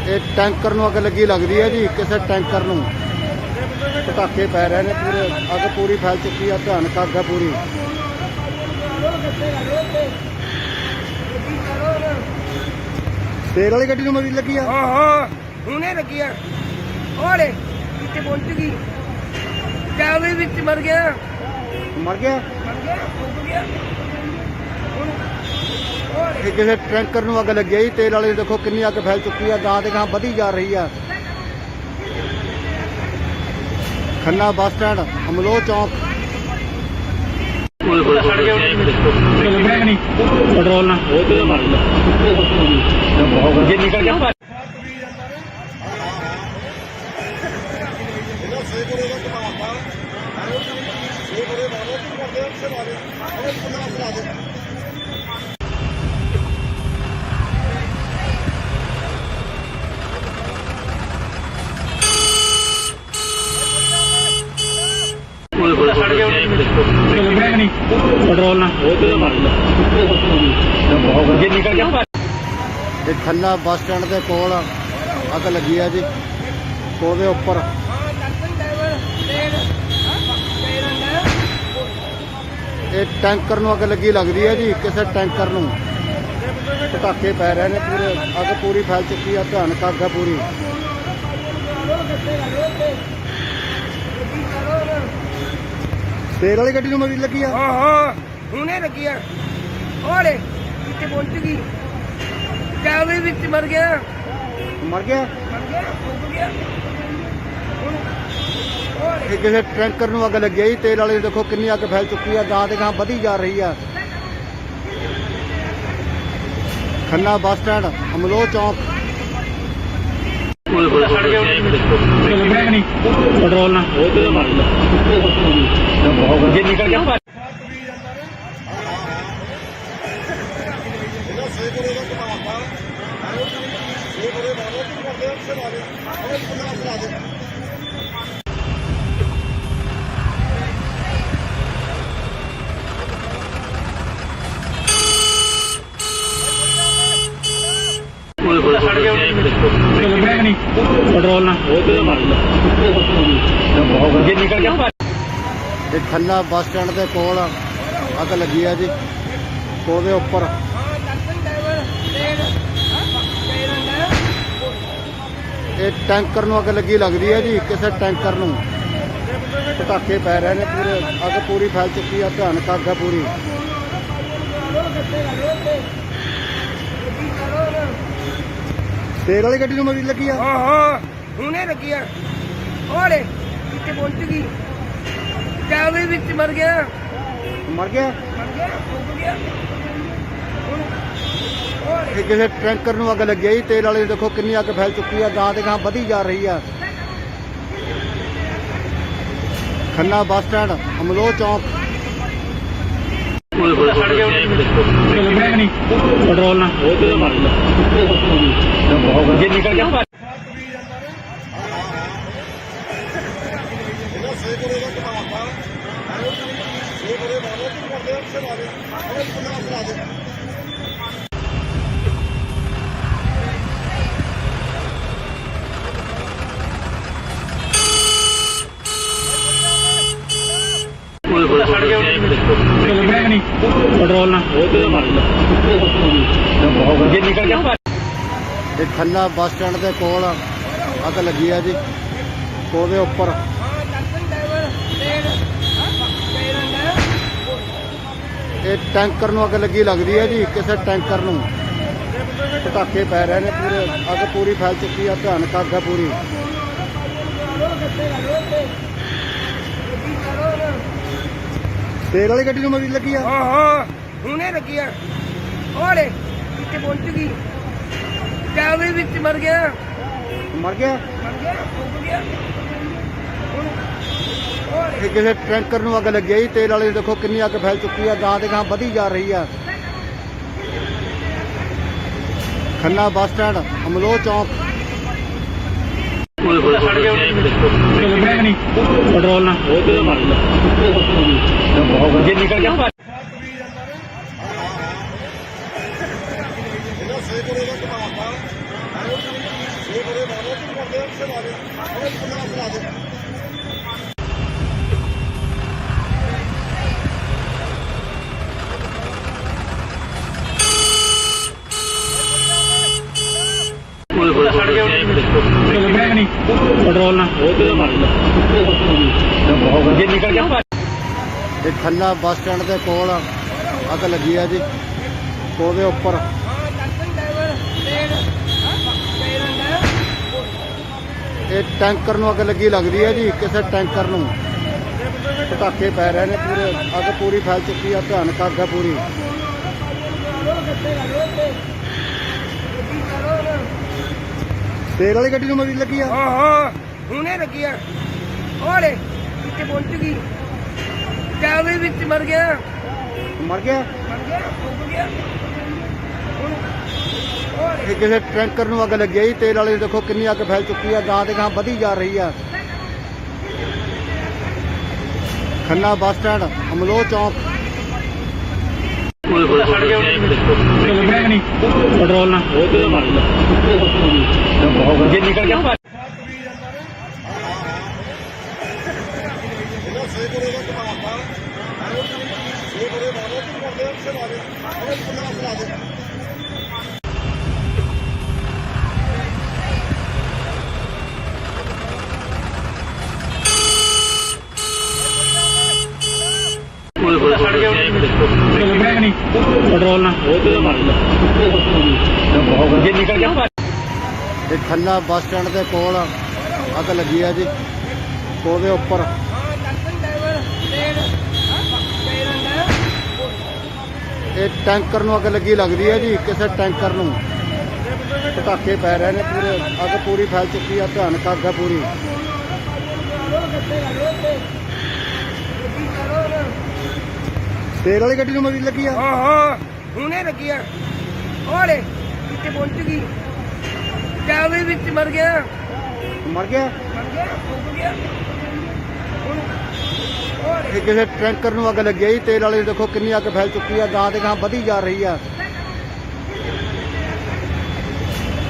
ਇਹ ਟੈਂਕਰ ਨੂੰ ਅੱਗ ਲੱਗੀ ਲੱਗਦੀ ਹੈ ਜੀ ਕਿਸੇ ਟੈਂਕਰ ਨੂੰ ਪਟਾਕੇ ਪੈ ਰਹੇ ਨੇ ਪੂਰੇ ਅੱਗ ਪੂਰੀ ਫੈਲ ਚੁੱਕੀ ਆ ਭਿਆਨਕ ਅੱਗ ਆ ਪੂਰੀ ਤੇਲ ਵਾਲੀ ਗੱਡੀ ਨੂੰ ਵੀ ਲੱਗੀ ਆ ਹਾਂ ਹੁਣੇ ਲੱਗੀ ਆ ਓਲੇ ਕਿੱਥੇ ਪਹੁੰਚ ਗਈ ਜਾਵੇ ਵਿੱਚ ਮਰ ਗਿਆ ਮਰ ਗਿਆ ਡੁੱਬ ਗਿਆ ਇਹ ਕਿਸੇ ਟੈਂਕਰ ਨੂੰ ਅੱਗ ਲੱਗੀ ਆ ਜੀ ਤੇਲ ਵਾਲੇ ਦੇਖੋ ਕਿੰਨੀ ਅੱਗ ਫੈਲ ਚੁੱਕੀ ਆ ਗਾਂ ਤੇ ਗਾਂ ਵਧੀ ਜਾ ਰਹੀ ਆ ਖੰਨਾ ਬੱਸ ਸਟੈਂਡ ਅਮਲੋਹ ਚੌਂਕ ਪੈਟਰੋਲ ਨਾਲ ਜੇ ਨਿਕਲ ਗਿਆ ਪੈਟਰੋਲ ਨਾਲ ਜੇ ਨਿਕਲ ਗਿਆ ਇਹ ਖੰਨਾ ਬੱਸ ਸਟੈਂਡ ਦੇ ਕੋਲ ਅੱਗ ਲੱਗੀ ਆ ਜੀ ਉਹਦੇ ਉੱਪਰ ਇਹ ਟੈਂਕਰ ਨੂੰ ਅੱਗ ਲੱਗੀ ਲੱਗਦੀ ਹੈ ਜੀ ਕਿਸੇ ਟੈਂਕਰ ਨੂੰ ਪਟਾਕੇ ਪੈ ਰਹੇ ਨੇ ਪੂਰੇ ਅੱਗ ਪੂਰੀ ਫੈਲ ਚੁੱਕੀ ਆ ਭਿਆਨਕ ਅੱਗ ਆ ਪੂਰੀ ਤੇਲ ਵਾਲੀ ਗੱਡੀ ਨੂੰ ਵੀ ਲੱਗੀ ਆ ਹਾਂ ਹੁਣੇ ਲੱਗੀ ਆ ਓਲੇ ਕਿੱਥੇ ਪਹੁੰਚ ਗਈ ਜਾਵੇ ਵਿੱਚ ਮਰ ਗਿਆ ਮਰ ਗਿਆ ਡੁੱਬ ਗਿਆ ਇਹ ਕਿਸੇ ਟੈਂਕਰ ਨੂੰ ਅੱਗ ਲੱਗੀ ਆ ਜੀ ਤੇਲ ਵਾਲੇ ਦੇਖੋ ਕਿੰਨੀ ਅੱਗ ਫੈਲ ਚੁੱਕੀ ਆ ਗਾਂ ਤੇ ਗਾਂ ਵਧੀ ਜਾ ਰਹੀ ਆ ਖੰਨਾ ਬੱਸ ਸਟੈਂਡ ਅਮਲੋਹ ਚੌਂਕ ਪੈਟਰੋਲ ਨਾਲ ਜੇ ਨਿਕਲ ਗਿਆ ਪੈਟਰੋਲ ਨਾਲ ਉਹ ਤੇ ਮਾਰ ਜੇ ਨਿਕਲ ਗਿਆ ਇਹ ਖੰਨਾ ਬੱਸ ਸਟੈਂਡ ਦੇ ਕੋਲ ਅੱਗ ਲੱਗੀ ਹੈ ਜੀ। ਉਹਦੇ ਉੱਪਰ ਇਹ ਟੈਂਕਰ ਨੂੰ ਅੱਗ ਲੱਗੀ ਲੱਗਦੀ ਹੈ ਜੀ। ਕਿਸੇ ਟੈਂਕਰ ਨੂੰ ਪਟਾਕੇ ਪੈ ਰਹੇ ਨੇ, ਪੂਰੇ ਅੱਗ ਪੂਰੀ ਫੈਲ ਚੁੱਕੀ ਹੈ। ਭਿਆਨਕ ਅੱਗ ਹੈ ਪੂਰੀ। ਤੇਲ ਵਾਲੀ ਗੱਡੀ ਨੂੰ ਮਰੀ ਲੱਗੀ ਆ। ਹਾਂ ਹੁਣੇ ਲੱਗੀ ਆ। ਉਹਲੇ ਕਿੱਥੇ ਪਹੁੰਚ ਗਈ, ਚਾਵੇ ਵਿੱਚ ਮਰ ਗਿਆ। ਮਰ ਗਿਆ। ਡੁੱਬ ਗਿਆ। ਇਹ ਕਿਸੇ ਟੈਂਕਰ ਨੂੰ ਅੱਗ ਲੱਗੀ ਹੈ ਜੀ। ਤੇਲ ਵਾਲੇ ਦੇਖੋ ਕਿੰਨੀ ਅੱਗ ਫੈਲ ਚੁੱਕੀ ਹੈ। ਗਾਂ ਦੇ ਗਾਂ ਵਧੀ ਜਾ ਰਹੀ ਆ। ਖੰਨਾ ਬੱਸ ਸਟੈਂਡ, ਅਮਲੋਹ ਚੌਂਕ। ਪੈਟਰੋਲ ਨਾਲ ਉਹ ਤੇ ਮਾਰ ਜੇ ਨਿਕਲ ਗਿਆ ਪੈਟਰੋਲ ਨਾਲ ਉਹ ਤੇ ਮਾਰ ਜੇ ਨਿਕਲ ਗਿਆ। ਇਹ ਖੰਨਾ ਬੱਸ ਸਟੈਂਡ ਦੇ ਕੋਲ ਅੱਗ ਲੱਗੀ ਹੈ ਜੀ। ਉਹਦੇ ਉੱਪਰ ਇਹ ਟੈਂਕਰ ਨੂੰ ਅੱਗ ਲੱਗੀ ਲੱਗਦੀ ਹੈ ਜੀ। ਕਿਸੇ ਟੈਂਕਰ ਨੂੰ ਪਟਾਕੇ ਪੈ ਰਹੇ ਨੇ, ਪੂਰੇ ਅੱਗ ਪੂਰੀ ਫੈਲ ਚੁੱਕੀ ਹੈ। ਭਿਆਨਕ ਅੱਗ ਹੈ ਪੂਰੀ। ਤੇਲ ਵਾਲੀ ਗੱਡੀ ਨੂੰ ਮਰੀ ਲੱਗੀ ਆ। ਹਾਂ ਹੁਣੇ ਲੱਗੀ ਆ। ਉਹਲੇ ਕਿੱਥੇ ਪਹੁੰਚ ਗਈ, ਚਾਵੇ ਵਿੱਚ ਮਰ ਗਿਆ। ਮਰ ਗਿਆ। ਡੁੱਬ ਗਿਆ। ਇਹ ਕਿਸੇ ਟੈਂਕਰ ਨੂੰ ਅੱਗ ਲੱਗੀ ਹੈ ਜੀ। ਤੇਲ ਵਾਲੇ ਦੇਖੋ ਕਿੰਨੀ ਅੱਗ ਫੈਲ ਚੁੱਕੀ ਹੈ। ਗਾਂ ਦੇ ਗਾਂ ਵਧੀ ਜਾ ਰਹੀ ਆ। ਖੰਨਾ ਬੱਸ ਸਟੈਂਡ, ਅਮਲੋਹ ਚੌਂਕ। ਪੈਟਰੋਲ ਨਾਲ ਉਹ ਤੇ ਮਾਰ ਜੇ ਨਿਕਲ ਗਿਆ। ਪੈਟਰੋਲ ਨਾਲ ਉਹ ਤੇ ਮਾਰ ਜੇ ਨਿਕਲ ਗਿਆ। ਇਹ ਖੰਨਾ ਬੱਸ ਸਟੈਂਡ ਦੇ ਕੋਲ ਅੱਗ ਲੱਗੀ ਹੈ ਜੀ। ਉਹਦੇ ਉੱਪਰ ਇਹ ਟੈਂਕਰ ਨੂੰ ਅੱਗ ਲੱਗੀ ਲੱਗਦੀ ਹੈ ਜੀ। ਕਿਸੇ ਟੈਂਕਰ ਨੂੰ ਪਟਾਕੇ ਪੈ ਰਹੇ ਨੇ, ਪੂਰੇ ਅੱਗ ਪੂਰੀ ਫੈਲ ਚੁੱਕੀ ਹੈ। ਭਿਆਨਕ ਅੱਗ ਹੈ ਪੂਰੀ। ਤੇਲ ਵਾਲੀ ਗੱਡੀ ਨੂੰ ਮਰੀ ਲੱਗੀ ਆ। ਹਾਂ ਹੁਣੇ ਲੱਗੀ ਆ। ਉਹਲੇ ਕਿੱਥੇ ਪਹੁੰਚ ਗਈ, ਚਾਵੇ ਵਿੱਚ ਮਰ ਗਿਆ। ਮਰ ਗਿਆ। ਡੁੱਬ ਗਿਆ। ਇਹ ਕਿਸੇ ਟੈਂਕਰ ਨੂੰ ਅੱਗ ਲੱਗੀ ਹੈ ਜੀ। ਤੇਲ ਵਾਲੇ ਦੇਖੋ ਕਿੰਨੀ ਅੱਗ ਫੈਲ ਚੁੱਕੀ ਹੈ। ਗਾਂ ਦੇ ਗਾਂ ਵਧੀ ਜਾ ਰਹੀ ਆ। ਖੰਨਾ ਬੱਸ ਸਟੈਂਡ, ਅਮਲੋਹ ਚੌਂਕ। ਪੈਟਰੋਲ ਨਾਲ ਉਹ ਤੇ ਮਾਰ ਜੇ ਨਿਕਲ ਗਿਆ। ਪੈਟਰੋਲ ਨਾਲ ਉਹ ਤੇ ਮਾਰ ਜੇ ਨਿਕਲ ਗਿਆ। ਇਹ ਖੰਨਾ ਬੱਸ ਸਟੈਂਡ ਦੇ ਕੋਲ ਅੱਗ ਲੱਗੀ ਹੈ ਜੀ। ਉਹਦੇ ਉੱਪਰ ਇਹ ਟੈਂਕਰ ਨੂੰ ਅੱਗ ਲੱਗੀ ਲੱਗਦੀ ਹੈ ਜੀ। ਕਿਸੇ ਟੈਂਕਰ ਨੂੰ ਪਟਾਕੇ ਪੈ ਰਹੇ ਨੇ, ਪੂਰੇ ਅੱਗ ਪੂਰੀ ਫੈਲ ਚੁੱਕੀ ਹੈ। ਭਿਆਨਕ ਅੱਗ ਹੈ ਪੂਰੀ। ਤੇਲ ਵਾਲੀ ਗੱਡੀ ਨੂੰ ਮਰੀ ਲੱਗੀ ਆ। ਹਾਂ ਹੁਣੇ ਲੱਗੀ ਆ। ਉਹਲੇ ਕਿੱਥੇ ਪਹੁੰਚ ਗਈ, ਚਾਵੇ ਵਿੱਚ ਮਰ ਗਿਆ। ਮਰ ਗਿਆ। ਡੁੱਬ ਗਿਆ। ਇਹ ਕਿਸੇ ਟੈਂਕਰ ਨੂੰ ਅੱਗ ਲੱਗੀ ਹੈ ਜੀ। ਤੇਲ ਵਾਲੇ ਦੇਖੋ ਕਿੰਨੀ ਅੱਗ ਫੈਲ ਚੁੱਕੀ ਹੈ। ਗਾਂ ਦੇ ਗਾਂ ਵਧੀ ਜਾ ਰਹੀ ਆ।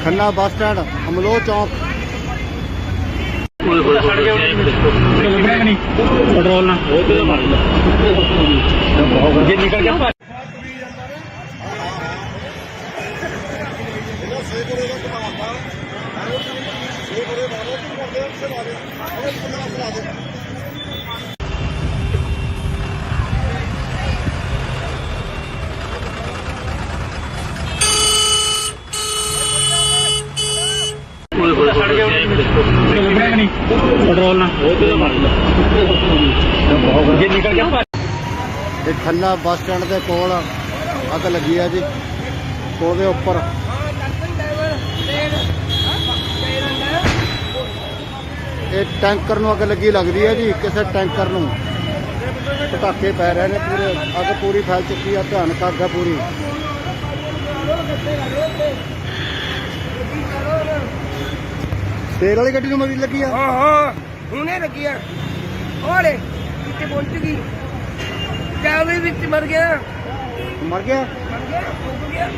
ਖੰਨਾ ਬੱਸ ਸਟੈਂਡ, ਅਮਲੋਹ ਚੌਂਕ। ਓਏ ਹੋਏ ਛੱਡ ਗਿਆ ਲੱਗਿਆ ਕਿ ਨਹੀਂ ਪੈਟਰੋਲ ਨਾਲ ਉਹ ਤੇ ਮਾਰ ਜੇ ਨਿਕਲ ਗਿਆ ਓਏ ਹੋਏ ਛੱਡ ਗਿਆ ਲੱਗਿਆ ਕਿ ਨਹੀਂ ਪੈਟਰੋਲ ਨਾਲ ਉਹ ਤੇ ਮਾਰ ਜੇ ਨਿਕਲ ਗਿਆ ਇਹ ਖੰਨਾ ਬੱਸ ਸਟੈਂਡ ਦੇ ਕੋਲ ਅੱਗ ਲੱਗੀ ਆ ਜੀ। ਉਹਦੇ ਉੱਪਰ ਇਹ ਟੈਂਕਰ ਨੂੰ ਅੱਗ ਲੱਗੀ ਲੱਗਦੀ ਹੈ ਜੀ। ਕਿਸੇ ਟੈਂਕਰ ਨੂੰ ਪਟਾਕੇ ਪੈ ਰਹੇ ਨੇ, ਪੂਰੇ ਅੱਗ ਪੂਰੀ ਫੈਲ ਚੁੱਕੀ ਆ। ਭਿਆਨਕ ਅੱਗ ਆ ਪੂਰੀ। ਤੇਲ ਵਾਲੀ ਗੱਡੀ ਨੂੰ ਮਰੀ ਲੱਗੀ ਆ। ਹਾਂ ਹੁਣੇ ਲੱਗੀ ਆ। ਉਹਲੇ ਕਿੱਥੇ ਪਹੁੰਚ ਗਈ, ਚਾਵੇ ਵਿੱਚ ਮਰ ਗਿਆ। ਮਰ ਗਿਆ। ਡੁੱਬ ਗਿਆ।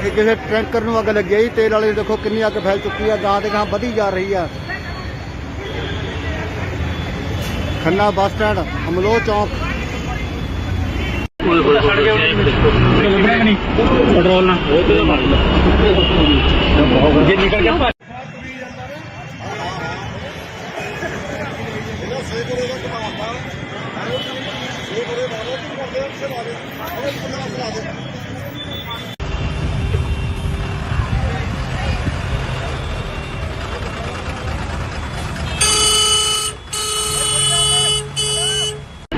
ਇਹ ਕਿਸੇ ਟੈਂਕਰ ਨੂੰ ਅੱਗ ਲੱਗੀ ਆ ਜੀ। ਤੇਲ ਵਾਲੇ ਦੇਖੋ ਕਿੰਨੀ ਅੱਗ ਫੈਲ ਚੁੱਕੀ ਆ। ਗਾਂ ਤੇ ਗਾਂ ਵਧੀ ਜਾ ਰਹੀ ਆ। ਖੰਨਾ ਬੱਸ ਸਟੈਂਡ, ਅਮਲੋਹ ਚੌਂਕ। ਓਏ ਹੋਏ ਛੱਡ ਗਿਆ ਲੱਗਿਆ ਕਿ ਨਹੀਂ ਪੈਟਰੋਲ ਨਾਲ ਉਹ ਤੇ ਮਾਰ ਜੇ ਨਿਕਲ ਗਿਆ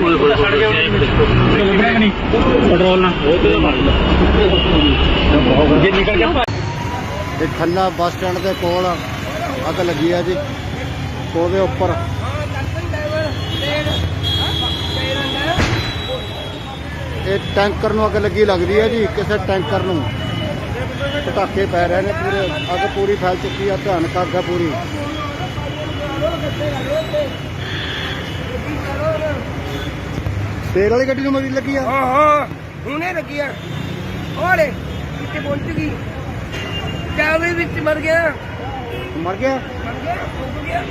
ਓਏ ਹੋਏ ਛੱਡ ਗਿਆ ਲੱਗਿਆ ਕਿ ਨਹੀਂ ਪੈਟਰੋਲ ਨਾਲ ਉਹ ਤੇ ਮਾਰ ਜੇ ਨਿਕਲ ਗਿਆ ਇਹ ਖੰਨਾ ਬੱਸ ਸਟੈਂਡ ਦੇ ਕੋਲ ਅੱਗ ਲੱਗੀ ਆ ਜੀ। ਉਹਦੇ ਉੱਪਰ ਇਹ ਟੈਂਕਰ ਨੂੰ ਅੱਗ ਲੱਗੀ ਲੱਗਦੀ ਹੈ ਜੀ। ਕਿਸੇ ਟੈਂਕਰ ਨੂੰ ਪਟਾਕੇ ਪੈ ਰਹੇ ਨੇ, ਪੂਰੇ ਅੱਗ ਪੂਰੀ ਫੈਲ ਚੁੱਕੀ ਆ। ਭਿਆਨਕ ਅੱਗ ਆ ਪੂਰੀ। ਤੇਲ ਵਾਲੀ ਗੱਡੀ ਨੂੰ ਮਰੀ ਲੱਗੀ ਆ। ਹਾਂ ਹੁਣੇ ਲੱਗੀ ਆ। ਉਹਲੇ ਕਿੱਥੇ ਪਹੁੰਚ ਗਈ, ਚਾਵੇ ਵਿੱਚ ਮਰ ਗਿਆ। ਮਰ ਗਿਆ। ਡੁੱਬ ਗਿਆ।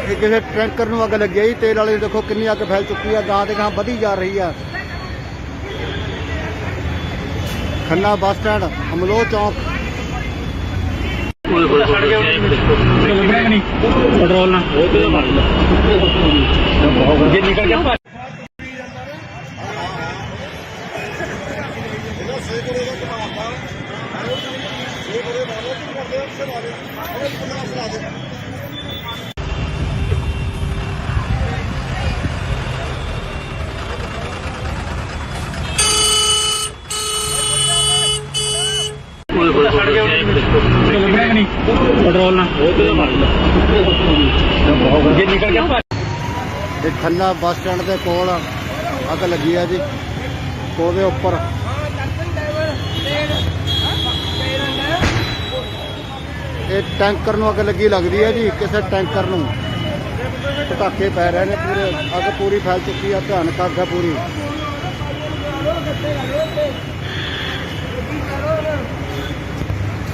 ਇਹ ਕਿਸੇ ਟੈਂਕਰ ਨੂੰ ਅੱਗ ਲੱਗੀ ਆ ਜੀ। ਤੇਲ ਵਾਲੇ ਦੇਖੋ ਕਿੰਨੀ ਅੱਗ ਫੈਲ ਚੁੱਕੀ ਆ। ਗਾਂ ਤੇ ਗਾਂ ਵਧੀ ਜਾ ਰਹੀ ਆ। ਖੰਨਾ ਬੱਸ ਸਟੈਂਡ, ਅਮਲੋਹ ਚੌਂਕ। ਓਏ ਹੋਏ ਛੱਡ ਗਿਆ ਲੱਗਿਆ ਕਿ ਨਹੀਂ ਪੈਟਰੋਲ ਨਾਲ ਉਹ ਤੇ ਮਾਰ ਜੇ ਨਿਕਲ ਗਿਆ ਓਏ ਹੋਏ ਛੱਡ ਗਿਆ ਲੱਗਿਆ ਕਿ ਨਹੀਂ ਪੈਟਰੋਲ ਨਾਲ ਉਹ ਤੇ ਮਾਰ ਜੇ ਨਿਕਲ ਗਿਆ ਇਹ ਖੰਨਾ ਬੱਸ ਸਟੈਂਡ ਦੇ ਕੋਲ ਅੱਗ ਲੱਗੀ ਆ ਜੀ। ਉਹਦੇ ਉੱਪਰ ਇਹ ਟੈਂਕਰ ਨੂੰ ਅੱਗ ਲੱਗੀ ਲੱਗਦੀ ਹੈ ਜੀ। ਕਿਸੇ ਟੈਂਕਰ ਨੂੰ ਪਟਾਕੇ ਪੈ ਰਹੇ ਨੇ, ਪੂਰੇ ਅੱਗ ਪੂਰੀ ਫੈਲ ਚੁੱਕੀ ਆ। ਭਿਆਨਕ ਅੱਗ ਆ ਪੂਰੀ।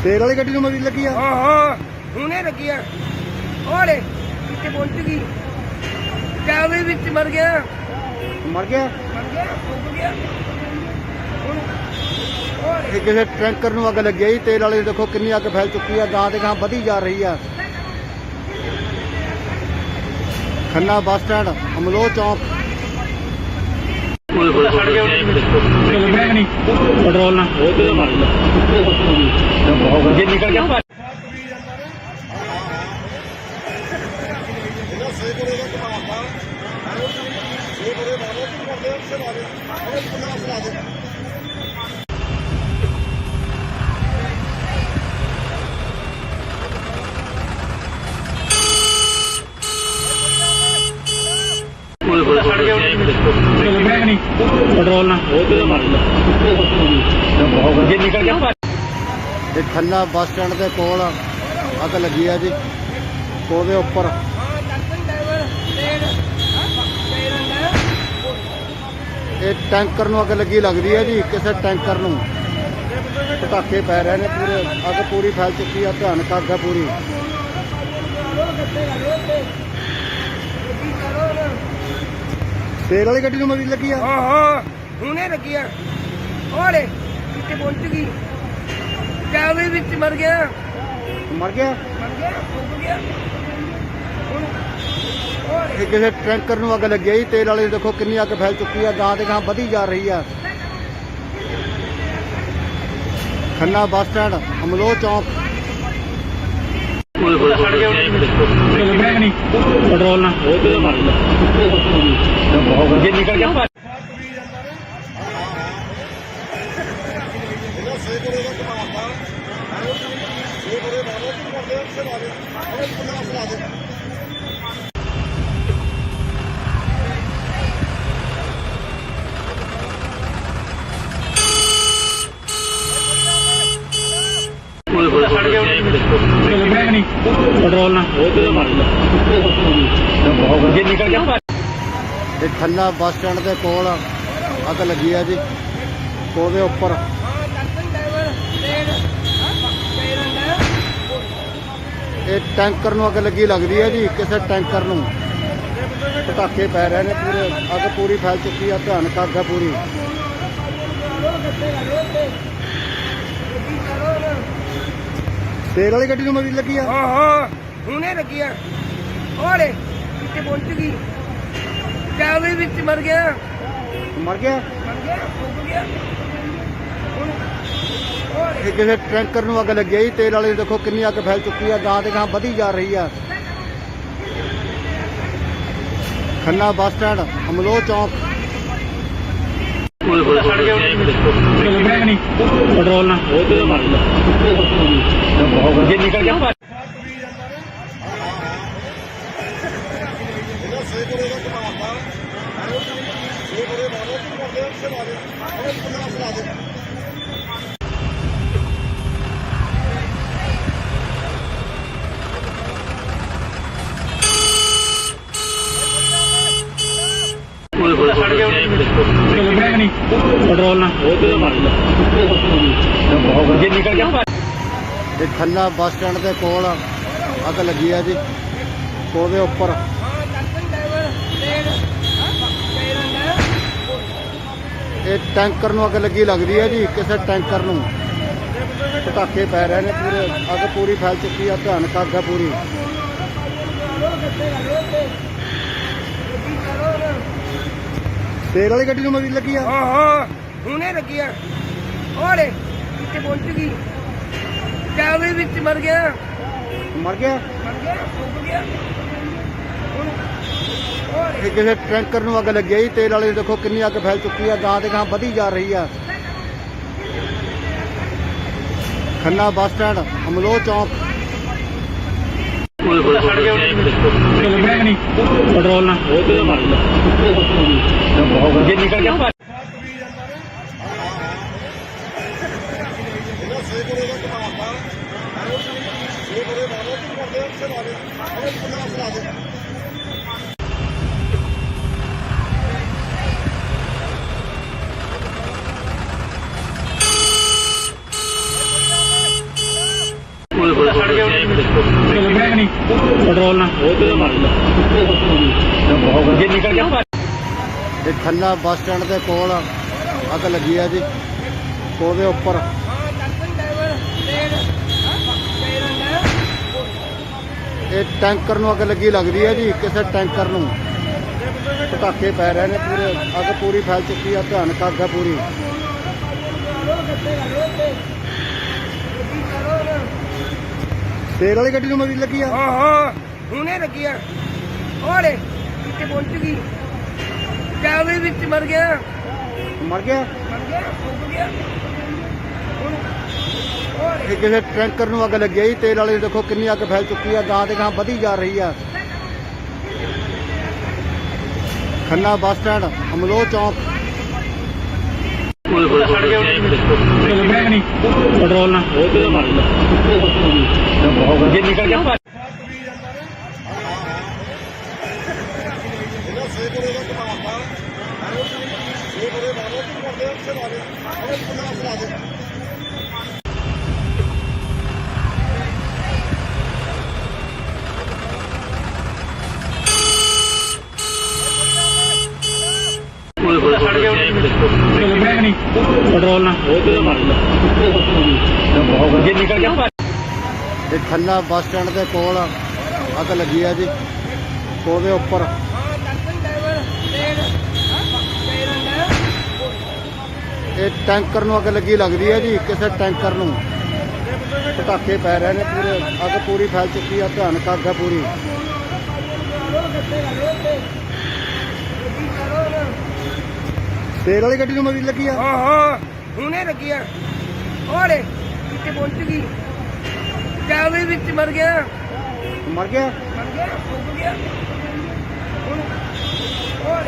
ਤੇਲ ਵਾਲੀ ਗੱਡੀ ਨੂੰ ਮਰੀ ਲੱਗੀ ਆ। ਹਾਂ ਹੁਣੇ ਲੱਗੀ ਆ। ਉਹਲੇ ਕਿੱਥੇ ਪਹੁੰਚ ਗਈ, ਚਾਵੇ ਵਿੱਚ ਮਰ ਗਿਆ। ਮਰ ਗਿਆ। ਡੁੱਬ ਗਿਆ। ਇਹ ਕਿਸੇ ਟੈਂਕਰ ਨੂੰ ਅੱਗ ਲੱਗੀ ਆ ਜੀ। ਤੇਲ ਵਾਲੇ ਦੇਖੋ ਕਿੰਨੀ ਅੱਗ ਫੈਲ ਚੁੱਕੀ ਆ। ਗਾਂ ਤੇ ਗਾਂ ਵਧੀ ਜਾ ਰਹੀ ਆ। ਖੰਨਾ ਬੱਸ ਸਟੈਂਡ, ਅਮਲੋਹ ਚੌਂਕ। ਓਏ ਹੋਏ ਛੱਡ ਗਿਆ ਲੱਗਿਆ ਕਿ ਨਹੀਂ ਪੈਟਰੋਲ ਨਾਲ ਉਹ ਤੇ ਮਾਰ ਜੇ ਨਿਕਲ ਗਿਆ ਓਏ ਹੋਏ ਛੱਡ ਗਿਆ ਲੱਗਿਆ ਕਿ ਨਹੀਂ ਪੈਟਰੋਲ ਨਾਲ ਉਹ ਤੇ ਮਾਰ ਜੇ ਨਿਕਲ ਗਿਆ ਇਹ ਖੰਨਾ ਬੱਸ ਸਟੈਂਡ ਦੇ ਕੋਲ ਅੱਗ ਲੱਗੀ ਆ ਜੀ। ਉਹਦੇ ਉੱਪਰ ਇਹ ਟੈਂਕਰ ਨੂੰ ਅੱਗ ਲੱਗੀ ਲੱਗਦੀ ਹੈ ਜੀ। ਕਿਸੇ ਟੈਂਕਰ ਨੂੰ ਪਟਾਕੇ ਪੈ ਰਹੇ ਨੇ ਪੂਰੇ ਅੱਗ ਪੂਰੀ ਫੈਲ ਚੁੱਕੀ ਆ ਭਿਆਨਕ ਅੱਗ ਹੈ ਪੂਰੀ ਤੇਲ ਵਾਲੀ ਗੱਡੀ ਨੂੰ ਮਰੀ ਲੱਗੀ ਆ ਹਾਂ ਹਾਂ ਹੁਣੇ ਲੱਗੀ ਆ ਓਲੇ ਕਿੱਥੇ ਪਹੁੰਚ ਗਈ ਜਾਵੇ ਵਿੱਚ ਮਰ ਗਿਆ ਮਰ ਗਿਆ ਫੁੱਕ ਗਿਆ ਹੁਣ ਇਹ ਕਿਸੇ ਟੈਂਕਰ ਨੂੰ ਅੱਗ ਲੱਗੀ ਆ ਜੀ ਤੇਲ ਵਾਲੇ ਦੇਖੋ ਕਿੰਨੀ ਅੱਗ ਫੈਲ ਚੁੱਕੀ ਆ ਗਾਂ ਦੇ ਗਾਂ ਵਧੀ ਜਾ ਰਹੀ ਆ ਖੰਨਾ ਬੱਸ ਸਟੈਂਡ ਅਮਲੋਹ ਚੌਂਕ ਛੱਡ ਕੇ ਲੱਗਿਆ ਨਹੀਂ ਪੈਟਰੋਲ ਨਾਲ ਉਹ ਤੇ ਮਾਰ ਜੇ ਨਿਕਲ ਗਿਆ ਛੱਡ ਕੇ ਲੱਗਿਆ ਨਹੀਂ ਪੈਟਰੋਲ ਨਾਲ ਉਹ ਤੇ ਮਾਰ ਜੇ ਨਿਕਲ ਗਿਆ ਇਹ ਖੰਨਾ ਬੱਸ ਸਟੈਂਡ ਦੇ ਕੋਲ ਅੱਗ ਲੱਗੀ ਆ ਜੀ ਉਹਦੇ ਉੱਪਰ ਇਹ ਟੈਂਕਰ ਨੂੰ ਅੱਗ ਲੱਗੀ ਲੱਗਦੀ ਹੈ ਜੀ ਕਿਸੇ ਟੈਂਕਰ ਨੂੰ ਪਟਾਕੇ ਪੈ ਰਹੇ ਨੇ ਪੂਰੇ ਅੱਗ ਪੂਰੀ ਫੈਲ ਚੁੱਕੀ ਆ ਭਿਆਨਕ ਅੱਗ ਹੈ ਪੂਰੀ ਤੇਲ ਵਾਲੀ ਗੱਡੀ ਨੂੰ ਮਰੀ ਲੱਗੀ ਆ ਹਾਂ ਹਾਂ ਹੁਣੇ ਲੱਗੀ ਆ ਓਲੇ ਕਿੱਥੇ ਪਹੁੰਚ ਗਈ ਜਾਵੇ ਵਿੱਚ ਮਰ ਗਿਆ ਮਰ ਗਿਆ ਫੁੱਕ ਗਿਆ ਹੁਣ ਇਹ ਕਿਸੇ ਟੈਂਕਰ ਨੂੰ ਅੱਗ ਲੱਗੀ ਆ ਜੀ ਤੇਲ ਵਾਲੇ ਦੇਖੋ ਕਿੰਨੀ ਅੱਗ ਫੈਲ ਚੁੱਕੀ ਆ ਗਾਂ ਦੇ ਗਾਂ ਵਧੀ ਜਾ ਰਹੀ ਆ ਖੰਨਾ ਬੱਸ ਸਟੈਂਡ ਅਮਲੋਹ ਚੌਂਕ ਛੱਡ ਕੇ ਲੱਗਿਆ ਨਹੀਂ ਪੈਟਰੋਲ ਨਾਲ ਉਹ ਤੇ ਮਾਰ ਜੇ ਨਿਕਲ ਗਿਆ ਛੱਡ ਕੇ ਲੱਗਿਆ ਨਹੀਂ ਪੈਟਰੋਲ ਨਾਲ ਉਹ ਤੇ ਮਾਰ ਜੇ ਨਿਕਲ ਗਿਆ ਇਹ ਖੰਨਾ ਬੱਸ ਸਟੈਂਡ ਦੇ ਕੋਲ ਅੱਗ ਲੱਗੀ ਆ ਜੀ ਉਹਦੇ ਉੱਪਰ ਇਹ ਟੈਂਕਰ ਨੂੰ ਅੱਗ ਲੱਗੀ ਲੱਗਦੀ ਹੈ ਜੀ ਕਿਸੇ ਟੈਂਕਰ ਨੂੰ ਪਟਾਕੇ ਪੈ ਰਹੇ ਨੇ ਪੂਰੇ ਅੱਗ ਪੂਰੀ ਫੈਲ ਚੁੱਕੀ ਆ ਭਿਆਨਕ ਅੱਗ ਹੈ ਪੂਰੀ ਤੇਲ ਵਾਲੀ ਗੱਡੀ ਨੂੰ ਮਰੀ ਲੱਗੀ ਆ ਹਾਂ ਹਾਂ ਹੁਣੇ ਲੱਗੀ ਆ ਓਲੇ ਕਿੱਥੇ ਪਹੁੰਚ ਗਈ ਜਾਵੇ ਵਿੱਚ ਮਰ ਗਿਆ ਮਰ ਗਿਆ ਫੁੱਕ ਗਿਆ ਹੁਣ ਇਹ ਕਿਸੇ ਟੈਂਕਰ ਨੂੰ ਅੱਗ ਲੱਗੀ ਆ ਜੀ ਤੇਲ ਵਾਲੇ ਦੇਖੋ ਕਿੰਨੀ ਅੱਗ ਫੈਲ ਚੁੱਕੀ ਆ ਗਾਂ ਦੇ ਗਾਂ ਵਧੀ ਜਾ ਰਹੀ ਆ ਖੰਨਾ ਬੱਸ ਸਟੈਂਡ ਅਮਲੋਹ ਚੌਂਕ ਛੱਡ ਕੇ ਲੱਗਿਆ ਨਹੀਂ ਪੈਟਰੋਲ ਨਾਲ ਉਹ ਤੇ ਮਾਰ ਜੇ ਨਿਕਲ ਗਿਆ ਛੱਡ ਕੇ ਲੱਗਿਆ ਨਹੀਂ ਪੈਟਰੋਲ ਨਾਲ ਉਹ ਤੇ ਮਾਰ ਜੇ ਨਿਕਲ ਗਿਆ ਇਹ ਖੰਨਾ ਬੱਸ ਸਟੈਂਡ ਦੇ ਕੋਲ ਅੱਗ ਲੱਗੀ ਆ ਜੀ ਉਹਦੇ ਉੱਪਰ ਇਹ ਟੈਂਕਰ ਨੂੰ ਅੱਗ ਲੱਗੀ ਲੱਗਦੀ ਹੈ ਜੀ ਕਿਸੇ ਟੈਂਕਰ ਨੂੰ ਪਟਾਕੇ ਪੈ ਰਹੇ ਨੇ ਪੂਰੇ ਅੱਗ ਪੂਰੀ ਫੈਲ ਚੁੱਕੀ ਆ ਭਿਆਨਕ ਅੱਗ ਹੈ ਪੂਰੀ ਤੇਲ ਵਾਲੀ ਗੱਡੀ ਨੂੰ ਮਰੀ ਲੱਗੀ ਆ ਹਾਂ ਹਾਂ ਹੁਣੇ ਲੱਗੀ ਆ ਓਲੇ ਕਿੱਥੇ ਪਹੁੰਚ ਗਈ ਜਾਵੇ ਵਿੱਚ ਮਰ ਗਿਆ ਮਰ ਗਿਆ ਫੁੱਕ ਗਿਆ ਹੁਣ ਇਹ ਕਿਸੇ ਟੈਂਕਰ ਨੂੰ ਅੱਗ ਲੱਗੀ ਆ ਜੀ ਤੇਲ ਵਾਲੇ ਦੇਖੋ ਕਿੰਨੀ ਅੱਗ ਫੈਲ ਚੁੱਕੀ ਆ ਗਾਂ ਦੇ ਗਾਂ ਵਧੀ ਜਾ ਰਹੀ ਆ ਖੰਨਾ ਬੱਸ ਸਟੈਂਡ ਅਮਲੋਹ ਚੌਂਕ ਛੱਡ ਕੇ ਲੱਗਿਆ ਨਹੀਂ ਪੈਟਰੋਲ ਨਾਲ ਉਹ ਤੇ ਮਾਰ ਜੇ ਨਿਕਲ ਗਿਆ ਖੰਨਾ ਬੱਸ ਸਟੈਂਡ ਦੇ ਕੋਲ ਅੱਗ ਲੱਗੀ ਹੈ ਜੀ। ਉਹਦੇ ਉੱਪਰ ਇਹ ਟੈਂਕਰ ਨੂੰ ਅੱਗ ਲੱਗੀ ਲੱਗਦੀ ਹੈ ਜੀ। ਕਿਸੇ ਟੈਂਕਰ ਨੂੰ ਪਟਾਕੇ ਪੈ ਰਹੇ ਨੇ, ਪੂਰੇ ਅੱਗ ਪੂਰੀ ਫੈਲ ਚੁੱਕੀ ਹੈ। ਭਿਆਨਕ ਅੱਗ ਹੈ ਪੂਰੀ। ਤੇਲ ਵਾਲੀ ਗੱਡੀ ਨੂੰ ਮਰੀ ਲੱਗੀ ਆ। ਹਾਂ ਹੁਣੇ ਲੱਗੀ ਆ। ਉਹਲੇ ਕਿੱਥੇ ਪਹੁੰਚ ਗਈ, ਜਾਵੇ ਵਿੱਚ ਮਰ ਗਿਆ। ਮਰ ਗਿਆ। ਫੁੱਕ ਗਿਆ।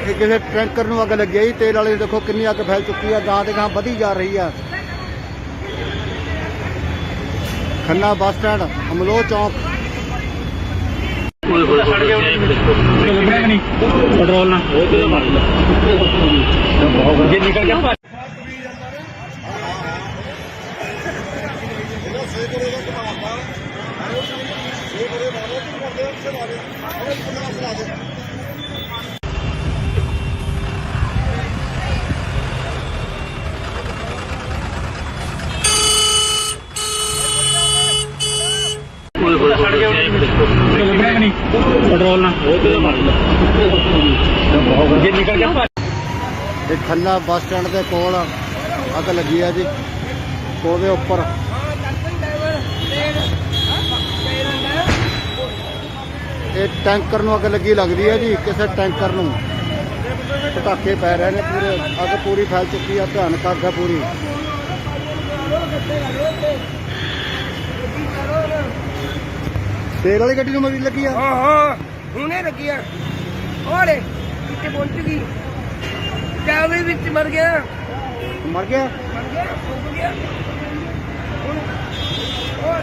ਇਹ ਕਿਸੇ ਟੈਂਕਰ ਨੂੰ ਅੱਗ ਲੱਗੀ ਹੈ ਜੀ। ਤੇਲ ਵਾਲੇ ਦੇਖੋ ਕਿੰਨੀ ਅੱਗ ਫੈਲ ਚੁੱਕੀ ਹੈ। ਗਾਂ ਤੇ ਗਾਂ ਵਧੀ ਜਾ ਰਹੀ ਆ। ਖੰਨਾ ਬੱਸ ਸਟੈਂਡ, ਅਮਲੋਹ ਚੌਂਕ। ਪੈਟਰੋਲ ਨਾਲ ਜੇ ਨਿਕਲ ਗਿਆ ਪੈਟਰੋਲ ਨਾਲ ਜੇ ਨਿਕਲ ਗਿਆ। ਇਹ ਖੰਨਾ ਬੱਸ ਸਟੈਂਡ ਦੇ ਕੋਲ ਅੱਗ ਲੱਗੀ ਹੈ ਜੀ। ਉਹਦੇ ਉੱਪਰ ਇਹ ਟੈਂਕਰ ਨੂੰ ਅੱਗ ਲੱਗੀ ਲੱਗਦੀ ਹੈ ਜੀ। ਕਿਸੇ ਟੈਂਕਰ ਨੂੰ ਪਟਾਕੇ ਪੈ ਰਹੇ ਨੇ, ਪੂਰੇ ਅੱਗ ਪੂਰੀ ਫੈਲ ਚੁੱਕੀ ਹੈ। ਭਿਆਨਕ ਅੱਗ ਹੈ ਪੂਰੀ। ਤੇਲ ਵਾਲੀ ਗੱਡੀ ਨੂੰ ਮਰੀ ਲੱਗੀ ਆ। ਹਾਂ ਹੁਣੇ ਲੱਗੀ ਆ। ਉਹਲੇ ਕਿੱਥੇ ਪਹੁੰਚ ਗਈ, ਜਾਵੇ ਵਿੱਚ ਮਰ ਗਿਆ। ਮਰ ਗਿਆ। ਫੁੱਕ ਗਿਆ।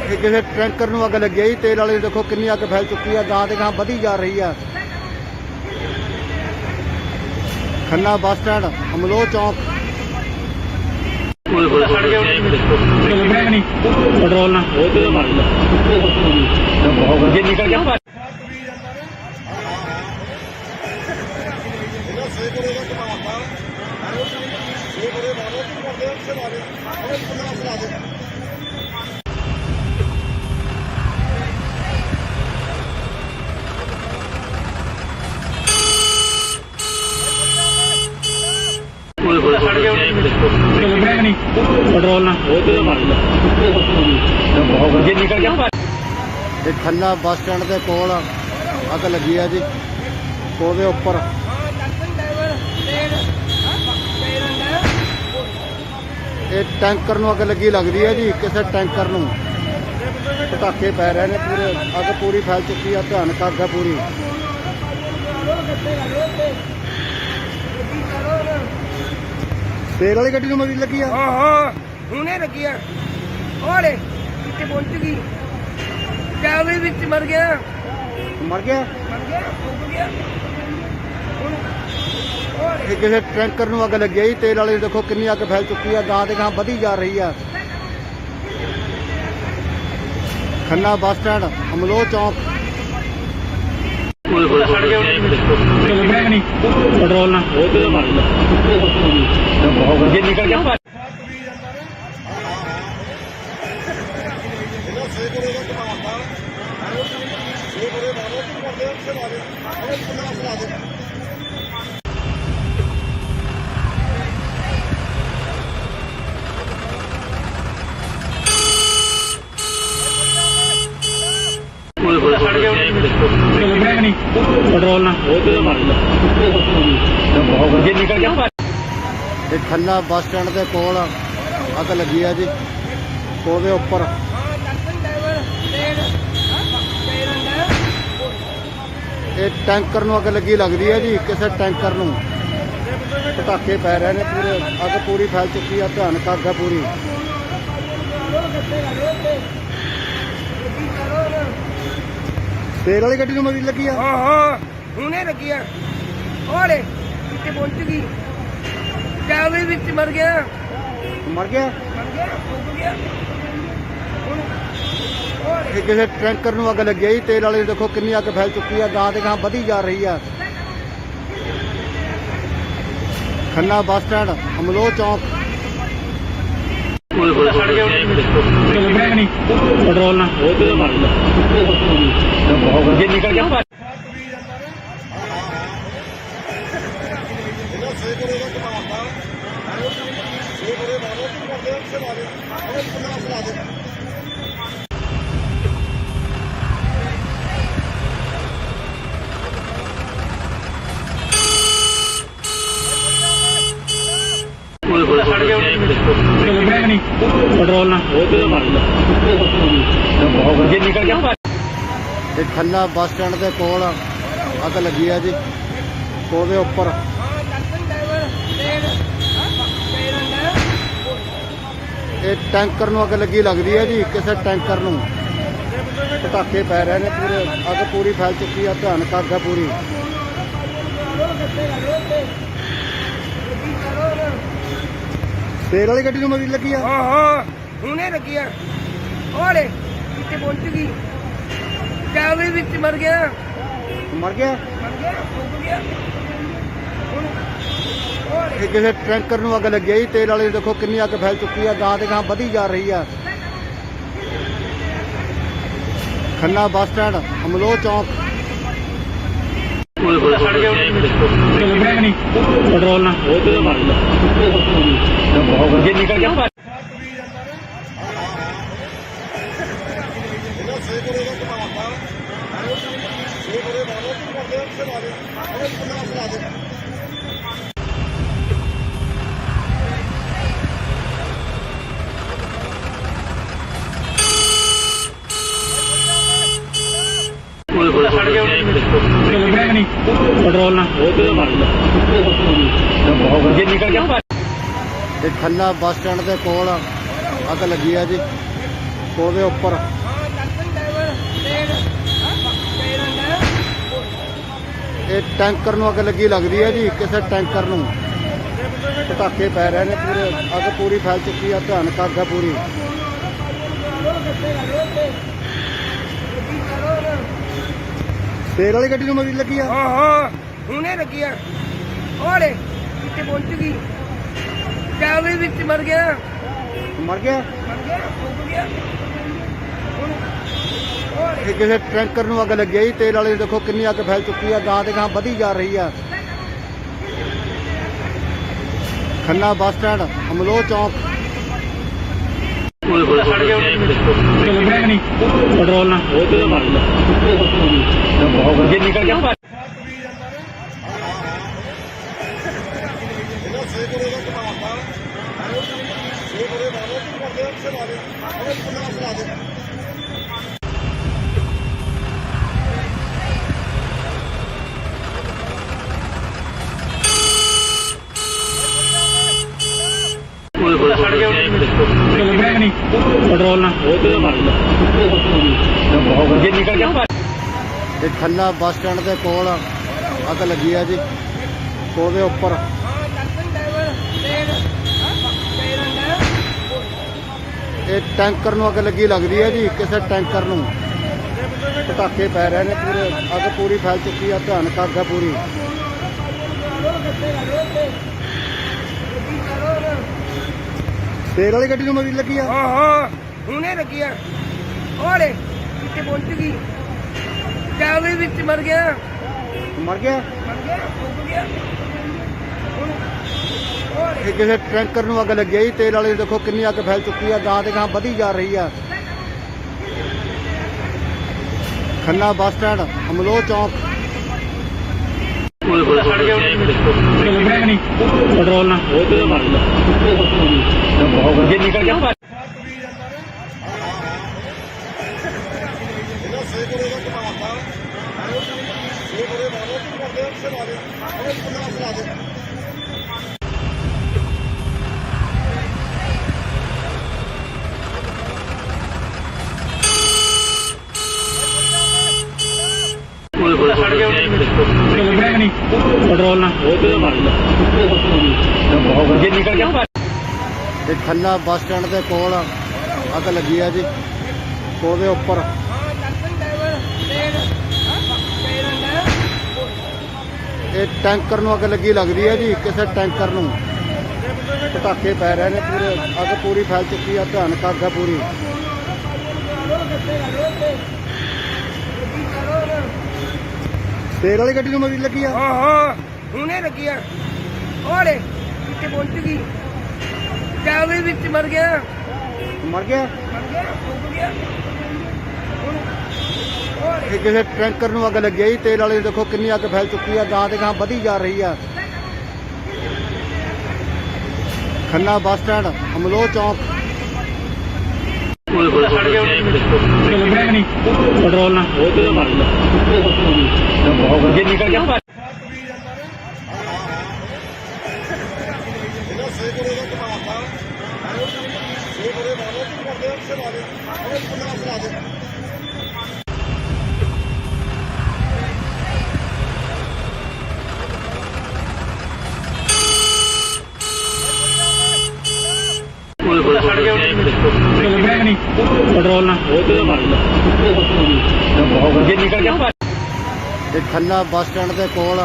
ਇਹ ਕਿਸੇ ਟੈਂਕਰ ਨੂੰ ਅੱਗ ਲੱਗੀ ਹੈ ਜੀ। ਤੇਲ ਵਾਲੇ ਦੇਖੋ ਕਿੰਨੀ ਅੱਗ ਫੈਲ ਚੁੱਕੀ ਹੈ। ਗਾਂ ਤੇ ਗਾਂ ਵਧੀ ਜਾ ਰਹੀ ਆ। ਖੰਨਾ ਬੱਸ ਸਟੈਂਡ, ਅਮਲੋਹ ਚੌਂਕ। ਪੈਟਰੋਲ ਨਾਲ ਜੇ ਨਿਕਲ ਗਿਆ। ਪੈਟਰੋਲ ਨਾਲ ਜੇ ਨਿਕਲ ਗਿਆ। ਇਹ ਖੰਨਾ ਬੱਸ ਸਟੈਂਡ ਦੇ ਕੋਲ ਅੱਗ ਲੱਗੀ ਹੈ ਜੀ। ਉਹਦੇ ਉੱਪਰ ਇਹ ਟੈਂਕਰ ਨੂੰ ਅੱਗ ਲੱਗੀ ਲੱਗਦੀ ਹੈ ਜੀ। ਕਿਸੇ ਟੈਂਕਰ ਨੂੰ ਪਟਾਕੇ ਪੈ ਰਹੇ ਨੇ, ਪੂਰੇ ਅੱਗ ਪੂਰੀ ਫੈਲ ਚੁੱਕੀ ਹੈ। ਭਿਆਨਕ ਅੱਗ ਹੈ ਪੂਰੀ। ਤੇਲ ਵਾਲੀ ਗੱਡੀ ਨੂੰ ਮਰੀ ਲੱਗੀ ਆ। ਹਾਂ ਹੁਣੇ ਲੱਗੀ ਆ। ਉਹਲੇ ਕਿੱਥੇ ਪਹੁੰਚ ਗਈ, ਜਾਵੇ ਵਿੱਚ ਮਰ ਗਿਆ। ਮਰ ਗਿਆ। ਫੁੱਕ ਗਿਆ। ਇਹ ਕਿਸੇ ਟੈਂਕਰ ਨੂੰ ਅੱਗ ਲੱਗੀ ਹੈ ਜੀ। ਤੇਲ ਵਾਲੇ ਦੇਖੋ ਕਿੰਨੀ ਅੱਗ ਫੈਲ ਚੁੱਕੀ ਹੈ। ਗਾਂ ਤੇ ਗਾਂ ਵਧੀ ਜਾ ਰਹੀ ਆ। ਖੰਨਾ ਬੱਸ ਸਟੈਂਡ, ਅਮਲੋਹ ਚੌਂਕ। ਪੈਟਰੋਲ ਨਾਲ ਜੇ ਨਿਕਲ ਗਿਆ। ਪੈਟਰੋਲ ਨਾਲ ਜੇ ਨਿਕਲ ਗਿਆ। ਇਹ ਖੰਨਾ ਬੱਸ ਸਟੈਂਡ ਦੇ ਕੋਲ ਅੱਗ ਲੱਗੀ ਹੈ ਜੀ। ਉਹਦੇ ਉੱਪਰ ਇਹ ਟੈਂਕਰ ਨੂੰ ਅੱਗ ਲੱਗੀ ਲੱਗਦੀ ਹੈ ਜੀ। ਕਿਸੇ ਟੈਂਕਰ ਨੂੰ ਪਟਾਕੇ ਪੈ ਰਹੇ ਨੇ, ਪੂਰੇ ਅੱਗ ਪੂਰੀ ਫੈਲ ਚੁੱਕੀ ਹੈ। ਭਿਆਨਕ ਅੱਗ ਹੈ ਪੂਰੀ। ਤੇਲ ਵਾਲੀ ਗੱਡੀ ਨੂੰ ਮਰੀ ਲੱਗੀ ਆ। ਹਾਂ ਹੁਣੇ ਲੱਗੀ ਆ। ਉਹਲੇ ਕਿੱਥੇ ਪਹੁੰਚ ਗਈ, ਜਾਵੇ ਵਿੱਚ ਮਰ ਗਿਆ। ਮਰ ਗਿਆ। ਫੁੱਕ ਗਿਆ। ਇਹ ਕਿਸੇ ਟੈਂਕਰ ਨੂੰ ਅੱਗ ਲੱਗੀ ਹੈ ਜੀ। ਤੇਲ ਵਾਲੇ ਦੇਖੋ ਕਿੰਨੀ ਅੱਗ ਫੈਲ ਚੁੱਕੀ ਹੈ। ਗਾਂ ਤੇ ਗਾਂ ਵਧੀ ਜਾ ਰਹੀ ਆ। ਖੰਨਾ ਬੱਸ ਸਟੈਂਡ, ਅਮਲੋਹ ਚੌਂਕ। ਛੱਡ ਕੇ ਲੱਗਣਾ ਨਹੀਂ ਪੈਟਰੋਲ ਨਾਲ ਉਹ ਤੇ ਮਾਰ ਜੇ ਨਿਕਲ ਗਿਆ ਛੱਡ ਕੇ ਲੱਗਣਾ ਨਹੀਂ ਪੈਟਰੋਲ ਨਾਲ ਉਹ ਤੇ ਮਾਰ ਜੇ ਨਿਕਲ ਗਿਆ ਇਹ ਖੰਨਾ ਬੱਸ ਸਟੈਂਡ ਦੇ ਕੋਲ ਅੱਗ ਲੱਗੀ ਆ ਜੀ। ਉਹਦੇ ਉੱਪਰ ਇਹ ਟੈਂਕਰ ਨੂੰ ਅੱਗ ਲੱਗੀ ਲੱਗਦੀ ਹੈ ਜੀ। ਕਿਸੇ ਟੈਂਕਰ ਨੂੰ ਪਟਾਕੇ ਪੈ ਰਹੇ ਨੇ, ਪੂਰੇ ਅੱਗ ਪੂਰੀ ਫੈਲ ਚੁੱਕੀ ਆ। ਭਿਆਨਕ ਅੱਗ ਹੈ ਪੂਰੀ। ਤੇਲ ਵਾਲੀ ਗੱਡੀ ਨੂੰ ਮਰੀ ਲੱਗੀ ਆ। ਹਾਂ ਹੁਣੇ ਲੱਗੀ ਆ। ਉਹਲੇ ਕਿੱਥੇ ਪਹੁੰਚ ਗਈ। ਚਾਵੇ ਵਿੱਚ ਮਰ ਗਿਆ ਮਰ ਗਿਆ। ਡੁੱਬ ਗਿਆ। ਇਹ ਕਿਸੇ ਟੈਂਕਰ ਨੂੰ ਅੱਗ ਲੱਗੀ ਆ ਜੀ। ਤੇਲ ਵਾਲੇ ਦੇਖੋ ਕਿੰਨੀ ਅੱਗ ਫੈਲ ਚੁੱਕੀ ਆ। ਗਾਂ ਤੇ ਗਾਂ ਵਧੀ ਜਾ ਰਹੀ ਆ। ਖੰਨਾ ਬੱਸ ਸਟੈਂਡ, ਅਮਲੋਹ ਚੌਂਕ। ਛੱਡ ਕੇ ਲੱਗਣਾ ਨਹੀਂ ਪੈਟਰੋਲ ਨਾਲ ਉਹ ਤੇ ਮਾਰ ਜੇ ਨਿਕਲ ਗਿਆ ਛੱਡ ਕੇ ਲੱਗਣਾ ਨਹੀਂ ਪੈਟਰੋਲ ਨਾਲ ਉਹ ਤੇ ਮਾਰ ਜੇ ਨਿਕਲ ਗਿਆ ਇਹ ਖੰਨਾ ਬੱਸ ਸਟੈਂਡ ਦੇ ਕੋਲ ਅੱਗ ਲੱਗੀ ਆ ਜੀ। ਉਹਦੇ ਉੱਪਰ ਇਹ ਟੈਂਕਰ ਨੂੰ ਅੱਗ ਲੱਗੀ ਲੱਗਦੀ ਹੈ ਜੀ। ਕਿਸੇ ਟੈਂਕਰ ਨੂੰ ਪਟਾਕੇ ਪੈ ਰਹੇ ਨੇ, ਪੂਰੇ ਅੱਗ ਪੂਰੀ ਫੈਲ ਚੁੱਕੀ ਆ। ਭਿਆਨਕ ਅੱਗ ਹੈ ਪੂਰੀ। ਤੇਲ ਵਾਲੀ ਗੱਡੀ ਨੂੰ ਮਰੀ ਲੱਗੀ ਆ। ਹਾਂ ਹੁਣੇ ਲੱਗੀ ਆ। ਉਹਲੇ ਕਿੱਥੇ ਪਹੁੰਚ ਗਈ। ਚਾਵੇ ਵਿੱਚ ਮਰ ਗਿਆ ਮਰ ਗਿਆ। ਡੁੱਬ ਗਿਆ। ਇਹ ਕਿਸੇ ਟੈਂਕਰ ਨੂੰ ਅੱਗ ਲੱਗੀ ਆ ਜੀ। ਤੇਲ ਵਾਲੇ ਦੇਖੋ ਕਿੰਨੀ ਅੱਗ ਫੈਲ ਚੁੱਕੀ ਆ। ਗਾਂ ਤੇ ਗਾਂ ਵਧੀ ਜਾ ਰਹੀ ਆ। ਖੰਨਾ ਬੱਸ ਸਟੈਂਡ, ਅਮਲੋਹ ਚੌਂਕ। ਛੱਡ ਕੇ ਲੱਗਣਾ ਨਹੀਂ ਪੈਟਰੋਲ ਨਾਲ ਉਹ ਤੇ ਮਾਰ ਜੇ ਨਿਕਲ ਗਿਆ ਛੱਡ ਕੇ ਲੱਗਣਾ ਨਹੀਂ ਪੈਟਰੋਲ ਨਾਲ ਉਹ ਤੇ ਮਾਰ ਜੇ ਨਿਕਲ ਗਿਆ ਇਹ ਖੰਨਾ ਬੱਸ ਸਟੈਂਡ ਦੇ ਕੋਲ ਅੱਗ ਲੱਗੀ ਆ ਜੀ। ਉਹਦੇ ਉੱਪਰ ਇਹ ਟੈਂਕਰ ਨੂੰ ਅੱਗ ਲੱਗੀ ਲੱਗਦੀ ਹੈ ਜੀ। ਕਿਸੇ ਟੈਂਕਰ ਨੂੰ ਪਟਾਕੇ ਪੈ ਰਹੇ ਨੇ, ਪੂਰੇ ਅੱਗ ਪੂਰੀ ਫੈਲ ਚੁੱਕੀ ਆ। ਭਿਆਨਕ ਅੱਗ ਹੈ ਪੂਰੀ। ਤੇਲ ਵਾਲੀ ਗੱਡੀ ਨੂੰ ਮਰੀ ਲੱਗੀ ਆ। ਹਾਂ ਹੁਣੇ ਲੱਗੀ ਆ। ਉਹਲੇ ਕਿੱਥੇ ਪਹੁੰਚ ਗਈ। ਚਾਵੇ ਵਿੱਚ ਮਰ ਗਿਆ ਮਰ ਗਿਆ। ਡੁੱਬ ਗਿਆ। ਇਹ ਕਿਸੇ ਟੈਂਕਰ ਨੂੰ ਅੱਗ ਲੱਗੀ ਆ ਜੀ। ਤੇਲ ਵਾਲੇ ਦੇਖੋ ਕਿੰਨੀ ਅੱਗ ਫੈਲ ਚੁੱਕੀ ਆ। ਗਾਂ ਤੇ ਗਾਂ ਵਧੀ ਜਾ ਰਹੀ ਆ। ਖੰਨਾ ਬੱਸ ਸਟੈਂਡ, ਅਮਲੋਹ ਚੌਂਕ। ਛੱਡ ਕੇ ਲੱਗਣਾ ਨਹੀਂ ਪੈਟਰੋਲ ਨਾਲ ਉਹ ਤੇ ਮਾਰ ਜੇ ਨਿਕਲ ਗਿਆ ਛੱਡ ਕੇ ਲੱਗਣਾ ਨਹੀਂ ਪੈਟਰੋਲ ਨਾਲ ਉਹ ਤੇ ਮਾਰ ਜੇ ਨਿਕਲ ਗਿਆ ਇਹ ਖੰਨਾ ਬੱਸ ਸਟੈਂਡ ਦੇ ਕੋਲ ਅੱਗ ਲੱਗੀ ਆ ਜੀ। ਉਹਦੇ ਉੱਪਰ ਇਹ ਟੈਂਕਰ ਨੂੰ ਅੱਗ ਲੱਗੀ ਲੱਗਦੀ ਹੈ ਜੀ। ਕਿਸੇ ਟੈਂਕਰ ਨੂੰ ਪਟਾਕੇ ਪੈ ਰਹੇ ਨੇ ਪੂਰੇ ਅੱਗ ਪੂਰੀ ਫੈਲ ਚੁੱਕੀ ਆ ਭਿਆਨਕ ਅੱਗ ਆ ਪੂਰੀ ਤੇਲ ਵਾਲੀ ਗੱਡੀ ਨੂੰ ਮਰੀ ਲੱਗੀ ਆ ਹਾਂ ਹਾਂ ਹੁਣੇ ਲੱਗੀ ਆ ਉਹਲੇ ਕਿੱਥੇ ਪਹੁੰਚ ਗਈ ਜਾਵੇ ਵਿੱਚ ਮਰ ਗਿਆ ਮਰ ਗਿਆ ਮਰ ਗਿਆ ਡੁੱਬ ਗਿਆ ਹੁਣ ਉਹਲੇ ਇਹ ਕਿਸੇ ਟੈਂਕਰ ਨੂੰ ਅੱਗ ਲੱਗੀ ਆ ਜੀ ਤੇਲ ਵਾਲੇ ਦੇਖੋ ਕਿੰਨੀ ਅੱਗ ਫੈਲ ਚੁੱਕੀ ਆ ਗਾਂ ਤੇ ਗਾਂ ਵਧੀ ਜਾ ਰਹੀ ਆ ਖੰਨਾ ਬੱਸ ਸਟੈਂਡ ਅਮਲੋਹ ਚੌਂਕ ਸੜ ਗਿਆ ਲੱਗਿਆ ਕਿ ਨਹੀਂ ਪੈਟਰੋਲ ਨਾਲ ਉਹ ਤੇ ਮਾਰ ਜੇ ਨਿਕਲ ਗਿਆ ਸੜ ਗਿਆ ਲੱਗਿਆ ਕਿ ਨਹੀਂ ਪੈਟਰੋਲ ਨਾਲ ਉਹ ਤੇ ਮਾਰ ਜੇ ਨਿਕਲ ਗਿਆ ਇਹ ਖੰਨਾ ਬੱਸ ਸਟੈਂਡ ਦੇ ਕੋਲ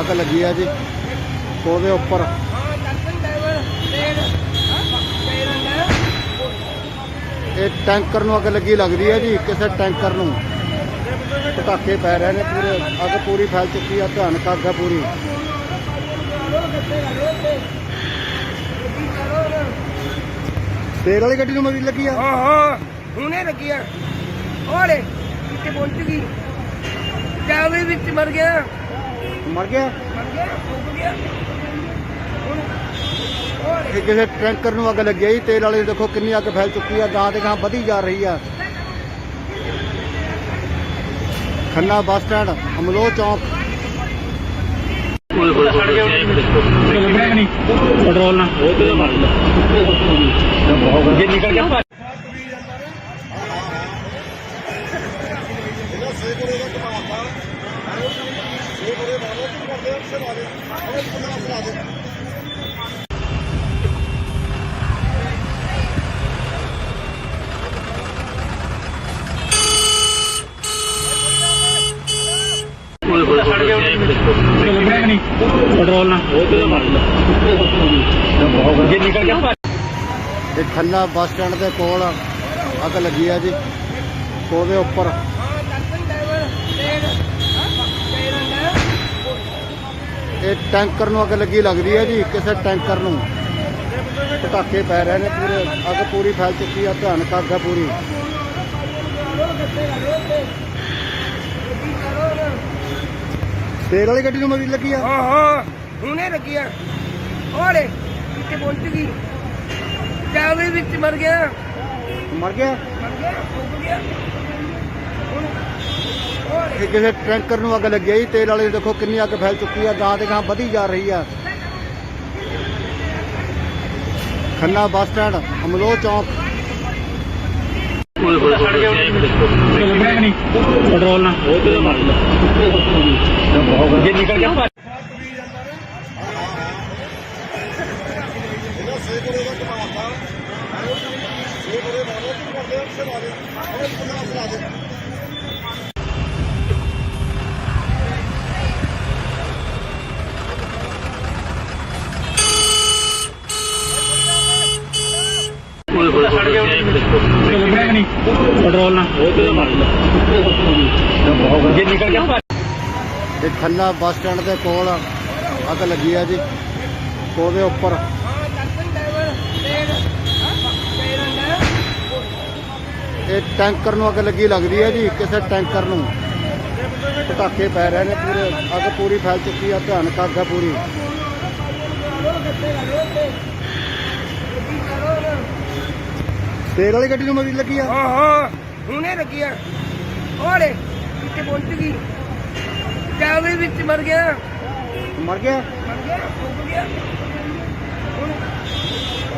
ਅੱਗ ਲੱਗੀ ਆ ਜੀ ਉਹਦੇ ਉੱਪਰ ਇਹ ਟੈਂਕਰ ਨੂੰ ਅੱਗ ਲੱਗੀ ਲੱਗਦੀ ਹੈ ਜੀ ਕਿਸੇ ਟੈਂਕਰ ਨੂੰ ਪਟਾਕੇ ਪੈ ਰਹੇ ਨੇ ਪੂਰੇ ਅੱਗ ਪੂਰੀ ਫੈਲ ਚੁੱਕੀ ਆ ਭਿਆਨਕ ਅੱਗ ਆ ਪੂਰੀ ਤੇਲ ਵਾਲੀ ਗੱਡੀ ਨੂੰ ਮਰੀ ਲੱਗੀ ਆ ਹਾਂ ਹਾਂ ਹੁਣੇ ਲੱਗੀ ਆ ਉਹਲੇ ਕਿੱਥੇ ਪਹੁੰਚ ਗਈ ਜਾਵੇ ਵਿੱਚ ਮਰ ਗਿਆ ਮਰ ਗਿਆ ਮਰ ਗਿਆ ਡੁੱਬ ਗਿਆ ਹੁਣ ਉਹਲੇ ਇਹ ਕਿਸੇ ਟੈਂਕਰ ਨੂੰ ਅੱਗ ਲੱਗੀ ਆ ਜੀ ਤੇਲ ਵਾਲੇ ਦੇਖੋ ਕਿੰਨੀ ਅੱਗ ਫੈਲ ਚੁੱਕੀ ਆ ਗਾਂ ਤੇ ਗਾਂ ਵਧੀ ਜਾ ਰਹੀ ਆ ਖੰਨਾ ਬੱਸ ਸਟੈਂਡ ਅਮਲੋਹ ਚੌਂਕ ਸੜ ਗਿਆ ਲੱਗਿਆ ਕਿ ਨਹੀਂ ਪੈਟਰੋਲ ਨਾਲ ਉਹ ਤੇ ਮਾਰ ਜੇ ਨਿਕਲ ਗਿਆ ਸੜ ਗਿਆ ਲੱਗਿਆ ਕਿ ਨਹੀਂ ਪੈਟਰੋਲ ਨਾਲ ਉਹ ਤੇ ਮਾਰ ਜੇ ਨਿਕਲ ਗਿਆ ਇਹ ਖੰਨਾ ਬੱਸ ਸਟੈਂਡ ਦੇ ਕੋਲ ਅੱਗ ਲੱਗੀ ਆ ਜੀ ਉਹਦੇ ਉੱਪਰ ਇਹ ਟੈਂਕਰ ਨੂੰ ਅੱਗ ਲੱਗੀ ਲੱਗਦੀ ਹੈ ਜੀ ਕਿਸੇ ਟੈਂਕਰ ਨੂੰ ਪਟਾਕੇ ਪੈ ਰਹੇ ਨੇ ਪੂਰੇ ਅੱਗ ਪੂਰੀ ਫੈਲ ਚੁੱਕੀ ਆ ਭਿਆਨਕ ਅੱਗ ਆ ਪੂਰੀ ਤੇਲ ਵਾਲੀ ਗੱਡੀ ਨੂੰ ਮਰੀ ਲੱਗੀ ਆ ਹਾਂ ਹਾਂ ਹੁਣੇ ਲੱਗੀ ਆ ਉਹਲੇ ਕਿੱਥੇ ਪਹੁੰਚ ਗਈ ਜਾਵੇ ਵਿੱਚ ਮਰ ਗਿਆ ਮਰ ਗਿਆ ਮਰ ਗਿਆ ਡੁੱਬ ਗਿਆ ਹੁਣ ਉਹਲੇ ਇਹ ਕਿਸੇ ਟੈਂਕਰ ਨੂੰ ਅੱਗ ਲੱਗੀ ਆ ਜੀ ਤੇਲ ਵਾਲੇ ਦੇਖੋ ਕਿੰਨੀ ਅੱਗ ਫੈਲ ਚੁੱਕੀ ਆ ਗਾਂ ਤੇ ਗਾਂ ਵਧੀ ਜਾ ਰਹੀ ਆ ਖੰਨਾ ਬੱਸ ਸਟੈਂਡ ਅਮਲੋਹ ਚੌਂਕ ਸੜ ਗਿਆ ਲੱਗਿਆ ਕਿ ਨਹੀਂ ਪੈਟਰੋਲ ਨਾਲ ਉਹ ਤੇ ਮਾਰ ਜੇ ਨਿਕਲ ਗਿਆ ਸੜ ਗਿਆ ਲੱਗਿਆ ਕਿ ਨਹੀਂ ਪੈਟਰੋਲ ਨਾਲ ਉਹ ਤੇ ਮਾਰ ਜੇ ਨਿਕਲ ਗਿਆ ਇਹ ਖੰਨਾ ਬੱਸ ਸਟੈਂਡ ਦੇ ਕੋਲ ਅੱਗ ਲੱਗੀ ਆ ਜੀ ਉਹਦੇ ਉੱਪਰ ਇਹ ਟੈਂਕਰ ਨੂੰ ਅੱਗ ਲੱਗੀ ਲੱਗਦੀ ਹੈ ਜੀ ਕਿਸੇ ਟੈਂਕਰ ਨੂੰ ਪਟਾਕੇ ਪੈ ਰਹੇ ਨੇ ਪੂਰੇ ਅੱਗ ਪੂਰੀ ਫੈਲ ਚੁੱਕੀ ਆ ਭਿਆਨਕ ਅੱਗ ਆ ਪੂਰੀ ਤੇਲ ਵਾਲੀ ਗੱਡੀ ਨੂੰ ਮਰੀ ਲੱਗੀ ਆ ਹਾਂ ਹਾਂ ਹੁਣੇ ਲੱਗੀ ਆ ਉਹਲੇ ਕਿੱਥੇ ਪਹੁੰਚ ਗਈ ਜਾਵੇ ਵਿੱਚ ਮਰ ਗਿਆ ਮਰ ਗਿਆ ਮਰ ਗਿਆ ਡੁੱਬ ਗਿਆ ਹੁਣ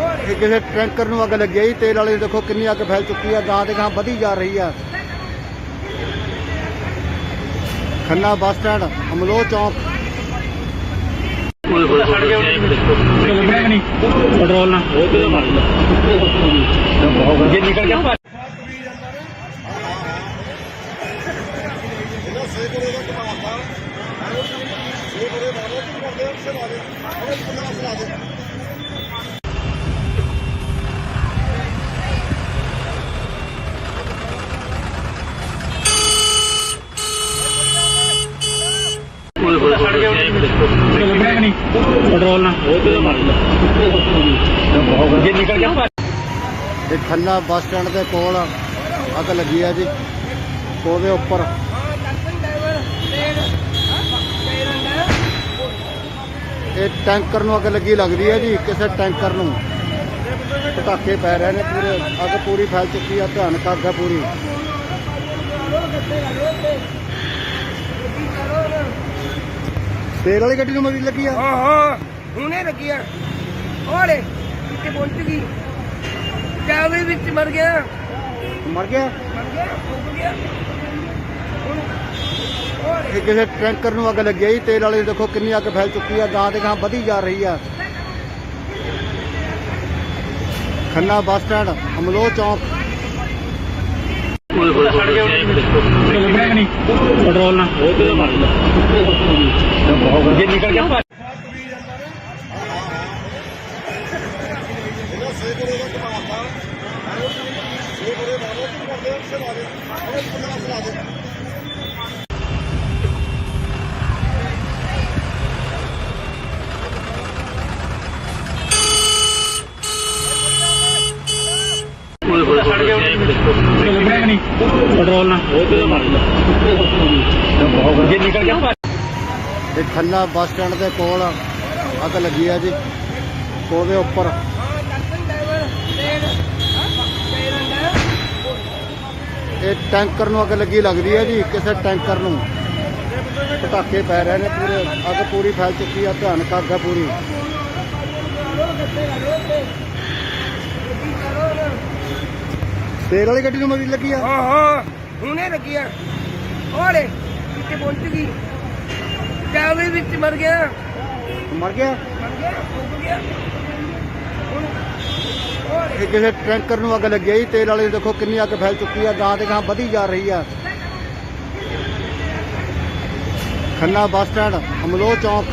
ਉਹਲੇ ਇਹ ਕਿਸੇ ਟੈਂਕਰ ਨੂੰ ਅੱਗ ਲੱਗੀ ਆ ਜੀ ਤੇਲ ਵਾਲੇ ਦੇਖੋ ਕਿੰਨੀ ਅੱਗ ਫੈਲ ਚੁੱਕੀ ਆ ਗਾਂ ਤੇ ਗਾਂ ਵਧੀ ਜਾ ਰਹੀ ਆ ਖੰਨਾ ਬੱਸ ਸਟੈਂਡ ਅਮਲੋਹ ਚੌਂਕ ਸੜ ਗਿਆ ਲੱਗਿਆ ਕਿ ਨਹੀਂ ਪੈਟਰੋਲ ਨਾਲ ਉਹ ਤੇ ਮਾਰ ਜੇ ਨਿਕਲ ਗਿਆ ਲੱਗਿਆ ਕਿ ਨਹੀਂ ਪੈਟਰੋਲ ਨਾਲ ਉਹ ਤੇ ਮਾਰਦਾ ਜੇ ਨਿਕਲ ਗਿਆ ਇਹ ਖੰਨਾ ਬੱਸ ਸਟੈਂਡ ਦੇ ਕੋਲ ਅੱਗ ਲੱਗੀ ਆ ਜੀ। ਉਹਦੇ ਉੱਪਰ ਇਹ ਟੈਂਕਰ ਨੂੰ ਅੱਗ ਲੱਗੀ ਲੱਗਦੀ ਹੈ ਜੀ। ਕਿਸੇ ਟੈਂਕਰ ਨੂੰ ਪਟਾਕੇ ਪੈ ਰਹੇ ਨੇ, ਪੂਰੇ ਅੱਗ ਪੂਰੀ ਫੈਲ ਚੁੱਕੀ ਆ। ਭਿਆਨਕ ਅੱਗ ਹੈ ਪੂਰੀ। ਤੇਲ ਵਾਲੀ ਗੱਡੀ ਨੂੰ ਮਰੀ ਲੱਗੀ ਆ। ਹਾਂ ਹੁਣੇ ਲੱਗੀ ਆ। ਉਹਲੇ ਕਿੱਥੇ ਪਹੁੰਚ ਗਈ। ਜਾਵੇ ਵਿੱਚ ਮਰ ਗਿਆ ਮਰ ਗਿਆ। ਫੁੱਕ ਗਿਆ। ਇਹ ਕਿਸੇ ਟੈਂਕਰ ਨੂੰ ਅੱਗ ਲੱਗੀ ਆ ਜੀ। ਤੇਲ ਵਾਲੀ ਦੇਖੋ ਕਿੰਨੀ ਅੱਗ ਫੈਲ ਚੁੱਕੀ ਆ। ਗਾਂ ਤੇ ਗਾਂ ਵਧੀ ਜਾ ਰਹੀ ਆ। ਖੰਨਾ ਬੱਸ ਸਟੈਂਡ, ਅਮਲੋਹ ਚੌਂਕ। ਲੱਗਿਆ ਕਿ ਨਹੀਂ ਪੈਟਰੋਲ ਨਾਲ ਉਹ ਤੇ ਮਾਰਦਾ ਜੇ ਨਿਕਲ ਗਿਆ ਲੱਗਿਆ ਕਿ ਨਹੀਂ ਪੈਟਰੋਲ ਨਾਲ ਉਹ ਤੇ ਮਾਰਦਾ ਜੇ ਨਿਕਲ ਗਿਆ ਇਹ ਖੰਨਾ ਬੱਸ ਸਟੈਂਡ ਦੇ ਕੋਲ ਅੱਗ ਲੱਗੀ ਆ ਜੀ। ਉਹਦੇ ਉੱਪਰ ਇਹ ਟੈਂਕਰ ਨੂੰ ਅੱਗ ਲੱਗੀ ਲੱਗਦੀ ਹੈ ਜੀ। ਕਿਸੇ ਟੈਂਕਰ ਨੂੰ ਪਟਾਕੇ ਪੈ ਰਹੇ ਨੇ, ਪੂਰੇ ਅੱਗ ਪੂਰੀ ਫੈਲ ਚੁੱਕੀ ਆ। ਭਿਆਨਕ ਅੱਗ ਹੈ ਪੂਰੀ। ਤੇਲ ਵਾਲੀ ਗੱਡੀ ਨੂੰ ਮਰੀ ਲੱਗੀ ਆ। ਹਾਂ ਹੁਣੇ ਲੱਗੀ ਆ। ਉਹਲੇ ਕਿੱਥੇ ਪਹੁੰਚ ਗਈ। ਜਾਵੇ ਵਿੱਚ ਮਰ ਗਿਆ ਮਰ ਗਿਆ। ਫੁੱਕ ਗਿਆ। ਇਹ ਕਿਸੇ ਟੈਂਕਰ ਨੂੰ ਅੱਗ ਲੱਗੀ ਆ ਜੀ। ਤੇਲ ਵਾਲੀ ਦੇਖੋ ਕਿੰਨੀ ਅੱਗ ਫੈਲ ਚੁੱਕੀ ਆ। ਗਾਂ ਤੇ ਗਾਂ ਵਧੀ ਜਾ ਰਹੀ ਆ। ਖੰਨਾ ਬੱਸ ਸਟੈਂਡ, ਅਮਲੋਹ ਚੌਂਕ।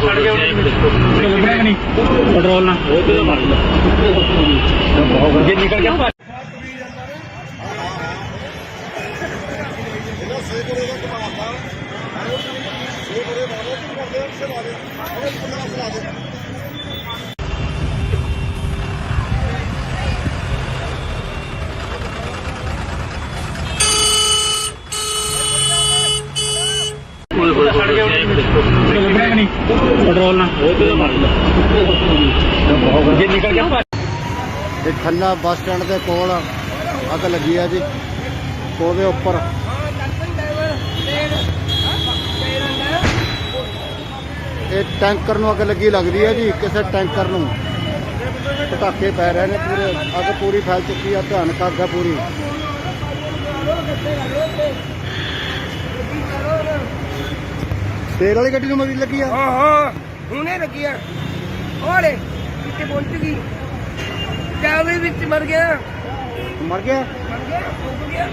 ਲੱਗਿਆ ਕਿ ਨਹੀਂ ਪੈਟਰੋਲ ਨਾਲ ਉਹ ਤੇ ਮਾਰਦਾ ਜੇ ਨਿਕਲ ਗਿਆ ਲੱਗਿਆ ਕਿ ਨਹੀਂ ਪੈਟਰੋਲ ਨਾਲ ਉਹ ਤੇ ਮਾਰਦਾ ਜੇ ਨਿਕਲ ਗਿਆ ਇਹ ਖੰਨਾ ਬੱਸ ਸਟੈਂਡ ਦੇ ਕੋਲ ਅੱਗ ਲੱਗੀ ਆ ਜੀ। ਉਹਦੇ ਉੱਪਰ ਇਹ ਟੈਂਕਰ ਨੂੰ ਅੱਗ ਲੱਗੀ ਲੱਗਦੀ ਹੈ ਜੀ। ਕਿਸੇ ਟੈਂਕਰ ਨੂੰ ਪਟਾਕੇ ਪੈ ਰਹੇ ਨੇ, ਪੂਰੇ ਅੱਗ ਪੂਰੀ ਫੈਲ ਚੁੱਕੀ ਆ। ਭਿਆਨਕ ਅੱਗ ਹੈ ਪੂਰੀ। ਤੇਲ ਵਾਲੀ ਗੱਡੀ ਨੂੰ ਮਰੀ ਲੱਗੀ ਆ। ਹਾਂ ਹੁਣੇ ਲੱਗੀ ਆ। ਉਹਲੇ ਕਿੱਥੇ ਪਹੁੰਚ ਗਈ। ਜਾਵੇ ਵਿੱਚ ਮਰ ਗਿਆ ਮਰ ਗਿਆ। ਫੁੱਕ ਗਿਆ।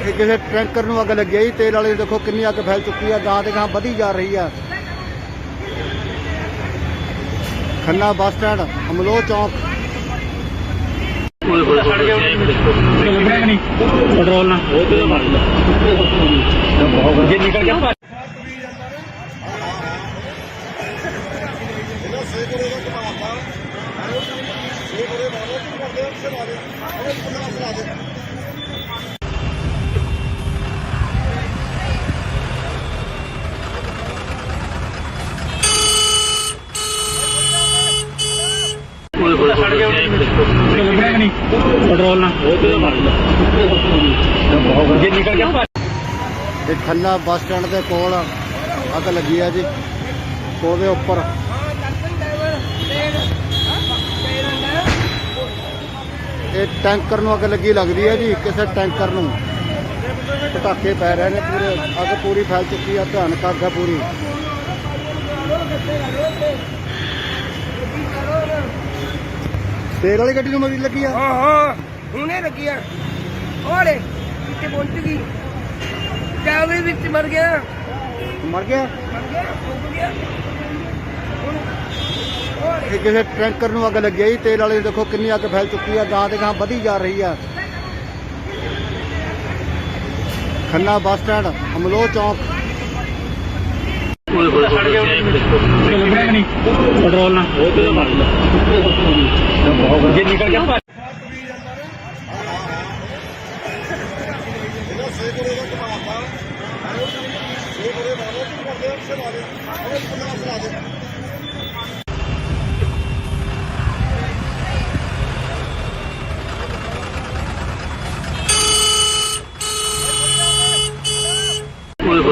ਇਹ ਕਿਸੇ ਟੈਂਕਰ ਨੂੰ ਅੱਗ ਲੱਗੀ ਆ ਜੀ। ਤੇਲ ਵਾਲੀ ਦੇਖੋ ਕਿੰਨੀ ਅੱਗ ਫੈਲ ਚੁੱਕੀ ਆ। ਗਾਂ ਤੇ ਗਾਂ ਵਧੀ ਜਾ ਰਹੀ ਆ। ਖੰਨਾ ਬੱਸ ਸਟੈਂਡ, ਅਮਲੋਹ ਚੌਂਕ। ਲੱਗਿਆ ਕਿ ਨਹੀਂ ਪੈਟਰੋਲ ਨਾਲ ਉਹ ਤੇ ਮਾਰਦਾ ਜੇ ਨਿਕਲ ਗਿਆ ਲੱਗਿਆ ਕਿ ਨਹੀਂ ਪੈਟਰੋਲ ਨਾਲ ਉਹ ਤੇ ਮਾਰਦਾ ਜੇ ਨਿਕਲ ਗਿਆ ਇਹ ਖੰਨਾ ਬੱਸ ਸਟੈਂਡ ਦੇ ਕੋਲ ਅੱਗ ਲੱਗੀ ਆ ਜੀ। ਉਹਦੇ ਉੱਪਰ ਇਹ ਟੈਂਕਰ ਨੂੰ ਅੱਗ ਲੱਗੀ ਲੱਗਦੀ ਹੈ ਜੀ। ਕਿਸੇ ਟੈਂਕਰ ਨੂੰ ਪਟਾਕੇ ਪੈ ਰਹੇ ਨੇ, ਪੂਰੇ ਅੱਗ ਪੂਰੀ ਫੈਲ ਚੁੱਕੀ ਆ। ਭਿਆਨਕ ਅੱਗ ਹੈ ਪੂਰੀ। ਤੇਲ ਵਾਲੀ ਗੱਡੀ ਨੂੰ ਮਰੀ ਲੱਗੀ ਆ। ਹਾਂ ਹੁਣੇ ਲੱਗੀ ਆ। ਉਹਲੇ ਕਿੱਥੇ ਪਹੁੰਚ ਗਈ। ਜਾਵੇ ਵਿੱਚ ਮਰ ਗਿਆ ਮਰ ਗਿਆ। ਫੁੱਕ ਗਿਆ। ਇਹ ਕਿਸੇ ਟੈਂਕਰ ਨੂੰ ਅੱਗ ਲੱਗੀ ਆ ਜੀ। ਤੇਲ ਵਾਲੀ ਦੇਖੋ ਕਿੰਨੀ ਅੱਗ ਫੈਲ ਚੁੱਕੀ ਆ। ਗਾਂ ਤੇ ਗਾਂ ਵਧੀ ਜਾ ਰਹੀ ਆ। ਖੰਨਾ ਬੱਸ ਸਟੈਂਡ ਅਮਲੋਹ ਚੌਂਕ ਛੱਡ ਗਿਆ ਲੱਗਣਾ ਕਿ ਨਹੀਂ ਪੈਟਰੋਲ ਨਾਲ ਜੇ ਨਿਕਲ ਗਿਆ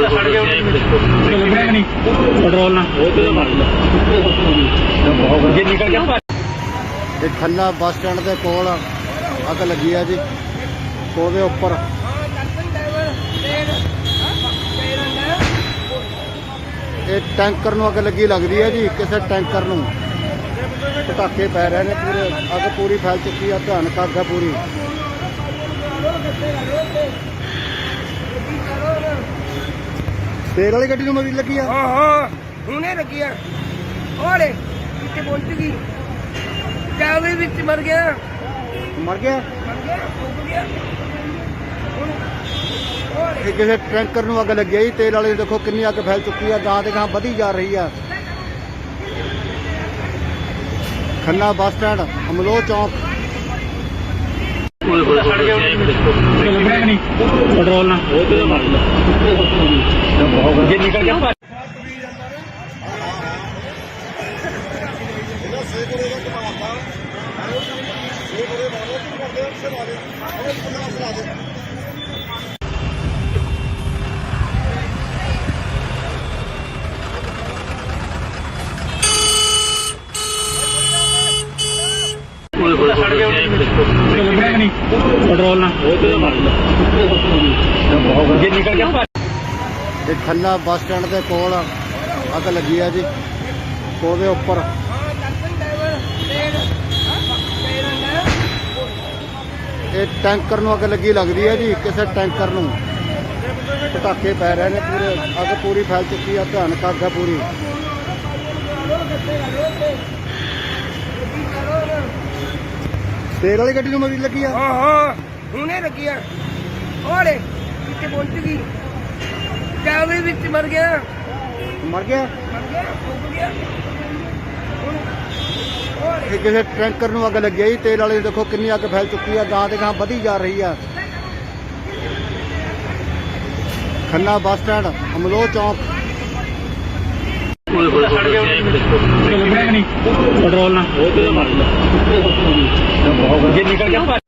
ਛੱਡ ਗਿਆ ਲੱਗਣਾ ਕਿ ਨਹੀਂ ਪੈਟਰੋਲ ਨਾਲ ਜੇ ਨਿਕਲ ਗਿਆ ਇਹ ਖੰਨਾ ਬੱਸ ਸਟੈਂਡ ਦੇ ਕੋਲ ਅੱਗ ਲੱਗੀ ਆ ਜੀ ਉਹਦੇ ਉੱਪਰ ਇਹ ਟੈਂਕਰ ਨੂੰ ਅੱਗ ਲੱਗੀ ਲੱਗਦੀ ਹੈ ਜੀ ਕਿਸੇ ਟੈਂਕਰ ਨੂੰ ਪਟਾਕੇ ਪੈ ਰਹੇ ਨੇ ਪੂਰੇ ਅੱਗ ਪੂਰੀ ਫੈਲ ਚੁੱਕੀ ਆ ਭਿਆਨਕ ਅੱਗ ਹੈ ਪੂਰੀ ਤੇਲ ਵਾਲੀ ਗੱਡੀ ਨੂੰ ਮਰੀ ਲੱਗੀ ਆ ਹਾਂ ਹੁਣੇ ਲੱਗੀ ਆ ਓਲੇ ਕਿੱਥੇ ਪਹੁੰਚ ਗਈ ਜਾਵੇ ਵਿੱਚ ਮਰ ਗਿਆ ਮਰ ਗਿਆ ਡੁੱਬ ਗਿਆ ਇਹ ਕਿਸੇ ਟੈਂਕਰ ਨੂੰ ਅੱਗ ਲੱਗੀ ਆ ਜੀ ਤੇਲ ਵਾਲੇ ਦੇਖੋ ਕਿੰਨੀ ਅੱਗ ਫੈਲ ਚੁੱਕੀ ਆ ਗਾਂ ਤੇ ਗਾਂ ਵਧੀ ਜਾ ਰਹੀ ਆ ਖੰਨਾ ਬੱਸ ਸਟੈਂਡ ਅਮਲੋਹ ਚੌਂਕ ਛੱਡ ਗਿਆ ਲੱਗਣਾ ਕਿ ਨਹੀਂ ਪੈਟਰੋਲ ਨਾਲ ਜੇ ਨਿਕਲ ਗਿਆ ਛੱਡ ਗਿਆ ਲੱਗਣਾ ਕਿ ਨਹੀਂ ਪੈਟਰੋਲ ਨਾਲ ਜੇ ਨਿਕਲ ਗਿਆ ਇਹ ਖੰਨਾ ਬੱਸ ਸਟੈਂਡ ਦੇ ਕੋਲ ਅੱਗ ਲੱਗੀ ਆ ਜੀ ਉਹਦੇ ਉੱਪਰ ਇਹ ਟੈਂਕਰ ਨੂੰ ਅੱਗ ਲੱਗੀ ਲੱਗਦੀ ਹੈ ਜੀ ਕਿਸੇ ਟੈਂਕਰ ਨੂੰ ਪਟਾਕੇ ਪੈ ਰਹੇ ਨੇ ਪੂਰੇ ਅੱਗ ਪੂਰੀ ਫੈਲ ਚੁੱਕੀ ਆ ਭਿਆਨਕ ਅੱਗ ਹੈ ਪੂਰੀ ਤੇਲ ਵਾਲੀ ਗੱਡੀ ਨੂੰ ਮਰੀ ਲੱਗੀ ਆ ਹਾਂ ਹੁਣੇ ਲੱਗੀ ਆ ਓਲੇ ਕਿੱਥੇ ਪਹੁੰਚ ਗਈ ਜਾਵੇ ਵਿੱਚ ਮਰ ਗਿਆ ਮਰ ਗਿਆ ਡੁੱਬ ਗਿਆ ਇਹ ਕਿਸੇ ਟੈਂਕਰ ਨੂੰ ਅੱਗ ਲੱਗੀ ਆ ਜੀ ਤੇਲ ਵਾਲੇ ਦੇਖੋ ਕਿੰਨੀ ਅੱਗ ਫੈਲ ਚੁੱਕੀ ਆ ਗਾਂ ਤੇ ਗਾਂ ਵਧੀ ਜਾ ਰਹੀ ਆ ਖੰਨਾ ਬੱਸ ਸਟੈਂਡ ਅਮਲੋਹ ਚੌਂਕ ਛੱਡ ਗਿਆ ਲੱਗਣਾ ਕਿ ਨਹੀਂ ਪੈਟਰੋਲ ਨਾਲ ਜੇ ਨਿਕਲ ਗਿਆ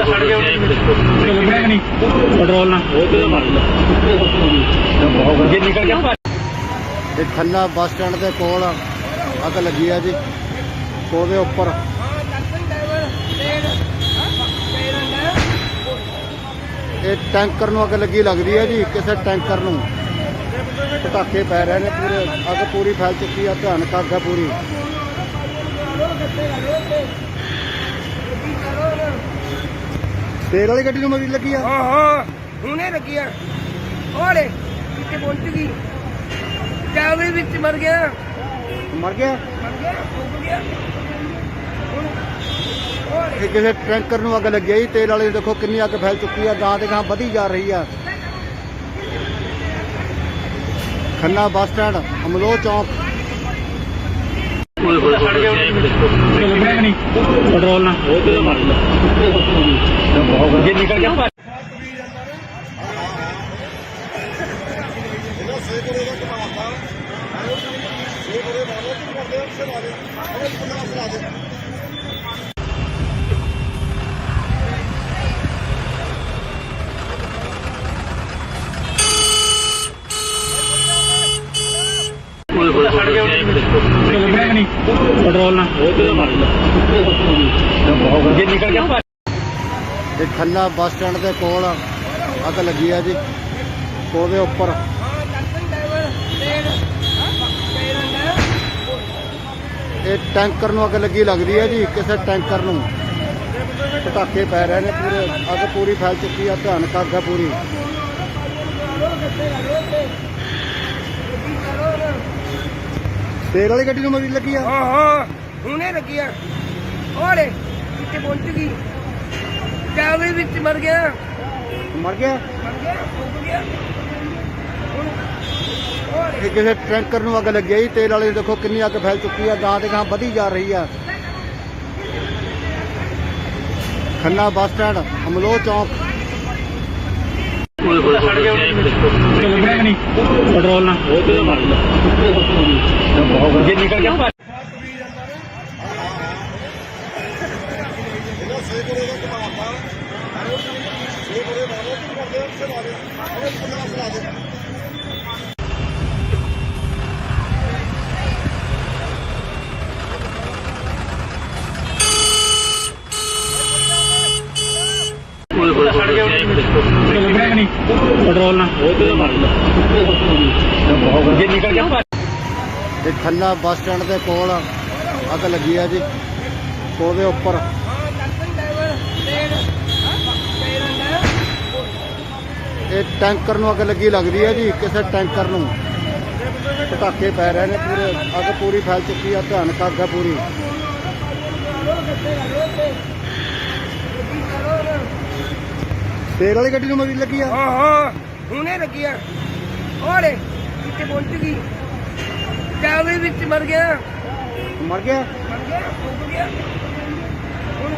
ਛੱਡ ਗਿਆ ਲੱਗਣਾ ਕਿ ਨਹੀਂ ਪੈਟਰੋਲ ਨਾਲ ਜੇ ਨਿਕਲ ਗਿਆ ਇਹ ਖੰਨਾ ਬੱਸ ਸਟੈਂਡ ਦੇ ਕੋਲ ਅੱਗ ਲੱਗੀ ਆ ਜੀ ਉਹਦੇ ਉੱਪਰ ਇਹ ਟੈਂਕਰ ਨੂੰ ਅੱਗ ਲੱਗੀ ਲੱਗਦੀ ਹੈ ਜੀ ਕਿਸੇ ਟੈਂਕਰ ਨੂੰ ਪਟਾਕੇ ਪੈ ਰਹੇ ਨੇ ਪੂਰੇ ਅੱਗ ਪੂਰੀ ਫੈਲ ਚੁੱਕੀ ਆ ਭਿਆਨਕ ਅੱਗ ਹੈ ਪੂਰੀ ਤੇਲ ਵਾਲੀ ਗੱਡੀ ਨੂੰ ਮਰੀ ਲੱਗੀ ਆ ਹਾਂ ਹੁਣੇ ਲੱਗੀ ਆ ਓਲੇ ਕਿੱਥੇ ਪਹੁੰਚ ਗਈ ਜਾਵੇ ਵਿੱਚ ਮਰ ਗਿਆ ਮਰ ਗਿਆ ਡੁੱਬ ਗਿਆ ਇਹ ਕਿਸੇ ਟੈਂਕਰ ਨੂੰ ਅੱਗ ਲੱਗੀ ਆ ਜੀ ਤੇਲ ਵਾਲੇ ਦੇਖੋ ਕਿੰਨੀ ਅੱਗ ਫੈਲ ਚੁੱਕੀ ਆ ਗਾਂ ਤੇ ਗਾਂ ਵਧੀ ਜਾ ਰਹੀ ਆ ਖੰਨਾ ਬੱਸ ਸਟੈਂਡ ਅਮਲੋਹ ਚੌਂਕ ਛੱਡ ਗਿਆ ਲੱਗਣਾ ਕਿ ਨਹੀਂ ਪੈਟਰੋਲ ਨਾਲ ਜੇ ਨਿਕਲ ਗਿਆ ਛੱਡ ਗਿਆ ਲੱਗਣਾ ਕਿ ਨਹੀਂ ਪੈਟਰੋਲ ਨਾਲ ਜੇ ਨਿਕਲ ਗਿਆ ਇਹ ਖੰਨਾ ਬੱਸ ਸਟੈਂਡ ਦੇ ਕੋਲ ਅੱਗ ਲੱਗੀ ਆ ਜੀ ਉਹਦੇ ਉੱਪਰ ਇਹ ਟੈਂਕਰ ਨੂੰ ਅੱਗ ਲੱਗੀ ਲੱਗਦੀ ਹੈ ਜੀ, ਕਿਸੇ ਟੈਂਕਰ ਨੂੰ ਪਟਾਕੇ ਪੈ ਰਹੇ ਨੇ ਪੂਰੇ, ਅੱਗ ਪੂਰੀ ਫੈਲ ਚੁੱਕੀ ਆ, ਭਿਆਨਕ ਅੱਗ ਹੈ ਪੂਰੀ। ਤੇਲ ਵਾਲੀ ਗੱਡੀ ਨੂੰ ਮਰੀ ਲੱਗੀ ਆ? ਹਾਂ ਹਾਂ ਹੁਣੇ ਲੱਗੀ ਆ, ਉਹਲੇ ਕਿੱਥੇ ਪਹੁੰਚ ਗਈ, ਚਾਵੇ ਵਿੱਚ ਮਰ ਗਿਆ, ਮਰ ਗਿਆ? ਮਰ ਗਿਆ, ਡੁੱਬ ਗਿਆ। ਹੁਣ ਇਹ ਕਿਸੇ ਟੈਂਕਰ ਨੂੰ ਅੱਗ ਲੱਗੀ ਆ ਜੀ, ਤੇਲ ਵਾਲੇ ਦੇਖੋ ਕਿੰਨੀ ਅੱਗ ਫੈਲ ਚੁੱਕੀ ਆ, ਗਾਂ ਤੇ ਗਾਂ ਵਧੀ ਜਾ ਰਹੀ ਆ। ਖੰਨਾ ਬੱਸ ਸਟੈਂਡ, ਅਮਲੋਹ ਚੌਂਕ। ਪੈਟਰੋਲ ਨਾ ਜੇ ਨਿਕਲ ਗਿਆ ਪੈਟਰੋਲ ਨਾ ਜੇ ਨਿਕਲ ਗਿਆ ਇਹ ਖੰਨਾ ਬੱਸ ਸਟੈਂਡ ਦੇ ਕੋਲ ਅੱਗ ਲੱਗੀ ਆ ਜੀ, ਉਹਦੇ ਉੱਪਰ ਇਹ ਟੈਂਕਰ ਨੂੰ ਅੱਗ ਲੱਗੀ ਲੱਗਦੀ ਹੈ ਜੀ, ਕਿਸੇ ਟੈਂਕਰ ਨੂੰ ਪਟਾਕੇ ਪੈ ਰਹੇ ਨੇ ਪੂਰੇ, ਅੱਗ ਪੂਰੀ ਫੈਲ ਚੁੱਕੀ ਆ, ਭਿਆਨਕ ਅੱਗ ਹੈ ਪੂਰੀ। ਤੇਲ ਵਾਲੀ ਗੱਡੀ ਨੂੰ ਮਰੀ ਲੱਗੀ ਆ? ਹਾਂ ਹਾਂ ਹੁਣੇ ਲੱਗੀ ਆ, ਉਹਲੇ ਕਿੱਥੇ ਪਹੁੰਚ ਗਈ, ਚਾਵੇ ਵਿੱਚ ਮਰ ਗਿਆ, ਮਰ ਗਿਆ? ਮਰ ਗਿਆ, ਡੁੱਬ ਗਿਆ। ਹੁਣ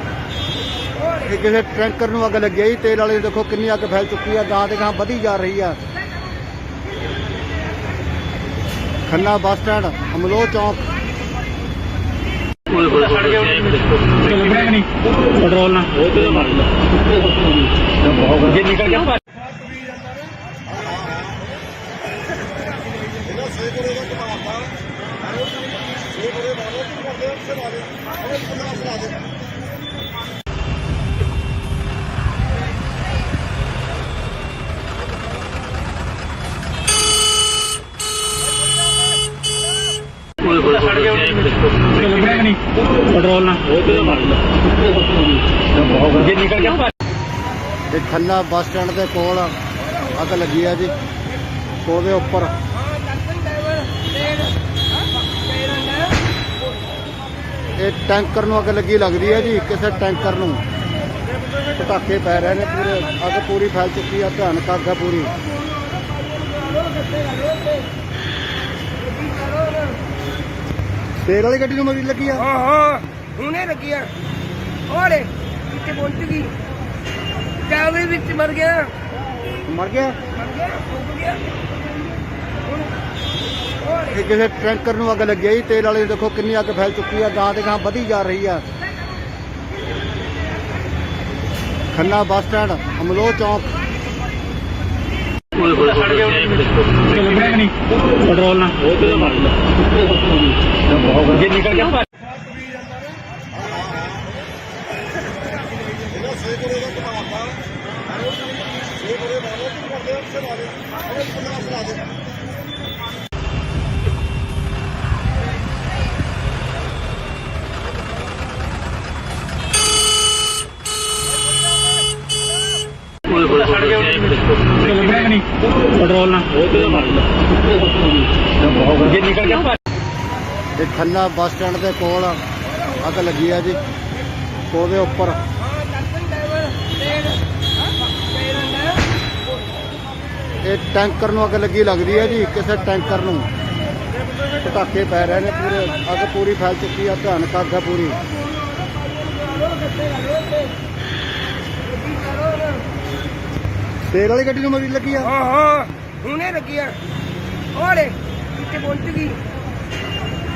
ਇਹ ਕਿਸੇ ਟੈਂਕਰ ਨੂੰ ਅੱਗ ਲੱਗੀ ਆ ਜੀ, ਤੇਲ ਵਾਲੇ ਦੇਖੋ ਕਿੰਨੀ ਅੱਗ ਫੈਲ ਚੁੱਕੀ ਆ, ਗਾਂ ਤੇ ਗਾਂ ਵਧੀ ਜਾ ਰਹੀ ਆ। ਖੰਨਾ ਬੱਸ ਸਟੈਂਡ, ਅਮਲੋਹ ਚੌਂਕ। ਪੈਟਰੋਲ ਨਾ ਜੇ ਨਿਕਲ ਗਿਆ ਪੈਟਰੋਲ ਨਾ ਜੇ ਨਿਕਲ ਗਿਆ ਇਹ ਖੰਨਾ ਬੱਸ ਸਟੈਂਡ ਦੇ ਕੋਲ ਅੱਗ ਲੱਗੀ ਆ ਜੀ, ਉਹਦੇ ਉੱਪਰ ਇਹ ਟੈਂਕਰ ਨੂੰ ਅੱਗ ਲੱਗੀ ਲੱਗਦੀ ਹੈ ਜੀ, ਕਿਸੇ ਟੈਂਕਰ ਨੂੰ ਪਟਾਕੇ ਪੈ ਰਹੇ ਨੇ ਪੂਰੇ, ਅੱਗ ਪੂਰੀ ਫੈਲ ਚੁੱਕੀ ਆ, ਭਿਆਨਕ ਅੱਗ ਹੈ ਪੂਰੀ। ਤੇਲ ਵਾਲੀ ਗੱਡੀ ਨੂੰ ਮਰੀ ਲੱਗੀ ਆ? ਹਾਂ ਹਾਂ ਹੁਣੇ ਲੱਗੀ ਆ, ਉਹਲੇ ਕਿੱਥੇ ਪਹੁੰਚ ਗਈ, ਚਾਵੇ ਵਿੱਚ ਮਰ ਗਿਆ, ਮਰ ਗਿਆ? ਮਰ ਗਿਆ, ਡੁੱਬ ਗਿਆ। ਹੁਣ ਇਹ ਕਿਸੇ ਟੈਂਕਰ ਨੂੰ ਅੱਗ ਲੱਗੀ ਆ ਜੀ, ਤੇਲ ਵਾਲੇ ਦੇਖੋ ਕਿੰਨੀ ਅੱਗ ਫੈਲ ਚੁੱਕੀ ਆ, ਗਾਂ ਤੇ ਗਾਂ ਵਧੀ ਜਾ ਰਹੀ ਆ। ਖੰਨਾ ਬੱਸ ਸਟੈਂਡ, ਅਮਲੋਹ ਚੌਂਕ। ਪੈਟਰੋਲ ਨਾ ਜੇ ਨਿਕਲ ਗਿਆ ਪੈਟਰੋਲ ਨਾ ਜੇ ਨਿਕਲ ਗਿਆ ਇਹ ਖੰਨਾ ਬੱਸ ਸਟੈਂਡ ਦੇ ਕੋਲ ਅੱਗ ਲੱਗੀ ਆ ਜੀ, ਉਹਦੇ ਉੱਪਰ ਇਹ ਟੈਂਕਰ ਨੂੰ ਅੱਗ ਲੱਗੀ ਲੱਗਦੀ ਹੈ ਜੀ, ਕਿਸੇ ਟੈਂਕਰ ਨੂੰ ਪਟਾਕੇ ਪੈ ਰਹੇ ਨੇ ਪੂਰੇ, ਅੱਗ ਪੂਰੀ ਫੈਲ ਚੁੱਕੀ ਆ, ਭਿਆਨਕ ਅੱਗ ਹੈ ਪੂਰੀ। ਤੇਲ ਵਾਲੀ ਗੱਡੀ ਨੂੰ ਮਰੀ ਲੱਗੀ ਆ? ਹਾਂ ਹਾਂ ਹੁਣੇ ਲੱਗੀ ਆ, ਉਹਲੇ ਕਿੱਥੇ ਪਹੁੰਚ ਗਈ,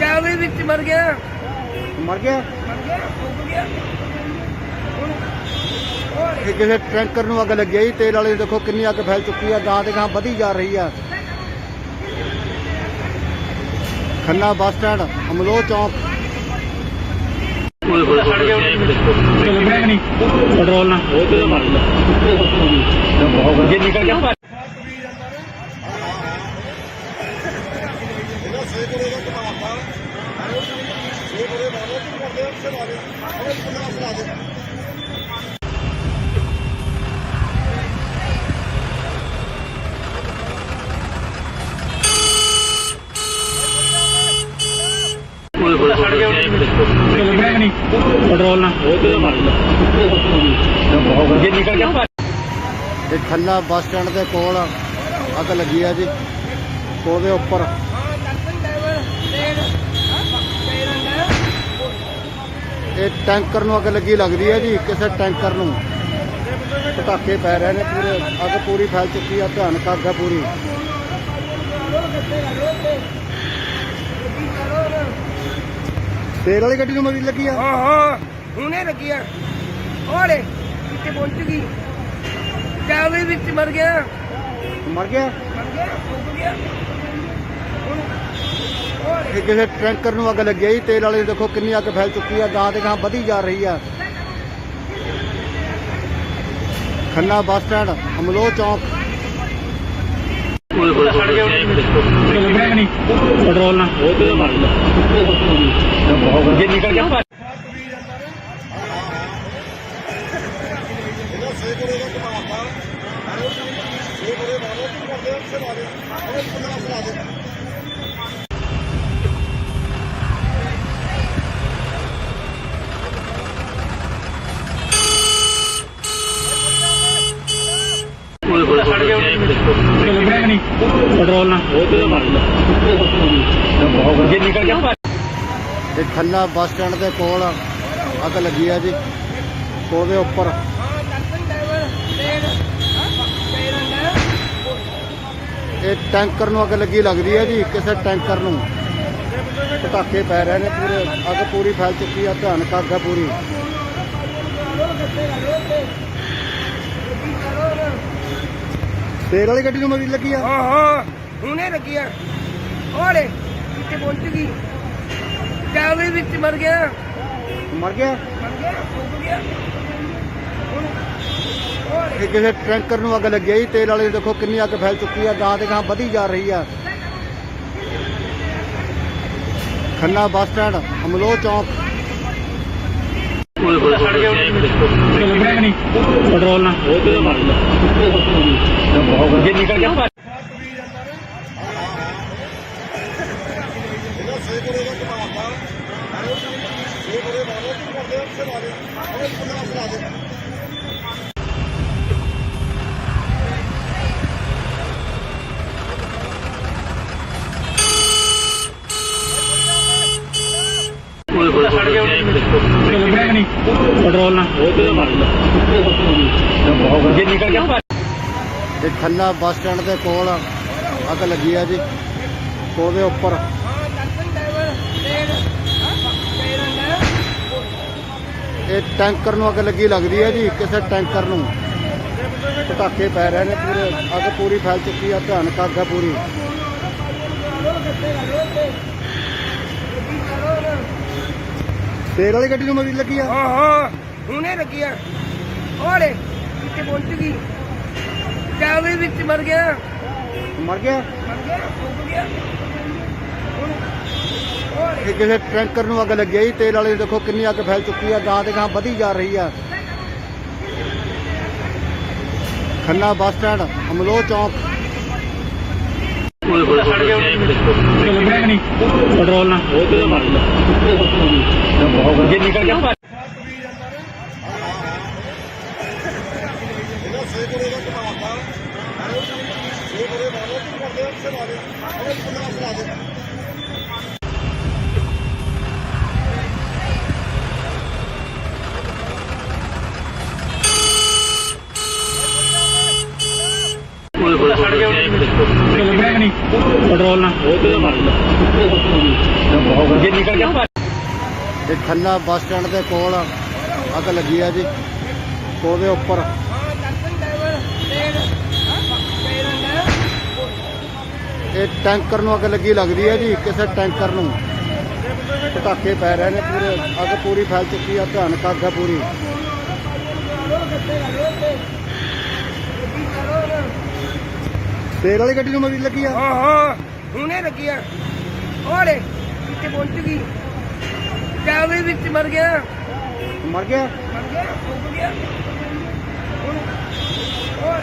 ਚਾਵੇ ਵਿੱਚ ਮਰ ਗਿਆ, ਮਰ ਗਿਆ? ਮਰ ਗਿਆ, ਡੁੱਬ ਗਿਆ। ਹੁਣ ਇਹ ਕਿਸੇ ਟੈਂਕਰ ਨੂੰ ਅੱਗ ਲੱਗੀ ਆ ਜੀ, ਤੇਲ ਵਾਲੇ ਦੇਖੋ ਕਿੰਨੀ ਅੱਗ ਫੈਲ ਚੁੱਕੀ ਆ, ਗਾਂ ਤੇ ਗਾਂ ਵਧੀ ਜਾ ਰਹੀ ਆ। ਖੰਨਾ ਬੱਸ ਸਟੈਂਡ, ਅਮਲੋਹ ਚੌਂਕ। ਪੈਟਰੋਲ ਨਾ ਜੇ ਨਿਕਲ ਗਿਆ ਪੈਟਰੋਲ ਨਾਲ ਜੇ ਨਿਕਲ ਗਿਆ ਇਹ ਖੰਨਾ ਬੱਸ ਸਟੈਂਡ ਦੇ ਕੋਲ ਅੱਗ ਲੱਗੀ ਆ ਜੀ। ਉਹਦੇ ਉੱਪਰ ਇਹ ਟੈਂਕਰ ਨੂੰ ਅੱਗ ਲੱਗੀ ਲੱਗਦੀ ਹੈ ਜੀ। ਕਿਸੇ ਟੈਂਕਰ ਨੂੰ ਪਟਾਕੇ ਪੈ ਰਹੇ ਨੇ ਪੂਰੇ। ਅੱਗ ਪੂਰੀ ਫੈਲ ਚੁੱਕੀ ਆ। ਭਿਆਨਕ ਅੱਗ ਆ ਪੂਰੀ। ਤੇਲ ਵਾਲੀ ਗੱਡੀ ਨੂੰ ਮਰੀ ਲੱਗੀ ਆ। ਹਾਂ ਹੁਣੇ ਲੱਗੀ ਆ। ਉਹਲੇ ਕਿੱਥੇ ਪਹੁੰਚ ਗਈ। ਜਾਵੇ ਵਿੱਚ ਮਰ ਗਿਆ। ਮਰ ਗਿਆ। ਡੁੱਬ ਗਿਆ। ਇਹ ਕਿਸੇ ਟੈਂਕਰ ਨੂੰ ਅੱਗ ਲੱਗੀ ਆ ਜੀ। ਤੇਲ ਵਾਲੇ ਦੇਖੋ ਕਿੰਨੀ ਅੱਗ ਫੈਲ ਚੁੱਕੀ ਆ। ਗਾਂ ਤੇ ਗਾਂ ਵਧੀ ਜਾ ਰਹੀ ਆ। ਖੰਨਾ ਬੱਸ ਸਟੈਂਡ ਅਮਲੋਹ ਚੌਂਕ। ਪੈਟਰੋਲ ਨਾਲ ਜੇ ਨਿਕਲ ਗਿਆ ਪੈਟਰੋਲ ਨਾਲ ਜੇ ਨਿਕਲ ਗਿਆ ਇਹ ਖੰਨਾ ਬੱਸ ਸਟੈਂਡ ਦੇ ਕੋਲ ਅੱਗ ਲੱਗੀ ਆ ਜੀ। ਉਹਦੇ ਉੱਪਰ ਇਹ ਟੈਂਕਰ ਨੂੰ ਅੱਗ ਲੱਗੀ ਲੱਗਦੀ ਹੈ ਜੀ। ਕਿਸੇ ਟੈਂਕਰ ਨੂੰ ਪਟਾਕੇ ਪੈ ਰਹੇ ਨੇ ਪੂਰੇ। ਅੱਗ ਪੂਰੀ ਫੈਲ ਚੁੱਕੀ ਆ। ਭਿਆਨਕ ਅੱਗ ਆ ਪੂਰੀ। ਤੇਲ ਵਾਲੀ ਗੱਡੀ ਨੂੰ ਮਰੀ ਲੱਗੀ ਆ। ਹਾਂ ਹੁਣੇ ਲੱਗੀ ਆ। ਉਹਲੇ ਕਿੱਥੇ ਪਹੁੰਚ ਗਈ। ਜਾਵੇ ਵਿੱਚ ਮਰ ਗਿਆ। ਮਰ ਗਿਆ। ਡੁੱਬ ਗਿਆ। ਇਹ ਕਿਸੇ ਟੈਂਕਰ ਨੂੰ ਅੱਗ ਲੱਗੀ ਆ ਜੀ। ਤੇਲ ਵਾਲੇ ਦੇਖੋ ਕਿੰਨੀ ਅੱਗ ਫੈਲ ਚੁੱਕੀ ਆ। ਗਾਂ ਤੇ ਗਾਂ ਵਧੀ ਜਾ ਰਹੀ ਆ। ਖੰਨਾ ਬੱਸ ਸਟੈਂਡ ਅਮਲੋਹ ਚੌਂਕ। ਪੈਟਰੋਲ ਨਾਲ ਜੇ ਨਿਕਲ ਗਿਆ ਪੈਟਰੋਲ ਨਾਲ ਜੇ ਨਿਕਲ ਗਿਆ ਇਹ ਖੰਨਾ ਬੱਸ ਸਟੈਂਡ ਦੇ ਕੋਲ ਅੱਗ ਲੱਗੀ ਆ ਜੀ। ਉਹਦੇ ਉੱਪਰ ਇਹ ਟੈਂਕਰ ਨੂੰ ਅੱਗ ਲੱਗੀ ਲੱਗਦੀ ਹੈ ਜੀ। ਕਿਸੇ ਟੈਂਕਰ ਨੂੰ ਪਟਾਕੇ ਪੈ ਰਹੇ ਨੇ ਪੂਰੇ। ਅੱਗ ਪੂਰੀ ਫੈਲ ਚੁੱਕੀ ਆ। ਭਿਆਨਕ ਅੱਗ ਆ ਪੂਰੀ। ਤੇਲ ਵਾਲੀ ਗੱਡੀ ਨੂੰ ਮਰੀ ਲੱਗੀ ਆ। ਹਾਂ ਹੁਣੇ ਲੱਗੀ ਆ। ਉਹਲੇ ਕਿੱਥੇ ਪਹੁੰਚ ਗਈ। ਜਾਵੇ ਵਿੱਚ ਮਰ ਗਿਆ। ਮਰ ਗਿਆ। ਡੁੱਬ ਗਿਆ। ਇਹ ਕਿਸੇ ਟੈਂਕਰ ਨੂੰ ਅੱਗ ਲੱਗੀ ਆ ਜੀ। ਤੇਲ ਵਾਲੇ ਦੇਖੋ ਕਿੰਨੀ ਅੱਗ ਫੈਲ ਚੁੱਕੀ ਆ। ਗਾਂ ਤੇ ਗਾਂ ਵਧੀ ਜਾ ਰਹੀ ਆ। ਖੰਨਾ ਬੱਸ ਸਟੈਂਡ ਅਮਲੋਹ ਚੌਂਕ। ਪੈਟਰੋਲ ਨਾਲ ਜੇ ਨਿਕਲ ਗਿਆ ਪੈਟਰੋਲ ਨਾਲ ਜੇ ਨਿਕਲ ਗਿਆ ਇਹ ਖੰਨਾ ਬੱਸ ਸਟੈਂਡ ਦੇ ਕੋਲ ਅੱਗ ਲੱਗੀ ਆ ਜੀ। ਉਹਦੇ ਉੱਪਰ ਇਹ ਟੈਂਕਰ ਨੂੰ ਅੱਗ ਲੱਗੀ ਲੱਗਦੀ ਹੈ ਜੀ। ਕਿਸੇ ਟੈਂਕਰ ਨੂੰ ਪਟਾਕੇ ਪੈ ਰਹੇ ਨੇ ਪੂਰੇ। ਅੱਗ ਪੂਰੀ ਫੈਲ ਚੁੱਕੀ ਆ। ਭਿਆਨਕ ਅੱਗ ਆ ਪੂਰੀ। ਤੇਲ ਵਾਲੀ ਗੱਡੀ ਨੂੰ ਮਰੀ ਲੱਗੀ ਆ। ਹਾਂ ਹੁਣੇ ਲੱਗੀ ਆ। ਉਹਲੇ ਕਿੱਥੇ ਪਹੁੰਚ ਗਈ। ਜਾਵੇ ਵਿੱਚ ਮਰ ਗਿਆ ਮਰ ਗਿਆ ਡੁੱਬ ਗਿਆ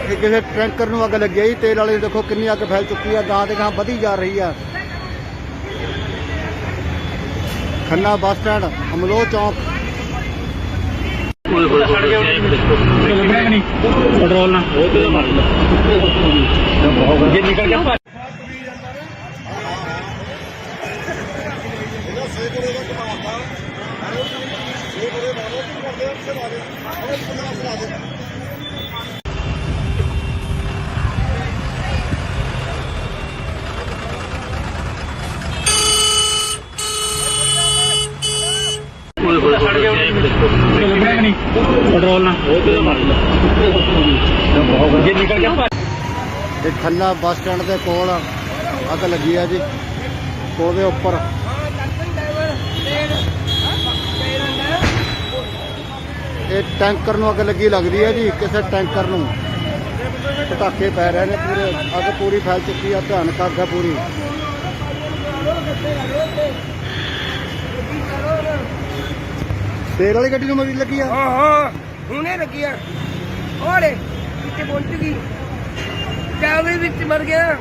ਇਹ ਕਿਸੇ ਟੈਂਕਰ ਨੂੰ ਅੱਗ ਲੱਗੀ ਹੈ ਜੀ ਤੇਲ ਵਾਲੇ ਦੇਖੋ ਕਿੰਨੀ ਅੱਗ ਫੈਲ ਚੁੱਕੀ ਆ ਗਾਂ ਤੇ ਗਾਂ ਵਧੀ ਜਾ ਰਹੀ ਆ ਖੰਨਾ ਬੱਸ ਸਟੈਂਡ ਅਮਲੋਹ ਚੌਂਕ ਪੈਟਰੋਲ ਨਾਲ ਜੇ ਨਿਕਲ ਗਿਆ ਪੈਟਰੋਲ ਨਾਲ ਜੇ ਨਿਕਲ ਗਿਆ ਤੇ ਖੰਨਾ ਬੱਸ ਸਟੈਂਡ ਦੇ ਕੋਲ ਅੱਗ ਲੱਗੀ ਆ ਜੀ ਉਹਦੇ ਉੱਪਰ ਇਹ ਟੈਂਕਰ ਨੂੰ ਅੱਗ ਲੱਗੀ ਲੱਗਦੀ ਹੈ ਜੀ ਕਿਸੇ ਟੈਂਕਰ ਨੂੰ ਪਟਾਕੇ ਪੈ ਰਹੇ ਨੇ ਪੂਰੇ ਅੱਗ ਪੂਰੀ ਫੈਲ ਚੁੱਕੀ ਆ ਭਿਆਨਕ ਅੱਗ ਹੈ ਪੂਰੀ ਤੇਲ ਵਾਲੀ ਗੱਡੀ ਨੂੰ ਮਰੀ ਲੱਗੀ ਆ ਹਾਂ ਹੁਣੇ ਲੱਗੀ ਆ ਓਲੇ ਕਿਤੇ ਪਹੁੰਚ ਗਈ ਜਾਵੇ ਵਿੱਚ ਮਰ ਗਿਆ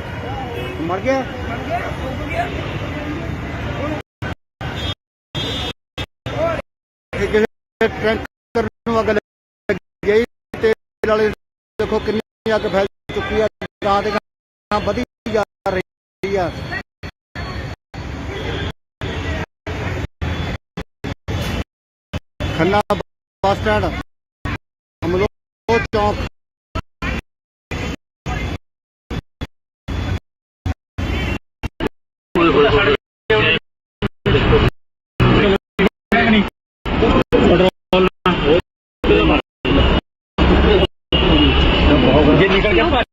ਮਰ ਗਿਆ ਡੁੱਬ ਗਿਆ ਇਹ ਕਿਸੇ ਟੈਂਕਰ ਨੂੰ ਅੱਗ ਲੱਗੀ ਹੈ ਜੀ ਤੇਲ ਵਾਲੇ ਦੇਖੋ ਕਿੰਨੀ ਅੱਗ ਫੈਲ ਚੁੱਕੀ ਆ ਗਾਂ ਤੇ ਗਾਂ ਵਧੀ ਜਾ ਰਹੀ ਆ ਖੰਨਾ ਬੱਸ ਸਟੈਂਡ ਅਮਲੋਹ ਚੌਂਕ ਪੈਟਰੋਲ ਜੇ ਨਿਕਲ ਗਿਆ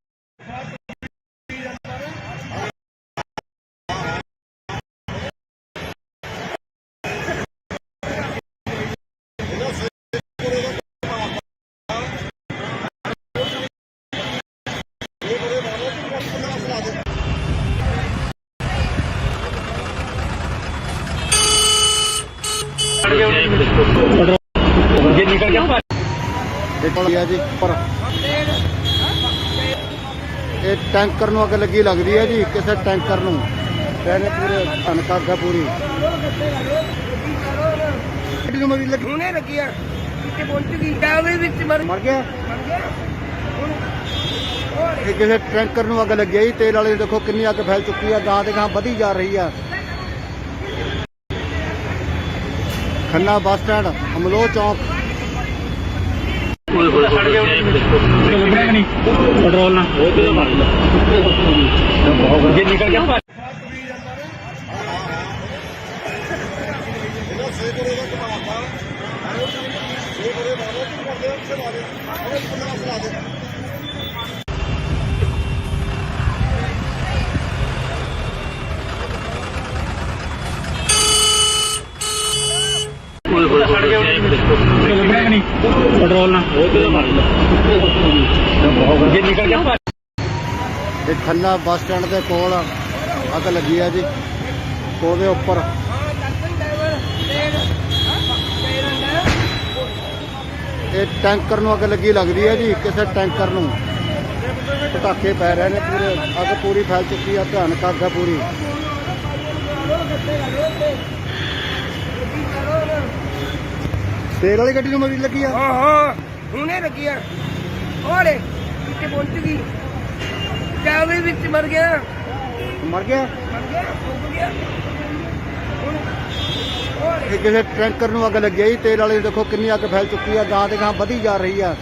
ਜੇ ਨਿਕਲ ਗਿਆ ਇਹ ਕੋਲ ਆ ਜੀ ਉੱਪਰ ਇਹ ਟੈਂਕਰ ਨੂੰ ਅੱਗ ਲੱਗੀ ਲੱਗਦੀ ਹੈ ਜੀ ਕਿਸੇ ਟੈਂਕਰ ਨੂੰ ਕਹਿੰਦੇ ਪੂਰੇ ਭਿਆਨਕ ਅੱਗ ਹੈ ਪੂਰੀ ਗੱਡੀ ਨੂੰ ਮਰੀ ਲੱਗੀ ਹੁਣੇ ਲੱਗੀ ਆ ਕਿਤੇ ਪਹੁੰਚ ਗਈ ਜਾਵੇ ਵਿੱਚ ਮਰ ਮਰ ਗਿਆ ਇਹ ਕਿਸੇ ਟੈਂਕਰ ਨੂੰ ਅੱਗ ਲੱਗੀ ਹੈ ਜੀ ਤੇਲ ਵਾਲੇ ਦੇਖੋ ਕਿੰਨੀ ਅੱਗ ਫੈਲ ਚੁੱਕੀ ਆ ਗਾਂ ਤੇ ਗਾਂ ਵਧੀ ਜਾ ਰਹੀ ਆ ਖੰਨਾ ਬੱਸ ਸਟੈਂਡ ਅਮਲੋਹ ਚੌਂਕ ਪੈਟਰੋਲ ਨਾਲ ਜੇ ਨਿਕਲ ਗਿਆ ਪੈਟਰੋਲ ਨਾਲ ਜੇ ਨਿਕਲ ਗਿਆ ਇਹ ਖੰਨਾ ਬੱਸ ਸਟੈਂਡ ਦੇ ਕੋਲ ਅੱਗ ਲੱਗੀ ਆ ਜੀ ਉਹਦੇ ਉੱਪਰ ਇਹ ਟੈਂਕਰ ਨੂੰ ਅੱਗ ਲੱਗੀ ਲੱਗਦੀ ਹੈ ਜੀ ਕਿਸੇ ਟੈਂਕਰ ਨੂੰ ਪਟਾਕੇ ਪੈ ਰਹੇ ਨੇ ਪੂਰੇ ਅੱਗ ਪੂਰੀ ਫੈਲ ਚੁੱਕੀ ਆ ਭਿਆਨਕ ਅੱਗ ਹੈ ਪੂਰੀ ਤੇਲ ਵਾਲੀ ਗੱਡੀ ਨੂੰ ਮਰੀ ਲੱਗੀ ਆ ਹਾਂ ਹੁਣੇ ਲੱਗੀ ਆ ਓਲੇ ਕਿਤੇ ਪਹੁੰਚ ਗਈ ਜਾਵੇ ਵਿੱਚ ਮਰ ਗਿਆ ਮਰ ਗਿਆ ਡੁੱਬ ਗਿਆ ਇਹ ਕਿਸੇ ਟੈਂਕਰ ਨੂੰ ਅੱਗ ਲੱਗੀ ਹੈ ਜੀ ਤੇਲ ਵਾਲੇ ਦੇਖੋ ਕਿੰਨੀ ਅੱਗ ਫੈਲ ਚੁੱਕੀ ਆ ਗਾਂ ਤੇ ਗਾਂ ਵਧੀ ਜਾ ਰਹੀ ਆ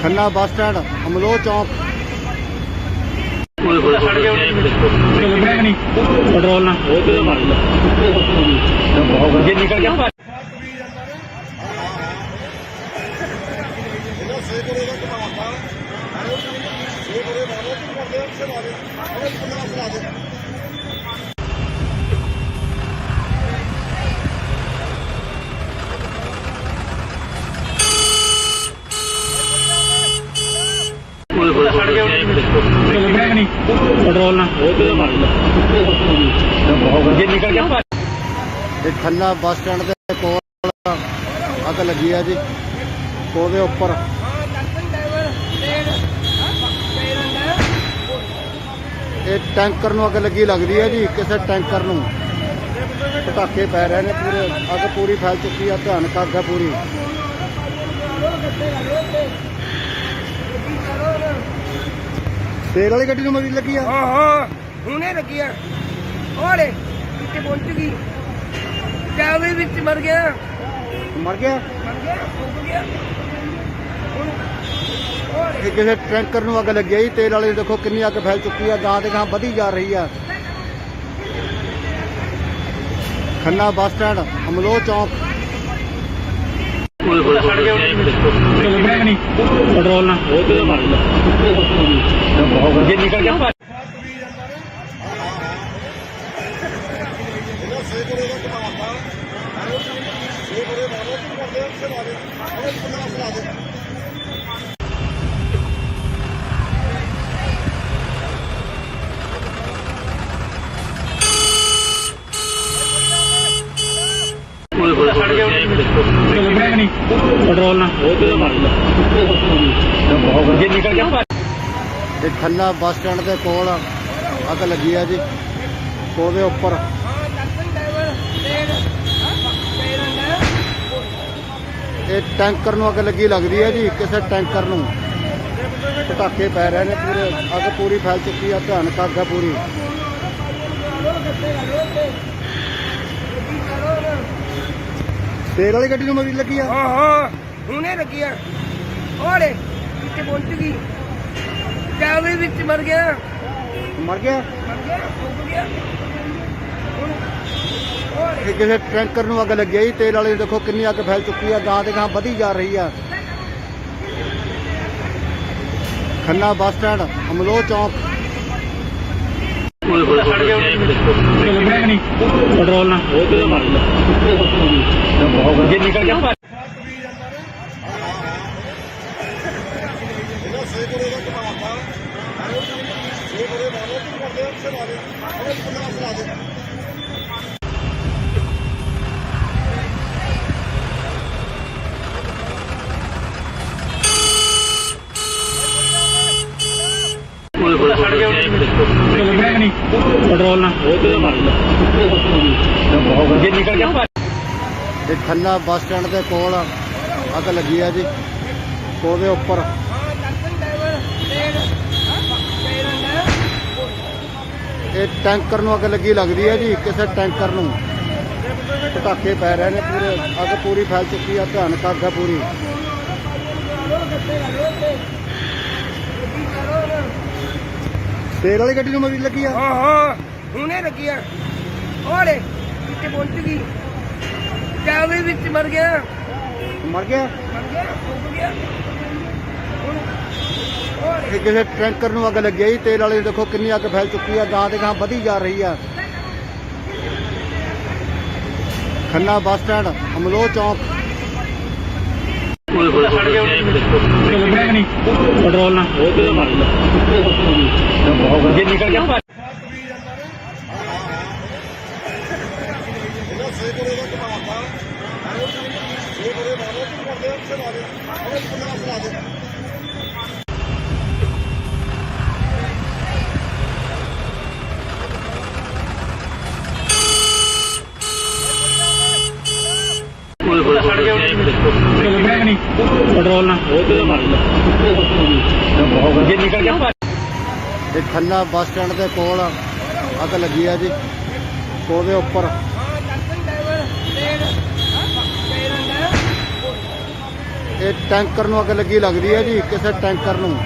ਖੰਨਾ ਬੱਸ ਸਟੈਂਡ ਅਮਲੋਹ ਚੌਂਕ ਪੈਟਰੋਲ ਨਾਲ ਜੇ ਨਿਕਲ ਗਿਆ ਪੈਟਰੋਲ ਨਾਲ ਜੇ ਨਿਕਲ ਗਿਆ ਇਹ ਖੰਨਾ ਬੱਸ ਸਟੈਂਡ ਦੇ ਕੋਲ ਅੱਗ ਲੱਗੀ ਆ ਜੀ। ਉਹਦੇ ਉੱਪਰ ਇਹ ਟੈਂਕਰ ਨੂੰ ਅੱਗ ਲੱਗੀ ਲੱਗਦੀ ਹੈ ਜੀ। ਕਿਸੇ ਟੈਂਕਰ ਨੂੰ ਪਟਾਕੇ ਪੈ ਰਹੇ ਨੇ, ਪੂਰੇ ਅੱਗ ਪੂਰੀ ਫੈਲ ਚੁੱਕੀ ਆ। ਭਿਆਨਕ ਅੱਗ ਹੈ ਪੂਰੀ। ਤੇਲ ਵਾਲੀ ਗੱਡੀ ਨੂੰ ਮਰੀ ਲੱਗੀ ਆ। ਹਾਂ ਹੁਣੇ ਲੱਗੀ ਆ। ਉਹਲੇ ਕਿੱਥੇ ਪਹੁੰਚ ਗਈ। ਚਾਵੇ ਵਿੱਚ ਮਰ ਗਿਆ। ਮਰ ਗਿਆ। ਡੁੱਬ ਗਿਆ। ਇਹ ਕਿਸੇ ਟੈਂਕਰ ਨੂੰ ਅੱਗ ਲੱਗੀ ਆ ਜੀ। ਤੇਲ ਵਾਲੇ ਦੇਖੋ ਕਿੰਨੀ ਅੱਗ ਫੈਲ ਚੁੱਕੀ ਆ। ਗਾਂ ਦੇ ਗਾਂ ਵਧੀ ਜਾ ਰਹੀ ਆ। ਖੰਨਾ ਬੱਸ ਸਟੈਂਡ, ਅਮਲੋਹ ਚੌਂਕ। ਪੈਟਰੋਲ ਨਾਲ ਜੇ ਨਿਕਲ ਗਿਆ ਪੈਟਰੋਲ ਨਾਲ ਜੇ ਨਿਕਲ ਗਿਆ ਇਹ ਖੰਨਾ ਬੱਸ ਸਟੈਂਡ ਦੇ ਕੋਲ ਅੱਗ ਲੱਗੀ ਆ ਜੀ। ਉਹਦੇ ਉੱਪਰ ਇਹ ਟੈਂਕਰ ਨੂੰ ਅੱਗ ਲੱਗੀ ਲੱਗਦੀ ਹੈ ਜੀ। ਕਿਸੇ ਟੈਂਕਰ ਨੂੰ ਪਟਾਕੇ ਪੈ ਰਹੇ ਨੇ, ਪੂਰੇ ਅੱਗ ਪੂਰੀ ਫੈਲ ਚੁੱਕੀ ਆ। ਭਿਆਨਕ ਅੱਗ ਹੈ ਪੂਰੀ। ਤੇਲ ਵਾਲੀ ਗੱਡੀ ਨੂੰ ਮਰੀ ਲੱਗੀ ਆ। ਹਾਂ ਹੁਣੇ ਲੱਗੀ ਆ। ਉਹਲੇ ਕਿੱਥੇ ਪਹੁੰਚ ਗਈ। ਚਾਵੇ ਵਿੱਚ ਮਰ ਗਿਆ। ਮਰ ਗਿਆ। ਡੁੱਬ ਗਿਆ। ਇਹ ਕਿਸੇ ਟੈਂਕਰ ਨੂੰ ਅੱਗ ਲੱਗੀ ਆ ਜੀ। ਤੇਲ ਵਾਲੇ ਦੇਖੋ ਕਿੰਨੀ ਅੱਗ ਫੈਲ ਚੁੱਕੀ ਆ। ਗਾਂ ਦੇ ਗਾਂ ਵਧੀ ਜਾ ਰਹੀ ਆ। ਖੰਨਾ ਬੱਸ ਸਟੈਂਡ, ਅਮਲੋਹ ਚੌਂਕ। ਪੈਟਰੋਲ ਨਾਲ ਜੇ ਨਿਕਲ ਗਿਆ ਪੈਟਰੋਲ ਨਾਲ ਜੇ ਨਿਕਲ ਗਿਆ ਇਹ ਖੰਨਾ ਬੱਸ ਸਟੈਂਡ ਦੇ ਕੋਲ ਅੱਗ ਲੱਗੀ ਆ ਜੀ। ਉਹਦੇ ਉੱਪਰ ਇਹ ਟੈਂਕਰ ਨੂੰ ਅੱਗ ਲੱਗੀ ਲੱਗਦੀ ਹੈ ਜੀ। ਕਿਸੇ ਟੈਂਕਰ ਨੂੰ ਪਟਾਕੇ ਪੈ ਰਹੇ ਨੇ, ਪੂਰੇ ਅੱਗ ਪੂਰੀ ਫੈਲ ਚੁੱਕੀ ਆ। ਭਿਆਨਕ ਅੱਗ ਹੈ ਪੂਰੀ। ਤੇਲ ਵਾਲੀ ਗੱਡੀ ਨੂੰ ਮਰੀ ਲੱਗੀ ਆ। ਹਾਂ ਹੁਣੇ ਲੱਗੀ ਆ। ਉਹਲੇ ਕਿੱਥੇ ਪਹੁੰਚ ਗਈ। ਚਾਵੇ ਵਿੱਚ ਮਰ ਗਿਆ। ਮਰ ਗਿਆ। ਡੁੱਬ ਗਿਆ। ਇਹ ਕਿਸੇ ਟੈਂਕਰ ਨੂੰ ਅੱਗ ਲੱਗੀ ਆ ਜੀ। ਤੇਲ ਵਾਲੇ ਦੇਖੋ ਕਿੰਨੀ ਅੱਗ ਫੈਲ ਚੁੱਕੀ ਆ। ਗਾਂ ਦੇ ਗਾਂ ਵਧੀ ਜਾ ਰਹੀ ਆ। ਖੰਨਾ ਬੱਸ ਸਟੈਂਡ, ਅਮਲੋਹ ਚੌਂਕ। ਪੈਟਰੋਲ ਨਾਲ ਜੇ ਨਿਕਲ ਗਿਆ ਪੈਟਰੋਲ ਨਾਲ ਜੇ ਨਿਕਲ ਗਿਆ ਇਹ ਖੰਨਾ ਬੱਸ ਸਟੈਂਡ ਦੇ ਕੋਲ ਅੱਗ ਲੱਗੀ ਆ ਜੀ। ਉਹਦੇ ਉੱਪਰ ਇਹ ਟੈਂਕਰ ਨੂੰ ਅੱਗ ਲੱਗੀ ਲੱਗਦੀ ਹੈ ਜੀ। ਕਿਸੇ ਟੈਂਕਰ ਨੂੰ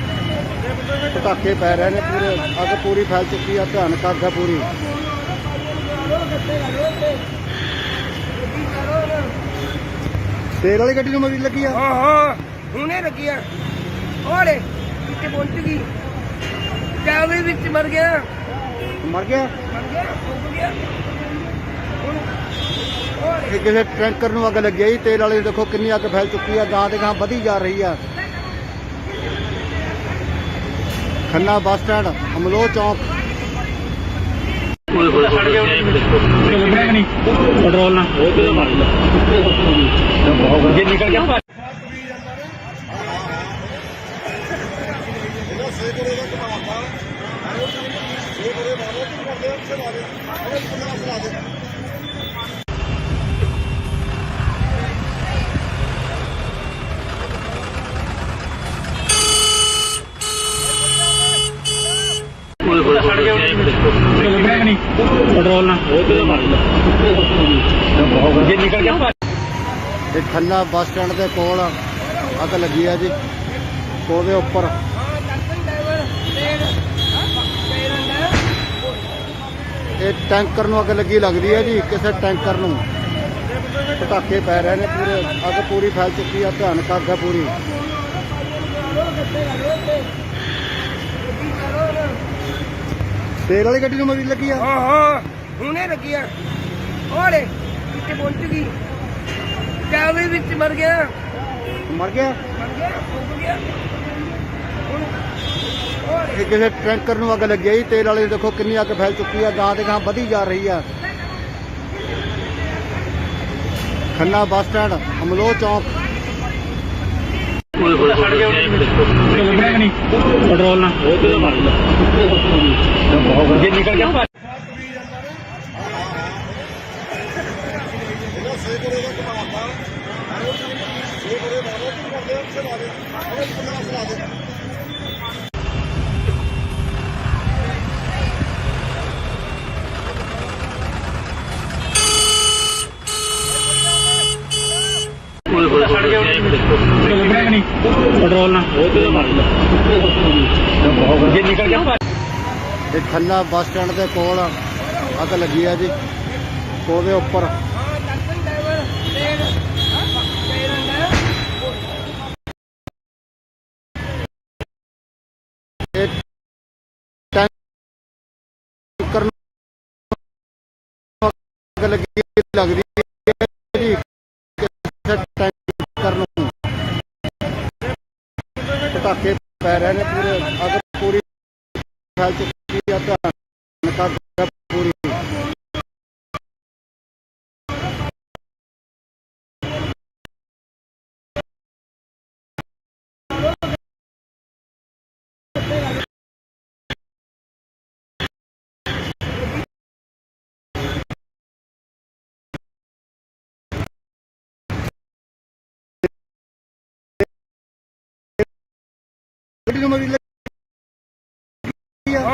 ਪਟਾਕੇ ਪੈ ਰਹੇ ਨੇ, ਪੂਰੇ ਅੱਗ ਪੂਰੀ ਫੈਲ ਚੁੱਕੀ ਆ। ਭਿਆਨਕ ਅੱਗ ਹੈ ਪੂਰੀ। ਤੇਲ ਵਾਲੀ ਗੱਡੀ ਨੂੰ ਮਰੀ ਲੱਗੀ ਆ। ਹਾਂ ਹੁਣੇ ਲੱਗੀ ਆ। ਉਹਲੇ ਕਿੱਥੇ ਪਹੁੰਚ ਗਈ। ਚਾਵੇ ਵਿੱਚ ਮਰ ਗਿਆ। ਮਰ ਗਿਆ। ਡੁੱਬ ਗਿਆ। ਇਹ ਕਿਸੇ ਟੈਂਕਰ ਨੂੰ ਅੱਗ ਲੱਗੀ ਆ ਜੀ। ਤੇਲ ਵਾਲੇ ਦੇਖੋ ਕਿੰਨੀ ਅੱਗ ਫੈਲ ਚੁੱਕੀ ਆ। ਗਾਂ ਦੇ ਗਾਂ ਵਧੀ ਜਾ ਰਹੀ ਆ। ਖੰਨਾ ਬੱਸ ਸਟੈਂਡ, ਅਮਲੋਹ ਚੌਂਕ। ਪੈਟਰੋਲ ਨਾਲ ਜੇ ਨਿਕਲ ਗਿਆ ਪੈਟਰੋਲ ਨਾਲ ਜੇ ਨਿਕਲ ਗਿਆ ਇਹ ਖੰਨਾ ਬੱਸ ਸਟੈਂਡ ਦੇ ਕੋਲ ਅੱਗ ਲੱਗੀ ਆ ਜੀ। ਉਹਦੇ ਉੱਪਰ ਇਹ ਟੈਂਕਰ ਨੂੰ ਅੱਗ ਲੱਗੀ ਲੱਗਦੀ ਹੈ ਜੀ। ਕਿਸੇ ਟੈਂਕਰ ਨੂੰ ਪਟਾਕੇ ਪੈ ਰਹੇ ਨੇ, ਪੂਰੇ ਅੱਗ ਪੂਰੀ ਫੈਲ ਚੁੱਕੀ ਆ। ਭਿਆਨਕ ਅੱਗ ਹੈ ਪੂਰੀ। ਤੇਲ ਵਾਲੀ ਗੱਡੀ ਨੂੰ ਮਰੀ ਲੱਗੀ ਆ। ਹਾਂ ਹੁਣੇ ਲੱਗੀ ਆ। ਉਹਲੇ ਕਿੱਥੇ ਪਹੁੰਚ ਗਈ। ਡਰਾਈਵਰ ਵਿੱਚ ਮਰ ਗਿਆ। ਮਰ ਗਿਆ। ਡੁੱਬ ਗਿਆ। ਇਹ ਕਿਸੇ ਟੈਂਕਰ ਨੂੰ ਅੱਗ ਲੱਗੀ ਆ ਜੀ। ਤੇਲ ਵਾਲੇ ਦੇਖੋ ਕਿੰਨੀ ਅੱਗ ਫੈਲ ਚੁੱਕੀ ਆ। ਗਾਂ ਦੇ ਗਾਂ ਵਧੀ ਜਾ ਰਹੀ ਆ। ਖੰਨਾ ਬੱਸ ਸਟੈਂਡ, ਅਮਲੋਹ ਚੌਂਕ। ਪੈਟਰੋਲ ਨਾਲ ਜੇ ਨਿਕਲ ਗਿਆ ਪੈਟਰੋਲ ਨਾਲ ਜੇ ਨਿਕਲ ਗਿਆ ਇਹ ਖੰਨਾ ਬੱਸ ਸਟੈਂਡ ਦੇ ਕੋਲ ਅੱਗ ਲੱਗੀ ਆ ਜੀ। ਉਹਦੇ ਉੱਪਰ ਇਹ ਟੈਂਕਰ ਨੂੰ ਅੱਗ ਲੱਗੀ ਲੱਗਦੀ ਹੈ ਜੀ। ਕਿਸੇ ਟੈਂਕਰ ਨੂੰ ਪਟਾਕੇ ਪੈ ਰਹੇ ਨੇ, ਪੂਰੇ ਅੱਗ ਪੂਰੀ ਫੈਲ ਚੁੱਕੀ ਆ। ਭਿਆਨਕ ਅੱਗ ਹੈ ਪੂਰੀ। ਗੱਡੀ ਨੂੰ ਮਰੀ ਲੱਗੀ ਆ।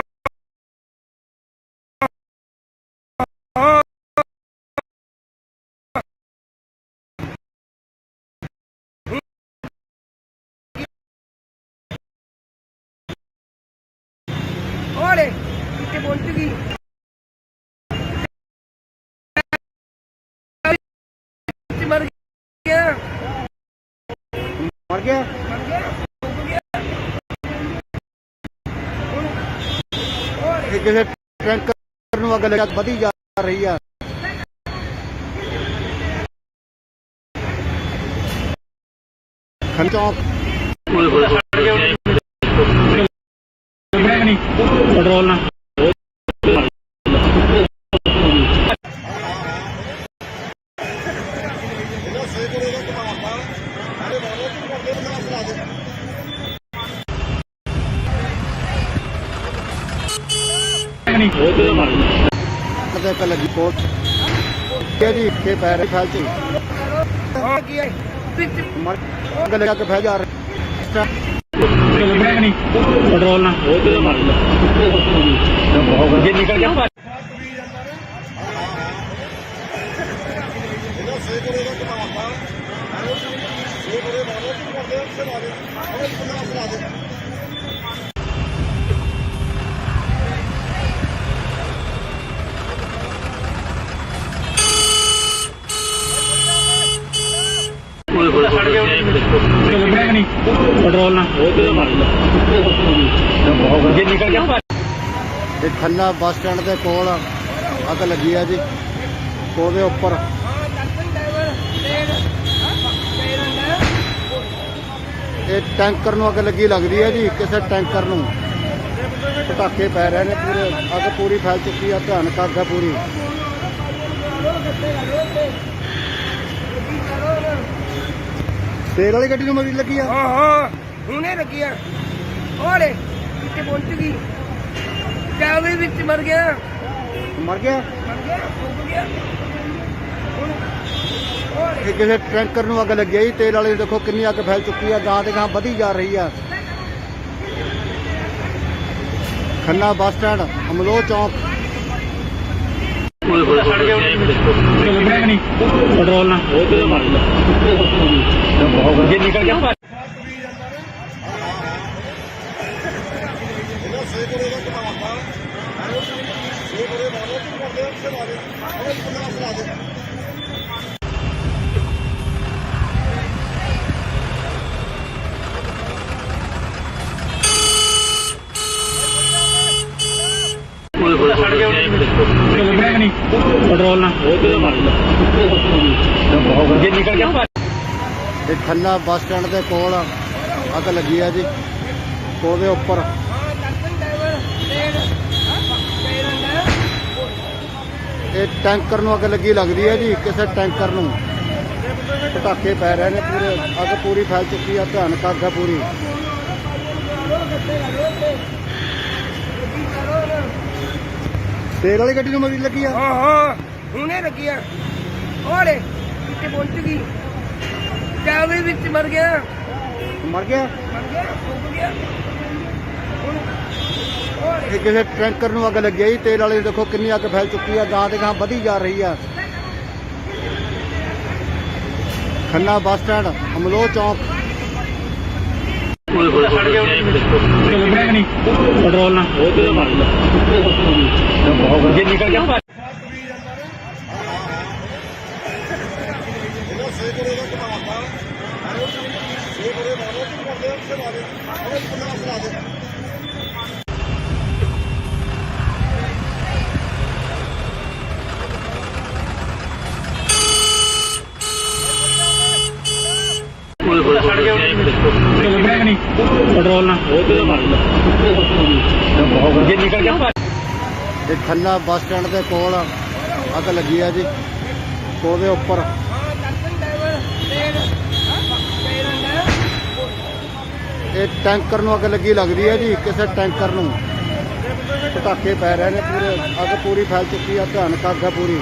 ਉਹਲੇ ਕਿੱਥੇ ਪਹੁੰਚ ਗਈ। ਮਰ ਗਿਆ। ਮਰ ਗਿਆ। ਇਹ ਕਿਸੇ ਟੈਂਕਰ ਨੂੰ ਅੱਗ ਲੱਗੀ ਵਧੀ ਜਾ ਰਹੀ ਆ। ਖੰਨਾ ਚੌਂਕ। ਪੈਟਰੋਲ ਨਾਲ ਤੇ ਅੱਗ ਲੱਗੀ ਕੋਲ ਜੀ। ਕੇ ਪੈ ਰਹੀ ਫੈਲ ਚੁੱਕੀ। ਹਾਂ ਕੀ ਹੈ ਵਿੱਚ ਮਰ ਅੱਗ ਲੱਗਾ ਕੇ ਫੈਲ ਜਾ ਰਹੀ। ਪੈਟਰੋਲ ਨਾਲ ਜੇ ਨਿਕਲ ਗਿਆ ਪੈਟਰੋਲ ਨਾਲ ਜੇ ਨਿਕਲ ਗਿਆ ਇਹ ਖੰਨਾ ਬੱਸ ਸਟੈਂਡ ਦੇ ਕੋਲ ਅੱਗ ਲੱਗੀ ਆ ਜੀ। ਉਹਦੇ ਉੱਪਰ ਇਹ ਟੈਂਕਰ ਨੂੰ ਅੱਗ ਲੱਗੀ ਲੱਗਦੀ ਹੈ ਜੀ। ਕਿਸੇ ਟੈਂਕਰ ਨੂੰ ਪਟਾਕੇ ਪੈ ਰਹੇ ਨੇ, ਪੂਰੇ ਅੱਗ ਪੂਰੀ ਫੈਲ ਚੁੱਕੀ ਆ। ਭਿਆਨਕ ਅੱਗ ਹੈ ਪੂਰੀ। ਤੇਲ ਵਾਲੀ ਗੱਡੀ ਨੂੰ ਮਰੀ ਲੱਗੀ ਆ। ਹਾਂ ਹਾਂ ਹੁਣੇ ਲੱਗੀ ਆ ਉਹਲੇ ਕਿੱਥੇ ਪਹੁੰਚ ਗਈ ਜਾਵੇ ਵਿੱਚ ਮਰ ਗਿਆ ਮਰ ਗਿਆ ਡੁੱਬ ਗਿਆ ਇਹ ਕਿਸੇ ਟੈਂਕਰ ਨੂੰ ਅੱਗ ਲੱਗੀ ਆ ਜੀ। ਤੇਲ ਵਾਲੇ ਦੇਖੋ ਕਿੰਨੀ ਅੱਗ ਫੈਲ ਚੁੱਕੀ ਆ, ਗਾਂ ਦੇ ਗਾਂ ਵਧੀ ਜਾ ਰਹੀ ਆ। ਖੰਨਾ ਬੱਸ ਸਟੈਂਡ ਅਮਲੋਹ ਚੌਂਕ ਪੈਟਰੋਲ ਨਾਲ ਜੇ ਨਿਕਲ ਗਿਆ ਪੈਟਰੋਲ ਨਾਲ ਜੇ ਨਿਕਲ ਗਿਆ ਇਹ ਖੰਨਾ ਬੱਸ ਸਟੈਂਡ ਦੇ ਕੋਲ ਅੱਗ ਲੱਗੀ ਆ ਜੀ। ਉਹਦੇ ਉੱਪਰ ਇਹ ਟੈਂਕਰ ਨੂੰ ਅੱਗ ਲੱਗੀ ਲੱਗਦੀ ਹੈ ਜੀ। ਕਿਸੇ ਟੈਂਕਰ ਨੂੰ ਪਟਾਕੇ ਪੈ ਰਹੇ ਨੇ, ਪੂਰੇ ਅੱਗ ਪੂਰੀ ਫੈਲ ਚੁੱਕੀ ਆ। ਭਿਆਨਕ ਅੱਗ ਆ ਪੂਰੀ। ਤੇਲ ਵਾਲੀ ਗੱਡੀ ਨੂੰ ਮਰੀ ਲੱਗੀ ਆ। ਹਾਂ ਹਾਂ ਹੁਣੇ ਲੱਗੀ ਆ ਉਹਲੇ ਕਿੱਥੇ ਪਹੁੰਚ ਗਈ ਜਾਵੇ ਵਿੱਚ ਮਰ ਗਿਆ ਮਰ ਗਿਆ ਡੁੱਬ ਗਿਆ ਇਹ ਕਿਸੇ ਟੈਂਕਰ ਨੂੰ ਅੱਗ ਲੱਗੀ ਆ ਜੀ। ਤੇਲ ਵਾਲੇ ਦੇਖੋ ਕਿੰਨੀ ਅੱਗ ਫੈਲ ਚੁੱਕੀ ਆ, ਗਾਂ ਦੇ ਗਾਂ ਵਧੀ ਜਾ ਰਹੀ ਆ। ਖੰਨਾ ਬੱਸ ਸਟੈਂਡ ਅਮਲੋਹ ਚੌਂਕ ਪੈਟਰੋਲ ਨਾਲ ਜੇ ਨਿਕਲ ਗਿਆ ਪੈਟਰੋਲ ਨਾਲ ਜੇ ਨਿਕਲ ਗਿਆ ਇਹ ਖੰਨਾ ਬੱਸ ਸਟੈਂਡ ਦੇ ਕੋਲ ਅੱਗ ਲੱਗੀ ਆ ਜੀ। ਉਹਦੇ ਉੱਪਰ ਇਹ ਟੈਂਕਰ ਨੂੰ ਅੱਗ ਲੱਗੀ ਲੱਗਦੀ ਹੈ ਜੀ। ਕਿਸੇ ਟੈਂਕਰ ਨੂੰ ਪਟਾਕੇ ਪੈ ਰਹੇ ਨੇ, ਪੂਰੇ ਅੱਗ ਪੂਰੀ ਫੈਲ ਚੁੱਕੀ ਆ। ਭਿਆਨਕ ਅੱਗ ਆ ਪੂਰੀ।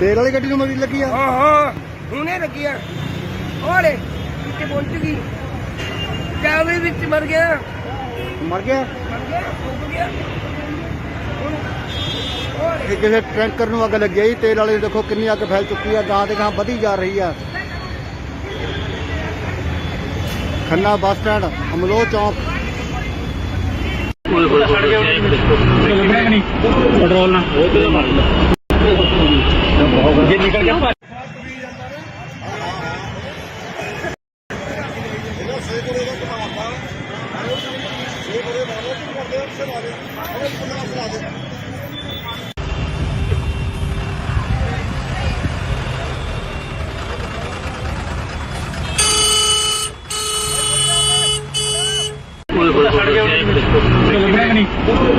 ਤੇਲ ਵਾਲੀ ਗੱਡੀ ਨੂੰ ਮਰੀ ਲੱਗੀ ਆ। ਹਾਂ ਹਾਂ ਹੁਣੇ ਲੱਗੀ ਆ ਉਹਲੇ ਕਿੱਥੇ ਪਹੁੰਚ ਗਈ ਜਾਵੇ ਵਿੱਚ ਮਰ ਗਿਆ ਮਰ ਗਿਆ ਡੁੱਬ ਗਿਆ ਇਹ ਕਿਸੇ ਟੈਂਕਰ ਨੂੰ ਅੱਗ ਲੱਗੀ ਆ ਜੀ। ਤੇਲ ਵਾਲੇ ਦੇਖੋ ਕਿੰਨੀ ਅੱਗ ਫੈਲ ਚੁੱਕੀ ਆ, ਗਾਂ ਦੇ ਗਾਂ ਵਧੀ ਜਾ ਰਹੀ ਆ। ਖੰਨਾ ਬੱਸ ਸਟੈਂਡ ਅਮਲੋਹ ਚੌਂਕ ਪੈਟਰੋਲ ਨਾਲ ਜੇ ਨਿਕਲ ਗਿਆ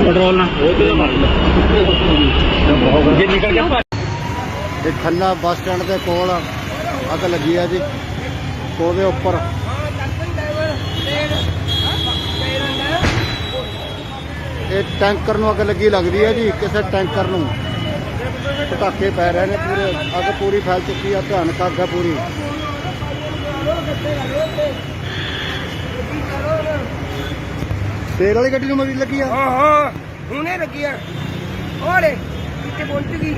ਪੈਟਰੋਲ ਨਾਲ ਜੇ ਨਿਕਲ ਗਿਆ ਇਹ ਖੰਨਾ ਬੱਸ ਸਟੈਂਡ ਦੇ ਕੋਲ ਅੱਗ ਲੱਗੀ ਆ ਜੀ। ਉਹਦੇ ਉੱਪਰ ਇਹ ਟੈਂਕਰ ਨੂੰ ਅੱਗ ਲੱਗੀ ਲੱਗਦੀ ਹੈ ਜੀ। ਕਿਸੇ ਟੈਂਕਰ ਨੂੰ ਪਟਾਕੇ ਪੈ ਰਹੇ ਨੇ, ਪੂਰੇ ਅੱਗ ਪੂਰੀ ਫੈਲ ਚੁੱਕੀ ਆ। ਭਿਆਨਕ ਅੱਗ ਆ ਪੂਰੀ। ਤੇਲ ਵਾਲੀ ਗੱਡੀ ਨੂੰ ਮਰੀ ਲੱਗੀ ਆ। ਹਾਂ ਹਾਂ ਹੁਣੇ ਲੱਗੀ ਆ ਉਹਲੇ ਕਿੱਥੇ ਪਹੁੰਚ ਗਈ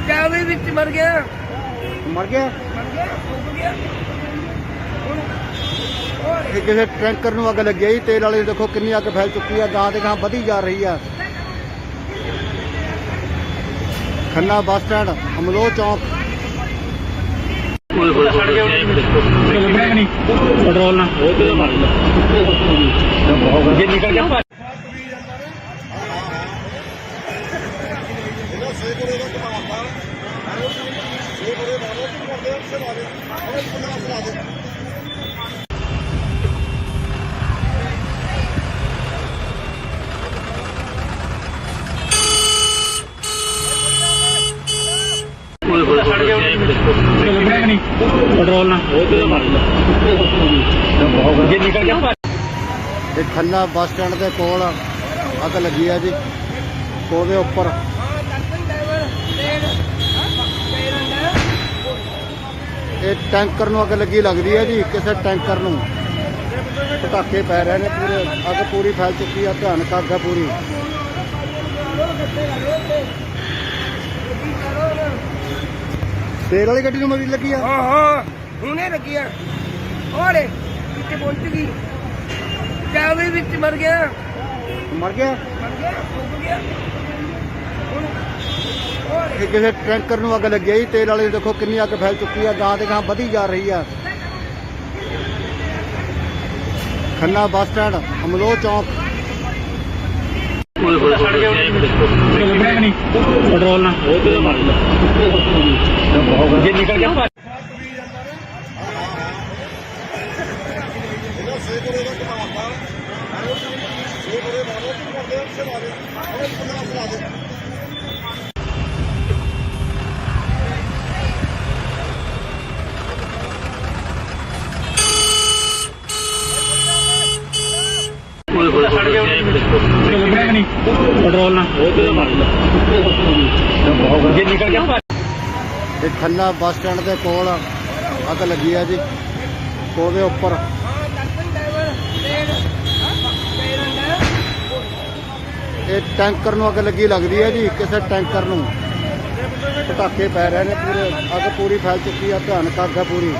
ਜਾਵੇ ਵਿੱਚ ਮਰ ਗਿਆ ਮਰ ਗਿਆ ਡੁੱਬ ਗਿਆ ਇਹ ਕਿਸੇ ਟੈਂਕਰ ਨੂੰ ਅੱਗ ਲੱਗੀ ਆ ਜੀ। ਤੇਲ ਵਾਲੇ ਦੇਖੋ ਕਿੰਨੀ ਅੱਗ ਫੈਲ ਚੁੱਕੀ ਆ, ਗਾਂ ਦੇ ਗਾਂ ਵਧੀ ਜਾ ਰਹੀ ਆ। ਖੰਨਾ ਬੱਸ ਸਟੈਂਡ ਅਮਲੋਹ ਚੌਂਕ ਪੈਟਰੋਲ ਨਾਲ ਜੇ ਨਿਕਲ ਗਿਆ ਲੱਭਣਾ ਨਹੀਂ ਪੈਟਰੋਲ ਨਾਲ ਜੇ ਨਿਕਲ ਗਿਆ ਇਹ ਖੰਨਾ ਬੱਸ ਸਟੈਂਡ ਦੇ ਕੋਲ ਅੱਗ ਲੱਗੀ ਹੈ ਜੀ। ਉਹਦੇ ਉੱਪਰ ਇਹ ਟੈਂਕਰ ਨੂੰ ਅੱਗ ਲੱਗੀ ਲੱਗਦੀ ਹੈ ਜੀ। ਕਿਸੇ ਟੈਂਕਰ ਨੂੰ ਪਟਾਕੇ ਪੈ ਰਹੇ ਨੇ, ਪੂਰੇ ਅੱਗ ਪੂਰੀ ਫੈਲ ਚੁੱਕੀ ਹੈ। ਭਿਆਨਕ ਅੱਗ ਹੈ ਪੂਰੀ। ਤੇਲ ਵਾਲੀ ਗੱਡੀ ਨੂੰ ਮਰੀ ਲੱਗੀ ਆ। ਹਾਂ ਹੁਣੇ ਲੱਗੀ ਆ। ਉਹਲੇ ਕਿੱਥੇ ਪਹੁੰਚ ਗਈ, ਚਾਵੇ ਵਿੱਚ ਮਰ ਗਿਆ। ਮਰ ਗਿਆ। ਡੁੱਬ ਗਿਆ। ਇਹ ਕਿਸੇ ਟੈਂਕਰ ਨੂੰ ਅੱਗ ਲੱਗੀ ਹੈ ਜੀ। ਤੇਲ ਵਾਲੇ ਦੇਖੋ ਕਿੰਨੀ ਅੱਗ ਫੈਲ ਚੁੱਕੀ ਹੈ। ਗਾਂ ਦੇ ਗਾਂ ਵਧੀ ਜਾ ਰਹੀ ਆ। ਖੰਨਾ ਬੱਸ ਸਟੈਂਡ, ਅਮਲੋਹ ਚੌਂਕ। ਲੱਭਣਾ ਨਹੀਂ ਪੈਟਰੋਲ ਨਾਲ ਜੇ ਨਿਕਲ ਗਿਆ ਲੱਭਣਾ ਨਹੀਂ ਪੈਟਰੋਲ ਨਾਲ ਜੇ ਨਿਕਲ ਗਿਆ ਇਹ ਖੰਨਾ ਬੱਸ ਸਟੈਂਡ ਦੇ ਕੋਲ ਅੱਗ ਲੱਗੀ ਹੈ ਜੀ। ਉਹਦੇ ਉੱਪਰ ਇਹ ਟੈਂਕਰ ਨੂੰ ਅੱਗ ਲੱਗੀ ਲੱਗਦੀ ਹੈ ਜੀ। ਕਿਸੇ ਟੈਂਕਰ ਨੂੰ ਪਟਾਕੇ ਪੈ ਰਹੇ ਨੇ, ਪੂਰੇ ਅੱਗ ਪੂਰੀ ਫੈਲ ਚੁੱਕੀ ਹੈ। ਭਿਆਨਕ ਅੱਗ ਹੈ ਪੂਰੀ।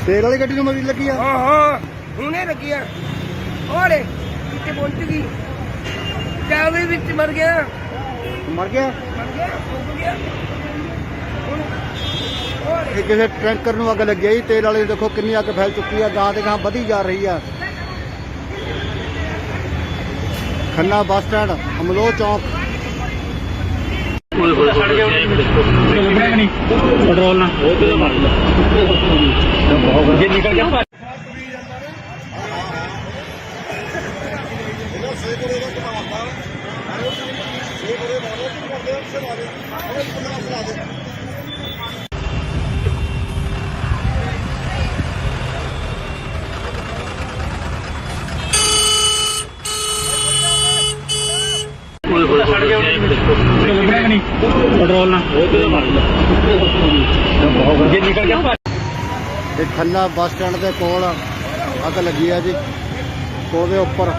ਤੇਲ ਵਾਲੀ ਗੱਡੀ ਨੂੰ ਮਰੀ ਲੱਗੀ ਆ। ਹਾਂ ਹੁਣੇ ਲੱਗੀ ਆ। ਉਹਲੇ ਕਿੱਥੇ ਪਹੁੰਚ ਗਈ, ਚਾਵੇ ਵਿੱਚ ਮਰ ਗਿਆ। ਮਰ ਗਿਆ। ਡੁੱਬ ਗਿਆ। ਇਹ ਕਿਸੇ ਟੈਂਕਰ ਨੂੰ ਅੱਗ ਲੱਗੀ ਹੈ ਜੀ। ਤੇਲ ਵਾਲੇ ਦੇਖੋ ਕਿੰਨੀ ਅੱਗ ਫੈਲ ਚੁੱਕੀ ਹੈ। ਗਾਂ ਦੇ ਗਾਂ ਵਧੀ ਜਾ ਰਹੀ ਆ। ਖੰਨਾ ਬੱਸ ਸਟੈਂਡ, ਅਮਲੋਹ ਚੌਂਕ। ਲੱਭਣਾ ਨਹੀਂ ਪੈਟਰੋਲ ਨਾਲ ਜੇ ਨਿਕਲ ਗਿਆ ਲੱਭਣਾ ਨਹੀਂ ਪੈਟਰੋਲ ਨਾਲ ਜੇ ਨਿਕਲ ਗਿਆ ਇਹ ਖੰਨਾ ਬੱਸ ਸਟੈਂਡ ਦੇ ਕੋਲ ਅੱਗ ਲੱਗੀ ਹੈ ਜੀ। ਉਹਦੇ ਉੱਪਰ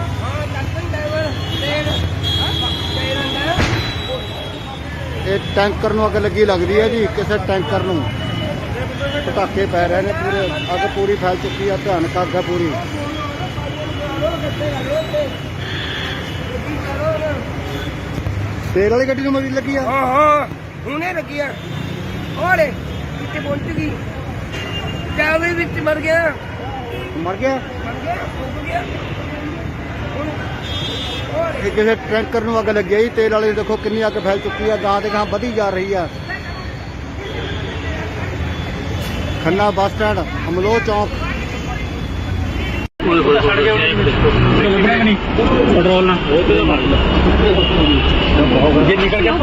ਇਹ ਟੈਂਕਰ ਨੂੰ ਅੱਗ ਲੱਗੀ ਲੱਗਦੀ ਹੈ ਜੀ। ਕਿਸੇ ਟੈਂਕਰ ਨੂੰ ਪਟਾਕੇ ਪੈ ਰਹੇ ਨੇ, ਪੂਰੇ ਅੱਗ ਪੂਰੀ ਫੈਲ ਚੁੱਕੀ ਹੈ। ਭਿਆਨਕ ਅੱਗ ਹੈ ਪੂਰੀ। ਤੇਲ ਵਾਲੀ ਗੱਡੀ ਨੂੰ ਮਰੀ ਲੱਗੀ ਆ। ਹਾਂ ਹੁਣੇ ਲੱਗੀ ਆ। ਉਹਲੇ ਕਿੱਥੇ ਪਹੁੰਚ ਗਈ, ਚਾਵੇ ਵਿੱਚ ਮਰ ਗਿਆ। ਮਰ ਗਿਆ। ਡੁੱਬ ਗਿਆ। ਇਹ ਕਿਸੇ ਟੈਂਕਰ ਨੂੰ ਅੱਗ ਲੱਗੀ ਹੈ ਜੀ। ਤੇਲ ਵਾਲੇ ਦੇਖੋ ਕਿੰਨੀ ਅੱਗ ਫੈਲ ਚੁੱਕੀ ਹੈ। ਗਾਂ ਦੇ ਗਾਂ ਵਧੀ ਜਾ ਰਹੀ ਆ। ਖੰਨਾ ਬੱਸ ਸਟੈਂਡ, ਅਮਲੋਹ ਚੌਂਕ। ਲੱਭਣਾ ਨਹੀਂ ਪੈਟਰੋਲ ਨਾਲ ਜੇ ਨਿਕਲ ਗਿਆ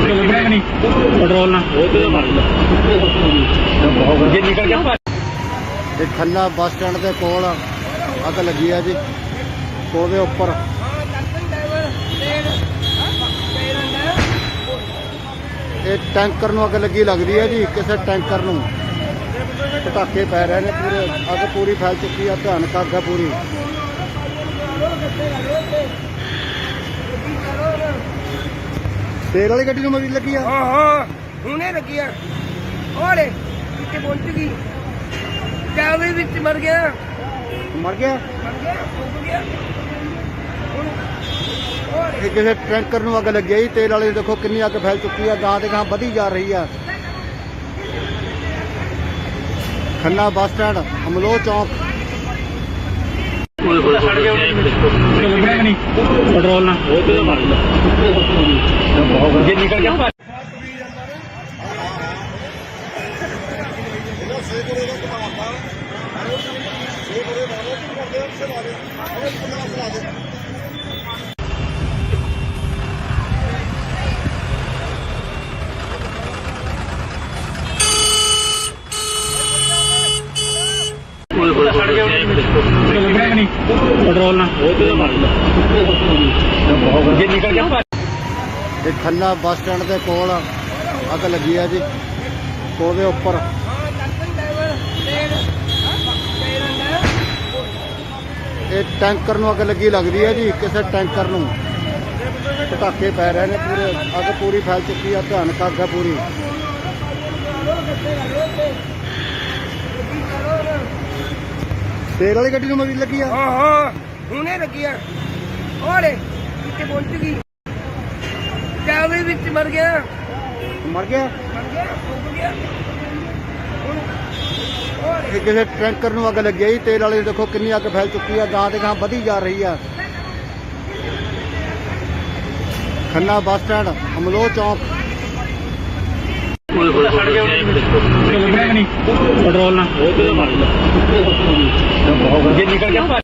ਲੱਭਣਾ ਨਹੀਂ ਪੈਟਰੋਲ ਨਾਲ ਜੇ ਨਿਕਲ ਗਿਆ ਇਹ ਖੰਨਾ ਬੱਸ ਸਟੈਂਡ ਦੇ ਕੋਲ ਅੱਗ ਲੱਗੀ ਹੈ ਜੀ। ਉਹਦੇ ਉੱਪਰ ਇਹ ਟੈਂਕਰ ਨੂੰ ਅੱਗ ਲੱਗੀ ਲੱਗਦੀ ਹੈ ਜੀ। ਕਿਸੇ ਟੈਂਕਰ ਨੂੰ ਪਟਾਕੇ ਪੈ ਰਹੇ ਨੇ, ਪੂਰੇ ਅੱਗ ਪੂਰੀ ਫੈਲ ਚੁੱਕੀ ਹੈ। ਭਿਆਨਕ ਅੱਗ ਹੈ ਪੂਰੀ। ਤੇਲ ਵਾਲੀ ਗੱਡੀ ਨੂੰ ਮਰੀ ਲੱਗੀ ਆ। ਹਾਂ ਹੁਣੇ ਲੱਗੀ ਆ। ਉਹਲੇ ਕਿੱਥੇ ਪਹੁੰਚ ਗਈ, ਚਾਵੇ ਵਿੱਚ ਮਰ ਗਿਆ। ਮਰ ਗਿਆ। ਡੁੱਬ ਗਿਆ। ਇਹ ਕਿਸੇ ਟੈਂਕਰ ਨੂੰ ਅੱਗ ਲੱਗੀ ਹੈ ਜੀ। ਤੇਲ ਵਾਲੇ ਦੇਖੋ ਕਿੰਨੀ ਅੱਗ ਫੈਲ ਚੁੱਕੀ ਹੈ। ਗਾਂ ਦੇ ਗਾਂ ਵਧੀ ਜਾ ਰਹੀ ਆ। ਖੰਨਾ ਬੱਸ ਸਟੈਂਡ ਅਮਲੋਹ ਚੌਂਕ ਛੱਡ ਗਿਆ ਲੱਗਣਾ ਕਿ ਨਹੀਂ ਪੈਟਰੋਲ ਨਾਲ ਜੇ ਨਿਕਲ ਗਿਆ ਛੱਡ ਗਿਆ ਲੱਗਣਾ ਕਿ ਨਹੀਂ ਪੈਟਰੋਲ ਨਾਲ ਜੇ ਨਿਕਲ ਗਿਆ ਇਹ ਖੰਨਾ ਬੱਸ ਸਟੈਂਡ ਦੇ ਕੋਲ ਅੱਗ ਲੱਗੀ ਆ ਜੀ ਉਹਦੇ ਉੱਪਰ ਇਹ ਟੈਂਕਰ ਨੂੰ ਅੱਗ ਲੱਗੀ ਲੱਗਦੀ ਹੈ ਜੀ ਕਿਸੇ ਟੈਂਕਰ ਨੂੰ ਪਟਾਕੇ ਪੈ ਰਹੇ ਨੇ ਪੂਰੇ ਅੱਗ ਪੂਰੀ ਫੈਲ ਚੁੱਕੀ ਆ ਭਿਆਨਕ ਅੱਗ ਆ ਪੂਰੀ ਤੇਲ ਵਾਲੀ ਗੱਡੀ ਨੂੰ ਮਰੀ ਲੱਗੀ ਆ ਹਾਂ ਹੁਣੇ ਲੱਗੀ ਆ ਓਲੇ ਕਿੱਥੇ ਪਹੁੰਚ ਗਈ ਡਰਾਈਵਰ ਵਿੱਚ ਮਰ ਗਿਆ ਮਰ ਗਿਆ ਫੁੱਕ ਗਿਆ ਇਹ ਕਿਸੇ ਟੈਂਕਰ ਨੂੰ ਅੱਗ ਲੱਗੀ ਆ ਜੀ ਤੇਲ ਵਾਲੇ ਦੇਖੋ ਕਿੰਨੀ ਅੱਗ ਫੈਲ ਚੁੱਕੀ ਆ ਗਾਂ ਦੇ ਗਾਂ ਵਧੀ ਜਾ ਰਹੀ ਆ ਖੰਨਾ ਬੱਸ ਸਟੈਂਡ ਅਮਲੋਹ ਚੌਂਕ ਛੱਡ ਗਿਆ ਲੱਗਣਾ ਕਿ ਨਹੀਂ ਪੈਟਰੋਲ ਨਾਲ ਜੇ ਨਿਕਲ ਗਿਆ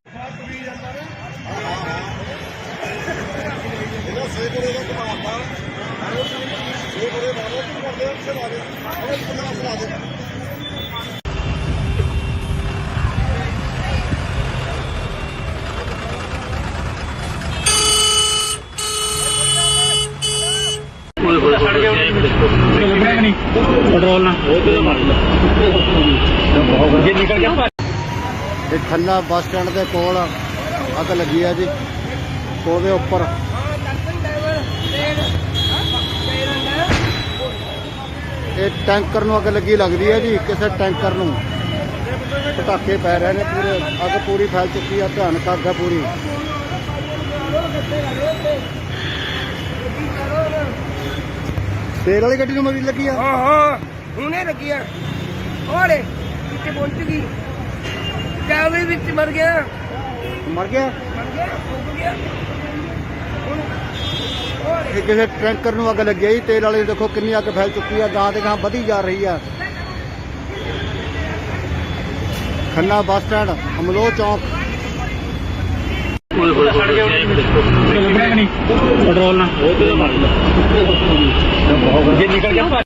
ਛੱਡ ਗਿਆ ਲੱਗਣਾ ਕਿ ਨਹੀਂ ਪੈਟਰੋਲ ਨਾਲ ਜੇ ਨਿਕਲ ਗਿਆ ਇਹ ਖੰਨਾ ਬੱਸ ਸਟੈਂਡ ਦੇ ਕੋਲ ਅੱਗ ਲੱਗੀ ਆ ਜੀ ਉਹਦੇ ਉੱਪਰ ਇਹ ਟੈਂਕਰ ਨੂੰ ਅੱਗ ਲੱਗੀ ਲੱਗਦੀ ਹੈ ਜੀ ਕਿਸੇ ਟੈਂਕਰ ਨੂੰ ਪਟਾਕੇ ਪੈ ਰਹੇ ਨੇ ਪੂਰੇ ਅੱਗ ਪੂਰੀ ਫੈਲ ਚੁੱਕੀ ਆ ਭਿਆਨਕ ਅੱਗ ਆ ਪੂਰੀ ਤੇਲ ਵਾਲੀ ਗੱਡੀ ਨੂੰ ਮਰੀ ਲੱਗੀ ਆ ਹਾਂ ਹੁਣੇ ਲੱਗੀ ਆ ਓਲੇ ਕਿੱਥੇ ਪਹੁੰਚ ਗਈ ਡਰਾਈਵਰ ਵਿੱਚ ਮਰ ਗਿਆ ਮਰ ਗਿਆ ਫੁੱਕ ਗਿਆ ਇਹ ਕਿਸੇ ਟੈਂਕਰ ਨੂੰ ਅੱਗ ਲੱਗੀ ਆ ਜੀ ਤੇਲ ਵਾਲੇ ਦੇਖੋ ਕਿੰਨੀ ਅੱਗ ਫੈਲ ਚੁੱਕੀ ਆ ਗਾਂ ਦੇ ਗਾਂ ਵਧੀ ਜਾ ਰਹੀ ਆ ਖੰਨਾ ਬੱਸ ਸਟੈਂਡ ਅਮਲੋਹ ਚੌਂਕ ਛੱਡ ਗਿਆ ਲੱਗਣਾ ਕਿ ਨਹੀਂ ਪੈਟਰੋਲ ਨਾਲ ਜੇ ਨਿਕਲ ਗਿਆ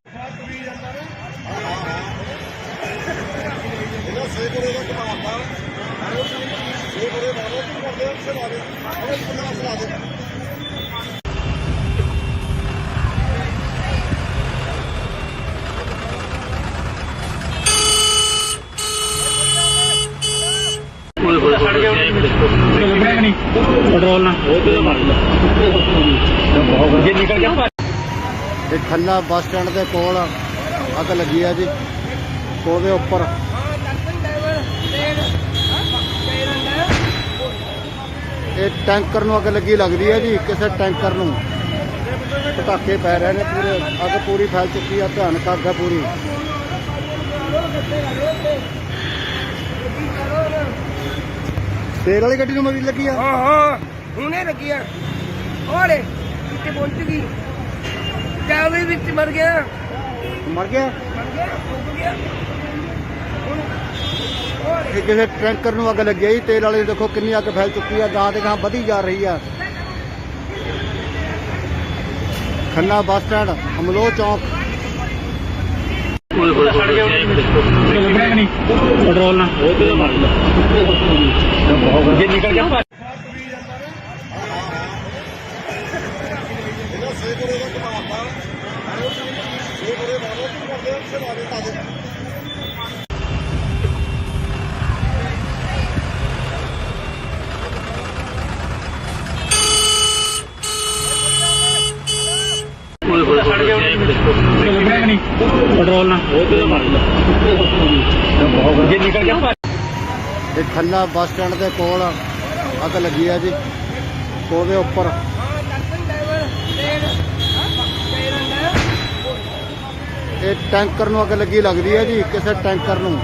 ਛੱਡ ਗਿਆ ਲੱਗਣਾ ਕਿ ਨਹੀਂ ਪੈਟਰੋਲ ਨਾਲ ਜੇ ਨਿਕਲ ਗਿਆ ਇਹ ਖੰਨਾ ਬੱਸ ਸਟੈਂਡ ਦੇ ਕੋਲ ਅੱਗ ਲੱਗੀ ਆ ਜੀ ਉਹਦੇ ਉੱਪਰ ਇਹ ਟੈਂਕਰ ਨੂੰ ਅੱਗ ਲੱਗੀ ਲੱਗਦੀ ਹੈ ਜੀ ਕਿਸੇ ਟੈਂਕਰ ਨੂੰ ਪਟਾਕੇ ਪੈ ਰਹੇ ਨੇ ਪੂਰੇ ਅੱਗ ਪੂਰੀ ਫੈਲ ਚੁੱਕੀ ਆ ਭਿਆਨਕ ਅੱਗ ਆ ਪੂਰੀ ਤੇਲ ਵਾਲੀ ਗੱਡੀ ਨੂੰ ਮਰੀ ਲੱਗੀ ਆ ਹਾਂ ਹੁਣੇ ਲੱਗੀ ਆ ਓਲੇ ਕਿੱਥੇ ਪਹੁੰਚ ਗਈ ਡਰਾਈਵਰ ਵਿੱਚ ਮਰ ਗਿਆ ਮਰ ਗਿਆ ਫੁੱਕ ਗਿਆ ਇਹ ਕਿਸੇ ਟੈਂਕਰ ਨੂੰ ਅੱਗ ਲੱਗੀ ਆ ਜੀ ਤੇਲ ਵਾਲੇ ਦੇਖੋ ਕਿੰਨੀ ਅੱਗ ਫੈਲ ਚੁੱਕੀ ਆ ਗਾਂ ਦੇ ਗਾਂ ਵਧੀ ਜਾ ਰਹੀ ਆ ਖੰਨਾ ਬੱਸ ਸਟੈਂਡ ਅਮਲੋਹ ਚੌਂਕ ਛੱਡ ਗਿਆ ਲੱਗਣਾ ਕਿ ਨਹੀਂ ਪੈਟਰੋਲ ਨਾਲ ਜੇ ਨਿਕਲ ਗਿਆ ਛੱਡ ਗਿਆ ਲੱਗਣਾ ਕਿ ਨਹੀਂ ਪੈਟਰੋਲ ਨਾਲ ਜੇ ਨਿਕਲ ਗਿਆ ਇਹ ਖੰਨਾ ਬੱਸ ਸਟੈਂਡ ਦੇ ਕੋਲ ਅੱਗ ਲੱਗੀ ਆ ਜੀ ਉਹਦੇ ਉੱਪਰ ਇਹ ਟੈਂਕਰ ਨੂੰ ਅੱਗ ਲੱਗੀ ਲੱਗਦੀ ਹੈ ਜੀ ਕਿਸੇ ਟੈਂਕਰ ਨੂੰ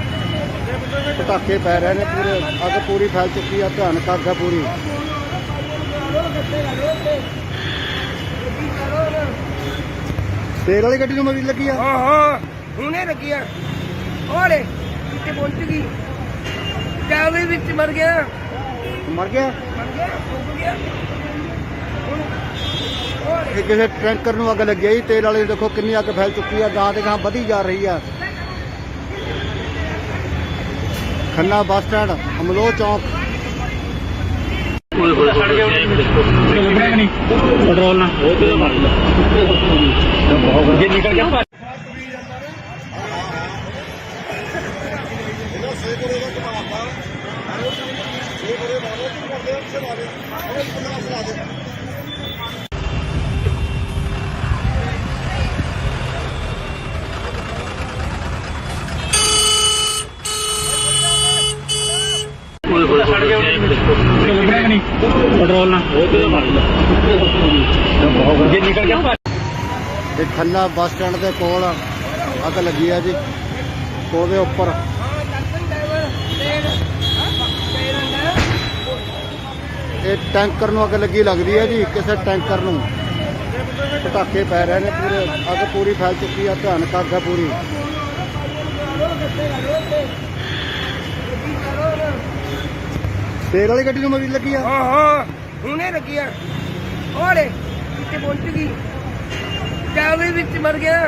ਪਟਾਕੇ ਪੈ ਰਹੇ ਨੇ ਪੂਰੇ ਅੱਗ ਪੂਰੀ ਫੈਲ ਚੁੱਕੀ ਆ ਭਿਆਨਕ ਅੱਗ ਆ ਪੂਰੀ ਤੇਲ ਵਾਲੀ ਗੱਡੀ ਨੂੰ ਮਰੀ ਲੱਗੀ ਆ ਹਾਂ ਹਾਂ ਹੁਣੇ ਲੱਗੀ ਆ ਉਹਲੇ ਕਿੱਥੇ ਪਹੁੰਚ ਗਈ ਜਾਵੇ ਵਿੱਚ ਮਰ ਗਿਆ ਮਰ ਗਿਆ ਮਰ ਗਿਆ ਡੁੱਬ ਗਿਆ ਹੁਣ ਉਹਲੇ ਇਹ ਕਿਸੇ ਟੈਂਕਰ ਨੂੰ ਅੱਗ ਲੱਗੀ ਆ ਜੀ ਤੇਲ ਵਾਲੇ ਦੇਖੋ ਕਿੰਨੀ ਅੱਗ ਫੈਲ ਚੁੱਕੀ ਆ ਗਾਂ ਤੇ ਗਾਂ ਵਧੀ ਜਾ ਰਹੀ ਆ ਖੰਨਾ ਬੱਸ ਸਟੈਂਡ ਅਮਲੋਹ ਚੌਂਕ ਲੱਭਣਾ ਨਹੀਂ ਪੈਟਰੋਲ ਨਾਲ ਜੇ ਨਿਕਲ ਗਿਆ ਭੱਜ। ਲੱਭਣਾ ਨਹੀਂ ਪੈਟਰੋਲ ਨਾਲ ਜੇ ਨਿਕਲ ਗਿਆ ਭੱਜ। ਇਹ ਖੰਨਾ ਬੱਸ ਸਟੈਂਡ ਦੇ ਕੋਲ ਅੱਗ ਲੱਗੀ ਆ ਜੀ ਉਹਦੇ ਉੱਪਰ ਇਹ ਟੈਂਕਰ ਨੂੰ ਅੱਗ ਲੱਗੀ ਲੱਗਦੀ ਹੈ ਜੀ ਕਿਸੇ ਟੈਂਕਰ ਨੂੰ ਪਟਾਕੇ ਪੈ ਰਹੇ ਨੇ ਪੂਰੇ ਅੱਗ ਪੂਰੀ ਫੈਲ ਚੁੱਕੀ ਆ ਭਿਆਨਕ ਅੱਗ ਆ ਪੂਰੀ ਤੇਲ ਵਾਲੀ ਗੱਡੀ ਨੂੰ ਮਰੀ ਲੱਗੀ ਆ ਹਾਂ ਹਾਂ ਹੁਣੇ ਲੱਗੀ ਆ ਉਹਲੇ ਕਿੱਥੇ ਪਹੁੰਚ ਗਈ ਜਾਵੇ ਵਿੱਚ ਮਰ ਗਿਆ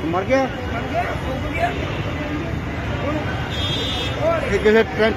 ਮਰ ਗਿਆ ਮਰ ਗਿਆ ਡੁੱਬ ਗਿਆ ਹੁਣ ਉਹਲੇ ਇਹ ਕਿਸੇ ਟੈਂਕ